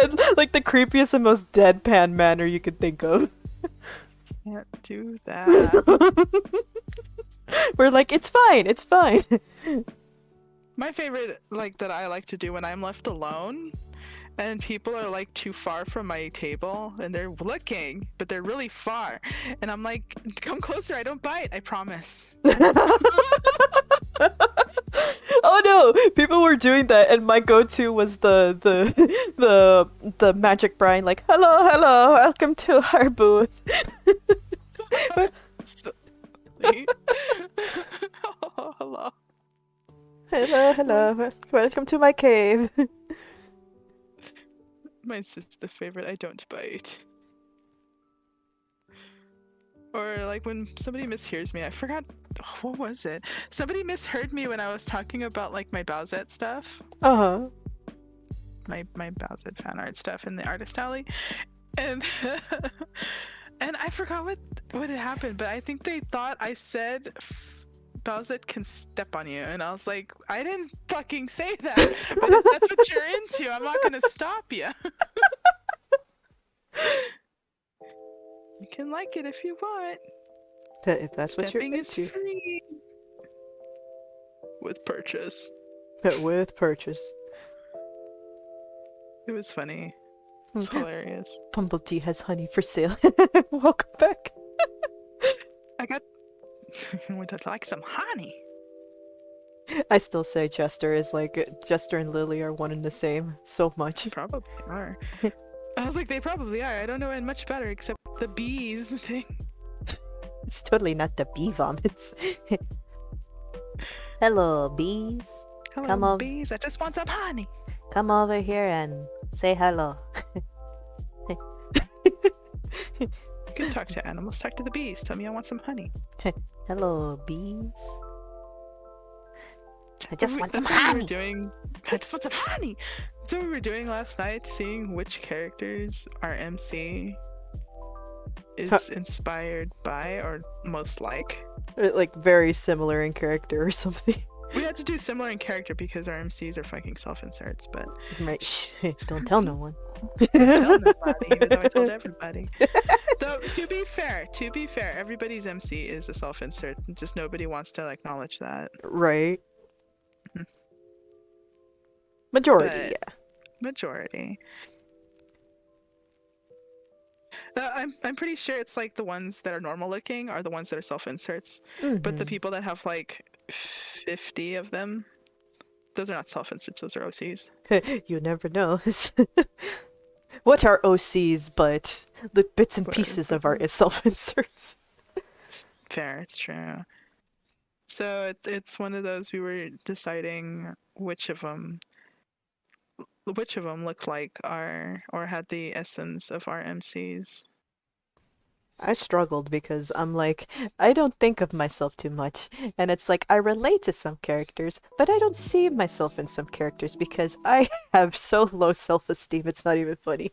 And like the creepiest and most deadpan manner you could think of. Can't do that. We're like, it's fine, it's fine. My favorite, like, that I like to do when I'm left alone and people are like too far from my table and they're looking, but they're really far. And I'm like, come closer, I don't bite, I promise. Oh no, people were doing that, and my go-to was the magic brine, like, hello, hello, welcome to our booth. So, oh, hello. Hello, hello, welcome to my cave. Mine's just the favorite, I don't bite. Or like when somebody mishears me, I forgot, what was it? Somebody misheard me when I was talking about like my Bowsette stuff. Uh-huh. My Bowsette fan art stuff in the artist alley. And and I forgot what had happened, but I think they thought I said Bowsette can step on you, and I was like, I didn't fucking say that. But if that's what you're into, I'm not gonna stop you. You can like it if you want. If that's what you're Stepping is into. free with purchase. With purchase. It was funny. It's hilarious. Bumble tea has honey for sale. Welcome back. I got would like some honey. I still say Jester is like, Jester and Lily are one and the same so much. Probably are. I was like, they probably are. I don't know it much better except the bees thing. It's totally not the bee vomits. Hello, bees. Hello, Come on. bees. I just want some honey. Come over here and say hello. You can talk to animals. Talk to the bees. Tell me I want some honey. Hello, bees. I just want some That's what we honey. were doing. I just want some honey. That's what we were doing last night, seeing which characters our MC is inspired by or most like. Like very similar in character or something. We had to do similar in character because our MCs are fucking self-inserts, but Right. Shh, don't tell no one. tell nobody, even though I told everybody. Though to be fair, everybody's MC is a self-insert. Just nobody wants to acknowledge that. Right. Majority, But yeah. majority. I'm pretty sure it's like the ones that are normal looking are the ones that are self-inserts. But the people that have like 50 of them, those are not self-inserts, those are OCs. You never know. What are OCs but the bits and pieces of our self-inserts? It's fair, it's true. So it's one of those we were deciding which of them looked like our or had the essence of our MCs. I struggled because I'm like, I don't think of myself too much. And it's like, I relate to some characters, but I don't see myself in some characters because I have so low self-esteem, it's not even funny.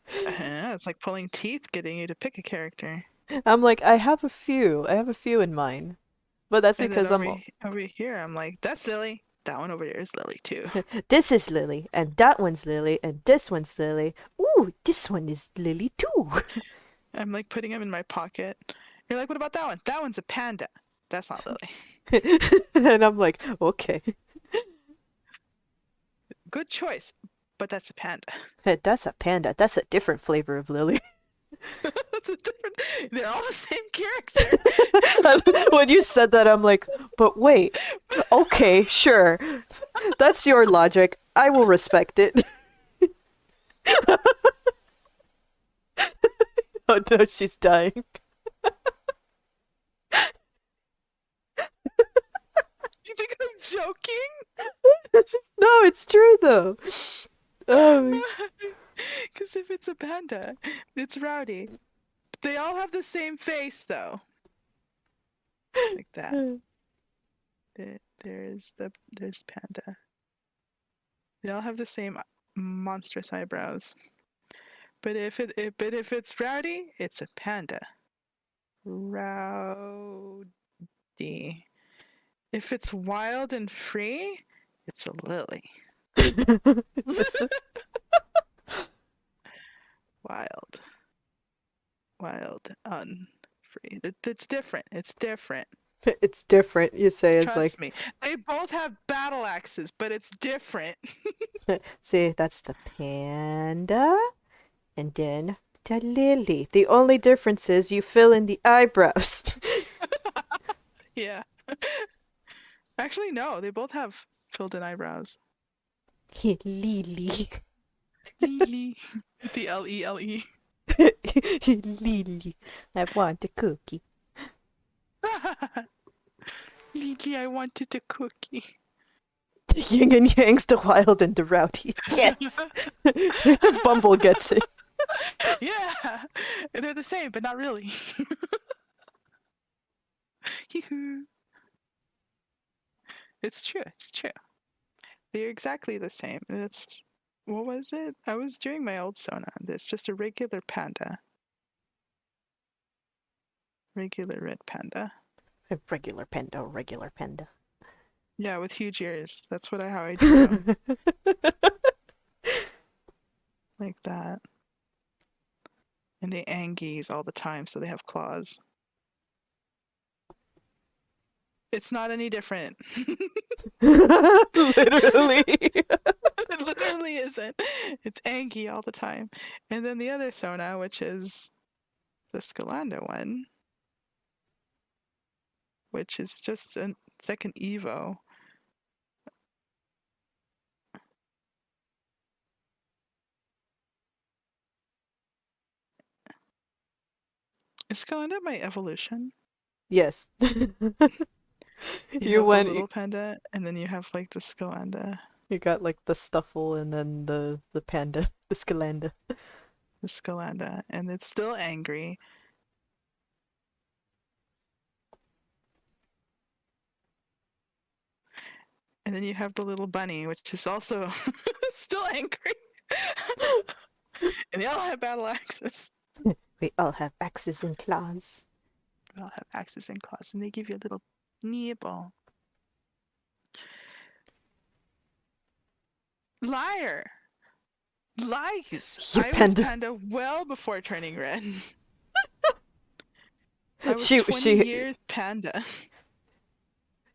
It's like pulling teeth getting you to pick a character. I'm like, I have a few in mind. But that's And because then over here, I'm like, that's Lily. That one over there is Lily too. This is Lily, and that one's Lily, and this one's Lily. Ooh, this one is Lily too. I'm like putting them in my pocket. You're like, what about that one? That one's a panda. That's not Lily. And I'm like, okay. Good choice, but that's a panda. That's a panda. That's a different flavor of Lily. That's a different. They're all the same character. When you said that, I'm like, but wait. Okay, sure. That's your logic. I will respect it. Oh no, she's dying. You think I'm joking? No, it's true though. Oh. Because if it's a panda, it's Rowdy. They all have the same face though. Like that. There's panda. They all have the same monstrous eyebrows. But if it's Rowdy, it's a panda. Rowdy. If it's wild and free, it's a lily. Just- Wild. wild, unfree. It's different. It's different. It's different, you say. It's like, Trust me. They both have battle axes, but it's different. see, that's the panda, and then the lily. The only difference is you fill in the eyebrows. Yeah. Actually, no. They both have filled-in eyebrows. Lily. Lily. The Lele. Lily. I want a cookie. Lily, I wanted a cookie. The yin and yang's the wild and the rowdy. Yes. Bumble gets it. Yeah. They're the same, but not really. It's true. It's true. They're exactly the same. It's what was it? I was doing my old Sona. It's just a regular panda. Regular red panda. Regular panda, regular panda. Yeah, with huge ears. That's how I drew them. Like that. And they angies all the time, so they have claws. It's not any different. Literally. It literally isn't. It's Angie all the time. And then the other Sona, which is the Skelanda one, which is just a second Evo. Is Skelanda my evolution? Yes. You have the little panda, and then you have like the Skelanda. You got like the Stuffle and then the panda, the Skelanda. The Skelanda, and it's still angry. And then you have the little bunny, which is also still angry. And they all have battle axes. We all have axes and claws. We all have axes and claws, and they give you a little nibble. Liar! Lies! I was panda well before turning red. I was 20 years panda.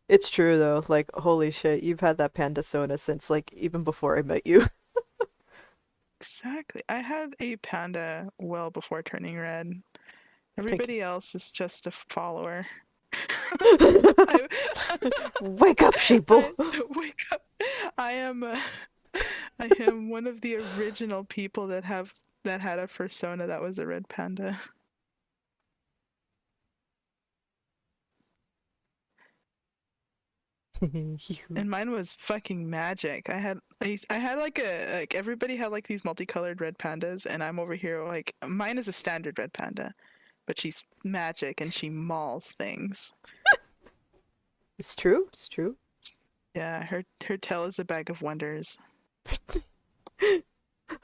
It's true though, like holy shit, you've had that panda Sona since like even before I met you. Exactly. I had a panda well before turning red. Everybody else is just a follower. Wake up, sheeple! Wake up! I am one of the original people that had a persona that was a red panda. And mine was fucking magic. I had like everybody had like these multicolored red pandas, and I'm over here like mine is a standard red panda, but she's magic and she mauls things. It's true. It's true. Yeah, her tail is a bag of wonders.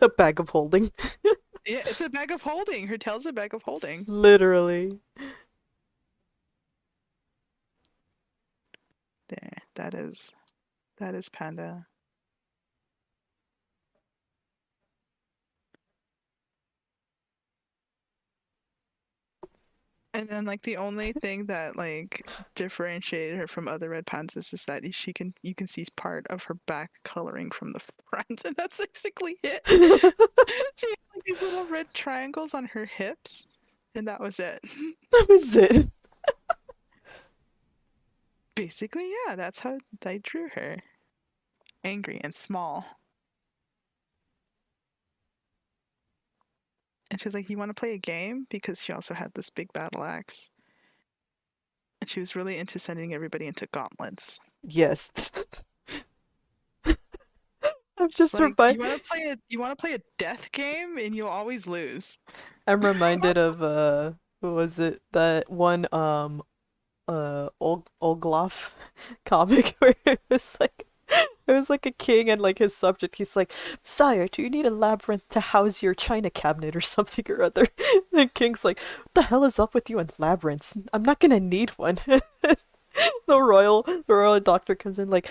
A bag of holding. Yeah, it's a bag of holding. Her tail's a bag of holding. Literally. There, that is panda. And then like the only thing that like differentiated her from other red pandas is that you can see part of her back coloring from the front, and that's basically it. She had like these little red triangles on her hips, and that was it. That was it. Basically, yeah, that's how I drew her. Angry and small. And she was like, "You want to play a game?" Because she also had this big battle axe. And she was really into sending everybody into gauntlets. Yes. I'm just like, you want to play a death game and you'll always lose. I'm reminded of what was it? That one Olgloff comic where it was like a king and like his subject, he's like, "Sire, do you need a labyrinth to house your china cabinet or something or other?" The king's like, "What the hell is up with you and labyrinths? I'm not gonna need one." The royal doctor comes in like,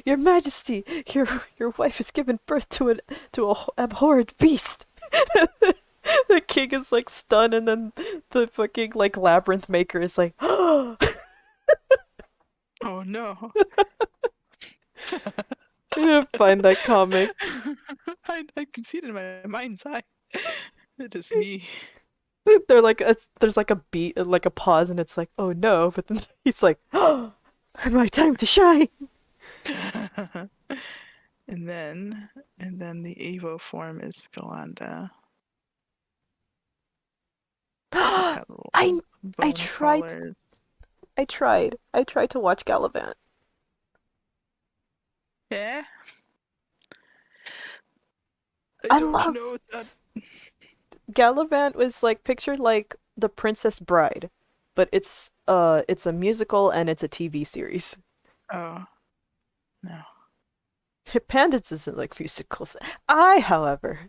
Your Majesty, your wife has given birth to a abhorrent beast." The king is like stunned, and then the fucking like labyrinth maker is like, oh, Oh no. I didn't find that comic. I can see it in my mind's eye. It is me. They're like, there's like a beat, like a pause, and it's like, oh no, but then he's like, oh, my time to shine. and then the Evo form is Skelanda. She's got I little I bone tried collars. I tried to watch Gallivant. Yeah, I I don't love know that. Gallivant was like pictured like The Princess Bride, but it's a musical and it's a TV series. Oh no. Pandas isn't like musicals. I, however,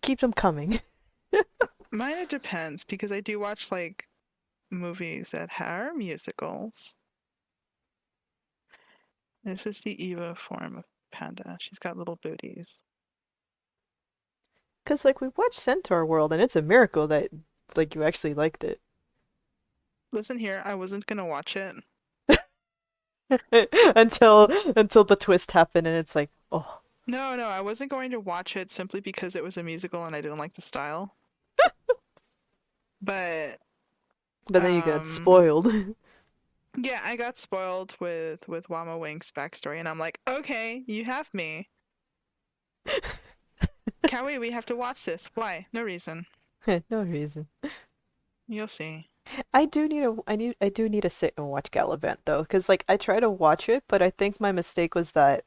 keep them coming. Mine it depends because I do watch like movies that are musicals. This is the Evo form of panda. She's got little booties. Cause like we watched Centaur World and it's a miracle that like you actually liked it. Listen here, I wasn't gonna watch it. until until the twist happened and it's like, oh, No, no, I wasn't going to watch it simply because it was a musical and I didn't like the style. But but then you got um spoiled. yeah, I got spoiled with Wama Wing's backstory and I'm like, okay, you have me. Kawi, we have to watch this. Why? No reason. No reason. You'll see. I do need to sit and watch Gallivant though, because like I try to watch it, but I think my mistake was that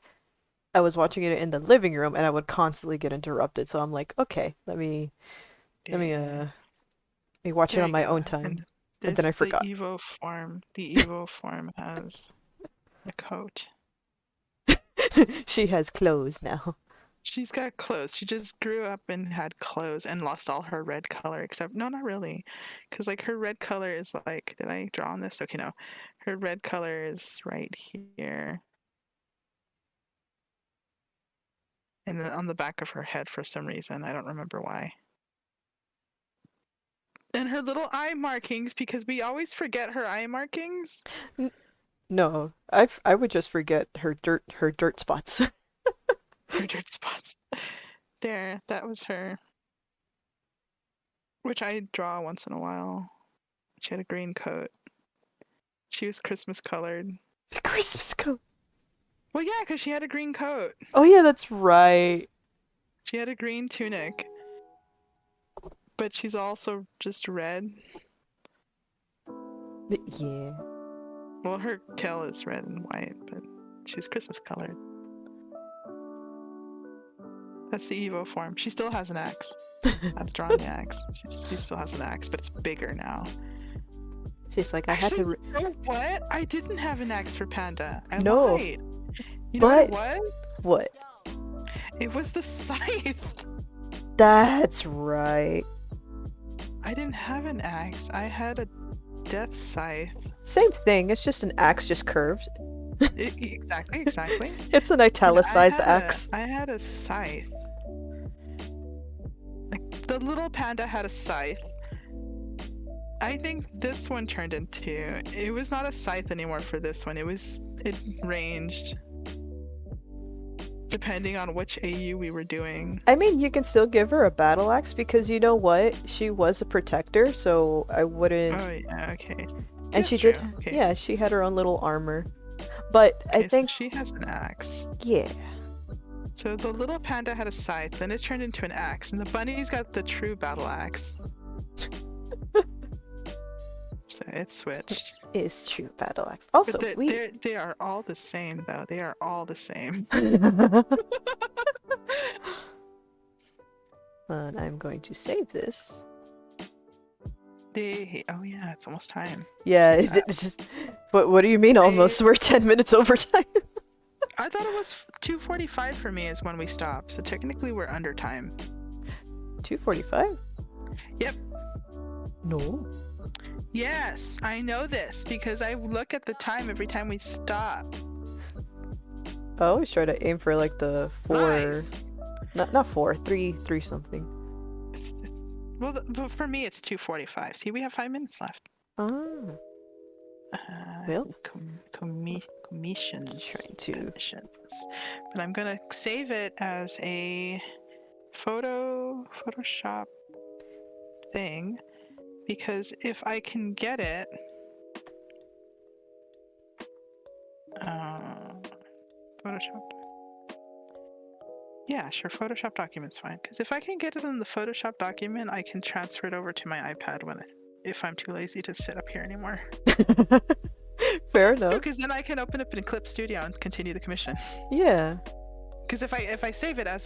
I was watching it in the living room and I would constantly get interrupted. So I'm like, okay, let me Yeah. let me watch it There on you my go. own time. And And then there's I the forgot. Evo form. The Evo form has a coat. She has clothes now. She's got clothes. She just grew up and had clothes and lost all her red color, except, no, not really. Because, like, her red color is like, did I draw on this? Okay, no. Her red color is right here. And then on the back of her head for some reason. I don't remember why. And her little eye markings, because we always forget her eye markings. No, I would just forget her dirt spots. Her dirt spots. There, that was her. Which I draw once in a while. She had a green coat. She was Christmas colored. The Christmas coat. Well, yeah, because she had a green coat. Oh yeah, that's right. She had a green tunic, but she's also just red. Yeah. Well, her tail is red and white, but she's Christmas colored. That's the Evo form. She still has an axe. I've drawn the axe. She still has an axe, but it's bigger now. She's like, I had to. You know what? I didn't have an axe for Panda. I No, lied. You know but what it was? what? It was the scythe. That's right. I didn't have an axe. I had a death scythe. Same thing. It's just an axe, just curved. Exactly, exactly. It's an italicized axe. I had a scythe. Like the little panda had a scythe. I think this one turned into. It was not a scythe anymore for this one. It ranged depending on which AU we were doing. I mean, you can still give her a battle axe because you know what? She was a protector, so I wouldn't. Oh yeah, okay. And That's she true. did. Okay. Yeah, she had her own little armor. But I Okay, think. so she has an axe. Yeah. So the little panda had a scythe, then it turned into an axe, and the bunny's got the true battle axe. So it switched. Is true battle axe. Also, But we. they are all the same, though. They are all the same. And I'm going to save this. Oh yeah, it's almost time. Yeah. What do you mean almost? We're 10 minutes over time. I thought it was 2:45 for me is when we stopped, so technically we're under time. 2:45? Yep. No. Yes, I know this because I look at the time every time we stop. I always try to aim for like the 4. Nice. Not 4, 3 something. Well, but for me, it's 2:45. See, we have 5 minutes left. Ah, well, Commissions. trying to. Commissions. But I'm gonna save it as a Photoshop thing, because if I can get it, Photoshop. Yeah, sure. Photoshop document's fine. Because if I can get it in the Photoshop document, I can transfer it over to my iPad if I'm too lazy to sit up here anymore. Fair enough. Because then I can open up in Clip Studio and continue the commission. Yeah. Because if I save it as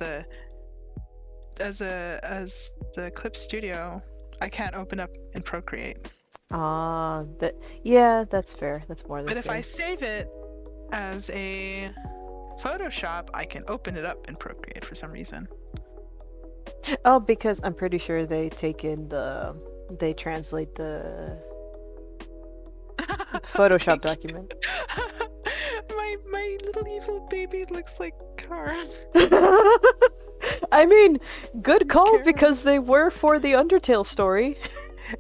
the Clip Studio, I can't open up in Procreate. That's fair. That's more than But if fair. I save it as a Photoshop, I can open it up in Procreate for some reason. Oh, because I'm pretty sure they translate the Photoshop document. my little evil baby looks like Kara. I mean, good call, because they were for the Undertale story.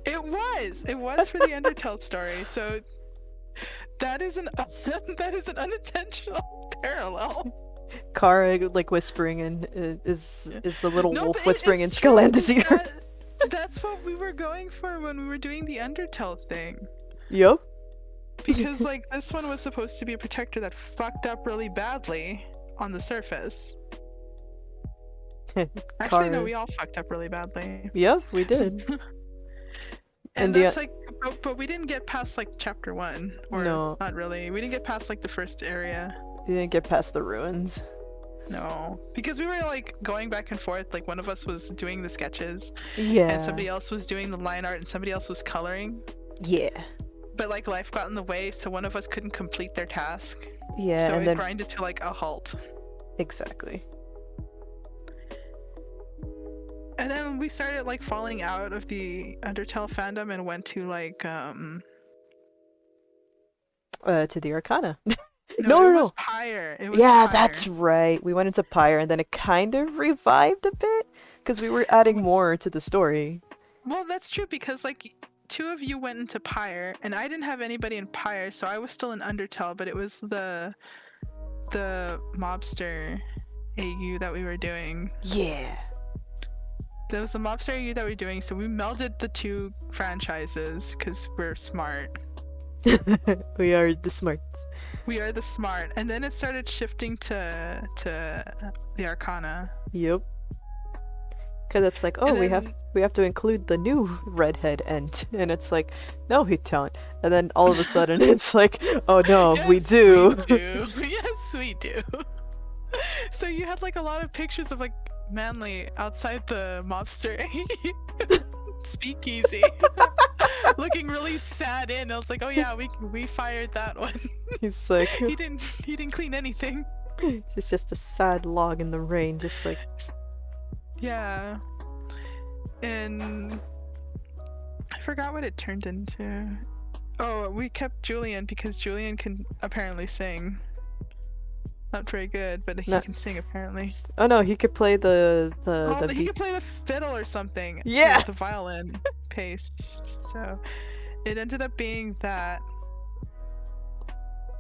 It was for the Undertale story. So that is an unintentional parallel. Kara like whispering and is the little No, wolf but whispering in it's true, Skelanda's ear. That's what we were going for when we were doing the Undertale thing. Yep. Because like this one was supposed to be a protector that fucked up really badly on the surface. Actually, no, we all fucked up really badly. Yeah, we did. And that's like, but we didn't get past like chapter 1, or no, not really. We didn't get past like the first area. We didn't get past the ruins. No, because we were like going back and forth. Like one of us was doing the sketches, yeah, and somebody else was doing the line art, and somebody else was coloring. Yeah. But like life got in the way, so one of us couldn't complete their task. Yeah, so and it then grinded to like a halt. Exactly. And then we started like falling out of the Undertale fandom and went to like to the Arcana. No, it was Pyre. It was Pyre. That's right. We went into Pyre, and then it kind of revived a bit because we were adding more to the story. Well, that's true, because like 2 of you went into Pyre, and I didn't have anybody in Pyre, so I was still in Undertale, but it was the mobster AU that we were doing. Yeah. There was the mobster AU that we were doing, so we melded the 2 franchises because we're smart. We are the smart. We are the smart. And then it started shifting to the Arcana. Yep. Because it's like, oh, we have to include the new redhead Ent, and it's like, no, we don't. And then all of a sudden, it's like, oh no, yes, we do. Yes, we do. So you had like a lot of pictures of like Manly outside the mobster speakeasy, looking really sad in. I was like, oh yeah, we fired that one. He's like, he didn't clean anything. It's just a sad log in the rain, just like. Yeah. And I forgot what it turned into. Oh, we kept Julian because Julian can apparently sing. Not very good, but he can sing apparently. Oh no, he could play the he could play the fiddle or something. Yeah. With the violin paste. So it ended up being that.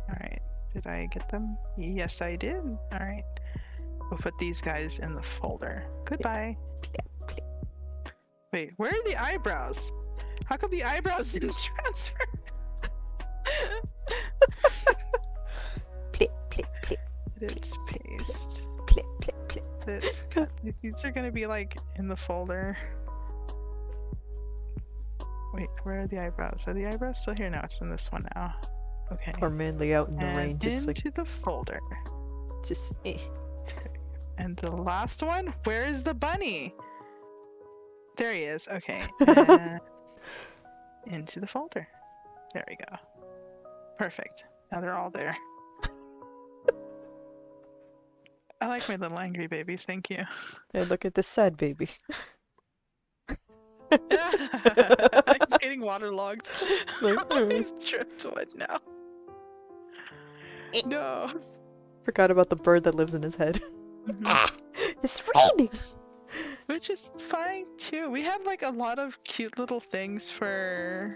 Alright. Did I get them? Yes, I did. Alright. We'll put these guys in the folder. Goodbye. Wait, where are the eyebrows? How come the eyebrows didn't transfer? It's paste. These are gonna be like in the folder. Wait, where are the eyebrows? Are the eyebrows still here? No, it's in this one now. Okay. Or Manly out in the rain, just into the folder. Just And the last one, where is the bunny? There he is. Okay. Into the folder. There we go. Perfect. Now they're all there. I like my little angry babies. Thank you. Hey, look at this sad baby. He's getting waterlogged. He's tripped one now. No. Forgot about the bird that lives in his head. Mm-hmm. It's raining. which is fine too. We had like a lot of cute little things for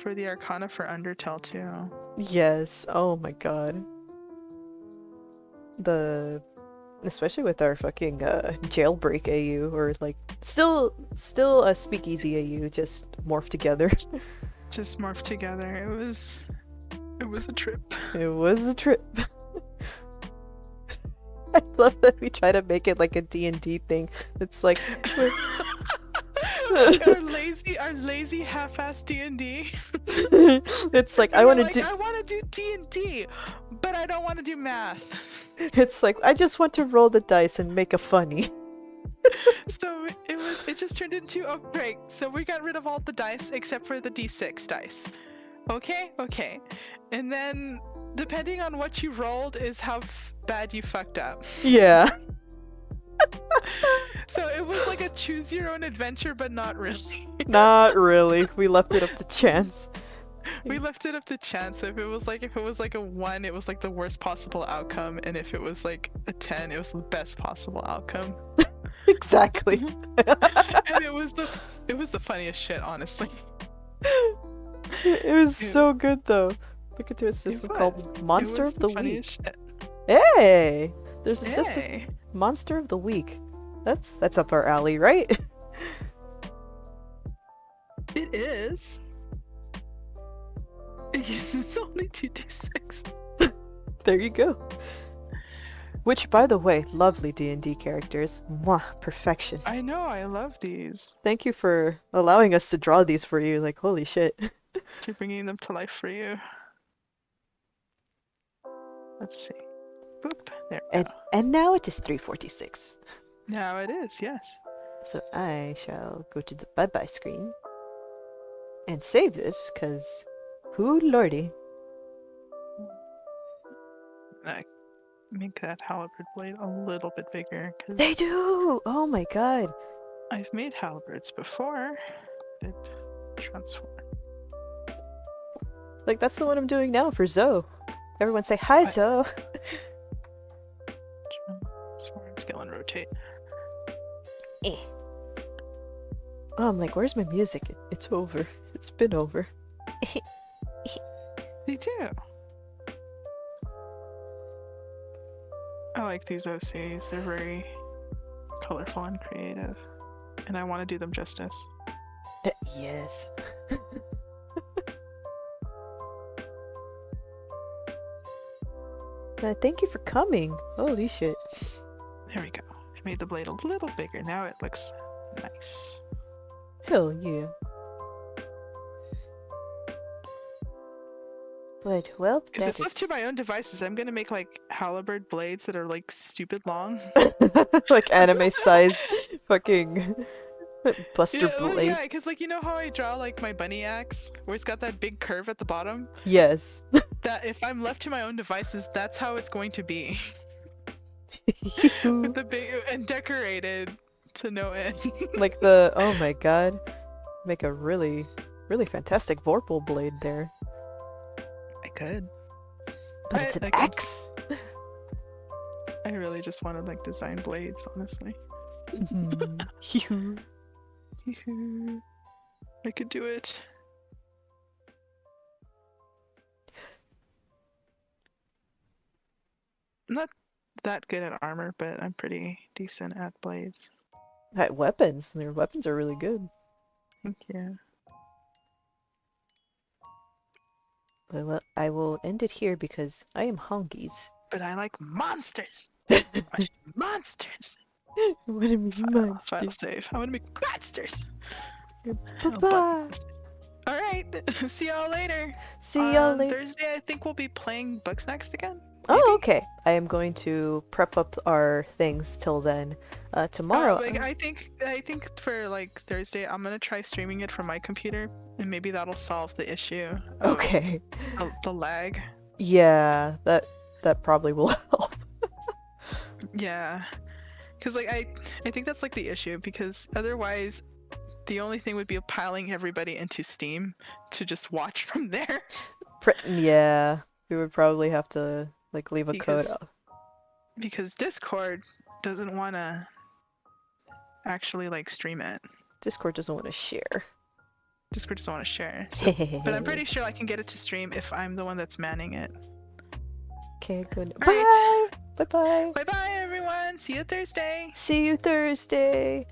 the Arcana for Undertale too. Yes. Oh my god. The especially with our fucking jailbreak AU, or like still a speakeasy AU, just morphed together. Just morphed together. It was a trip. It was a trip. I love that we try to make it like a D&D thing. It's like our lazy half-ass D&D. it's like I want to do. I want to do D&D, but I don't want to do math. It's like I just want to roll the dice and make a funny. So it just turned into, oh great, so we got rid of all the dice except for the D6 dice. Okay. And then depending on what you rolled is how bad you fucked up. Yeah. So it was like a choose your own adventure, but not really. Not really. We left it up to chance. We left it up to chance. If it was like a 1, it was like the worst possible outcome, and if it was like a 10, it was the best possible outcome. Exactly. And it was the funniest shit, honestly. It was so good though. Look into a system called Monster of the Week. Shit. Hey! There's a system Monster of the Week. That's up our alley, right? It is. It's only 2d6. There you go. Which, by the way, lovely D&D characters. Mwah, perfection. I know, I love these. Thank you for allowing us to draw these for you. Like, holy shit. To bringing them to life for you. Let's see. Boop. There we go. And now it is 3:46. Now it is, yes. So I shall go to the bye-bye screen and save this, because who lordy. I make that halberd blade a little bit bigger. Cause They do! Oh my god. I've made halberds before. It transformed. Like, that's the one I'm doing now for Zoe. Everyone say, hi, Zoe. Transform, scale, and rotate. Eh. Oh, I'm like, where's my music? It's over. It's been over. They do. I like these OCs. They're very colorful and creative. And I want to do them justice. Yes. Thank you for coming. Holy shit. There we go. I made the blade a little bigger. Now it looks nice. Hell yeah. But, well, because if left to my own devices, I'm gonna make like halberd blades that are like stupid long. Like anime size fucking Buster blade. Yeah, because like, you know how I draw like my bunny axe where it's got that big curve at the bottom? Yes. That if I'm left to my own devices, that's how it's going to be. With the big and decorated to no end. Like the, oh my god, make a really fantastic Vorpal blade there. I could, but it's an axe. I really just want to like design blades, honestly. I could do it. I'm not that good at armor, but I'm pretty decent at blades. At weapons, their weapons are really good. Thank you. Well, I will end it here because I am honkies. But I like monsters. Monsters. What do you mean monsters? File save. I want to make monsters. Bye-bye. All right. See y'all later. See y'all later. Thursday, I think we'll be playing Bugsnax again. Maybe? Oh, okay. I am going to prep up our things till then. Tomorrow. I think for like Thursday, I'm gonna try streaming it from my computer, and maybe that'll solve the issue. Okay. The lag. Yeah, that probably will help. Yeah, because like I think that's like the issue, because otherwise, the only thing would be piling everybody into Steam to just watch from there. Yeah, we would probably have to like leave a code up. Because Discord doesn't want to actually like stream it. Discord doesn't want to share. Discord doesn't want to share. So, but I'm pretty sure I can get it to stream if I'm the one that's manning it. Okay, good. All right. Bye. Bye. Bye bye, everyone. See you Thursday. See you Thursday.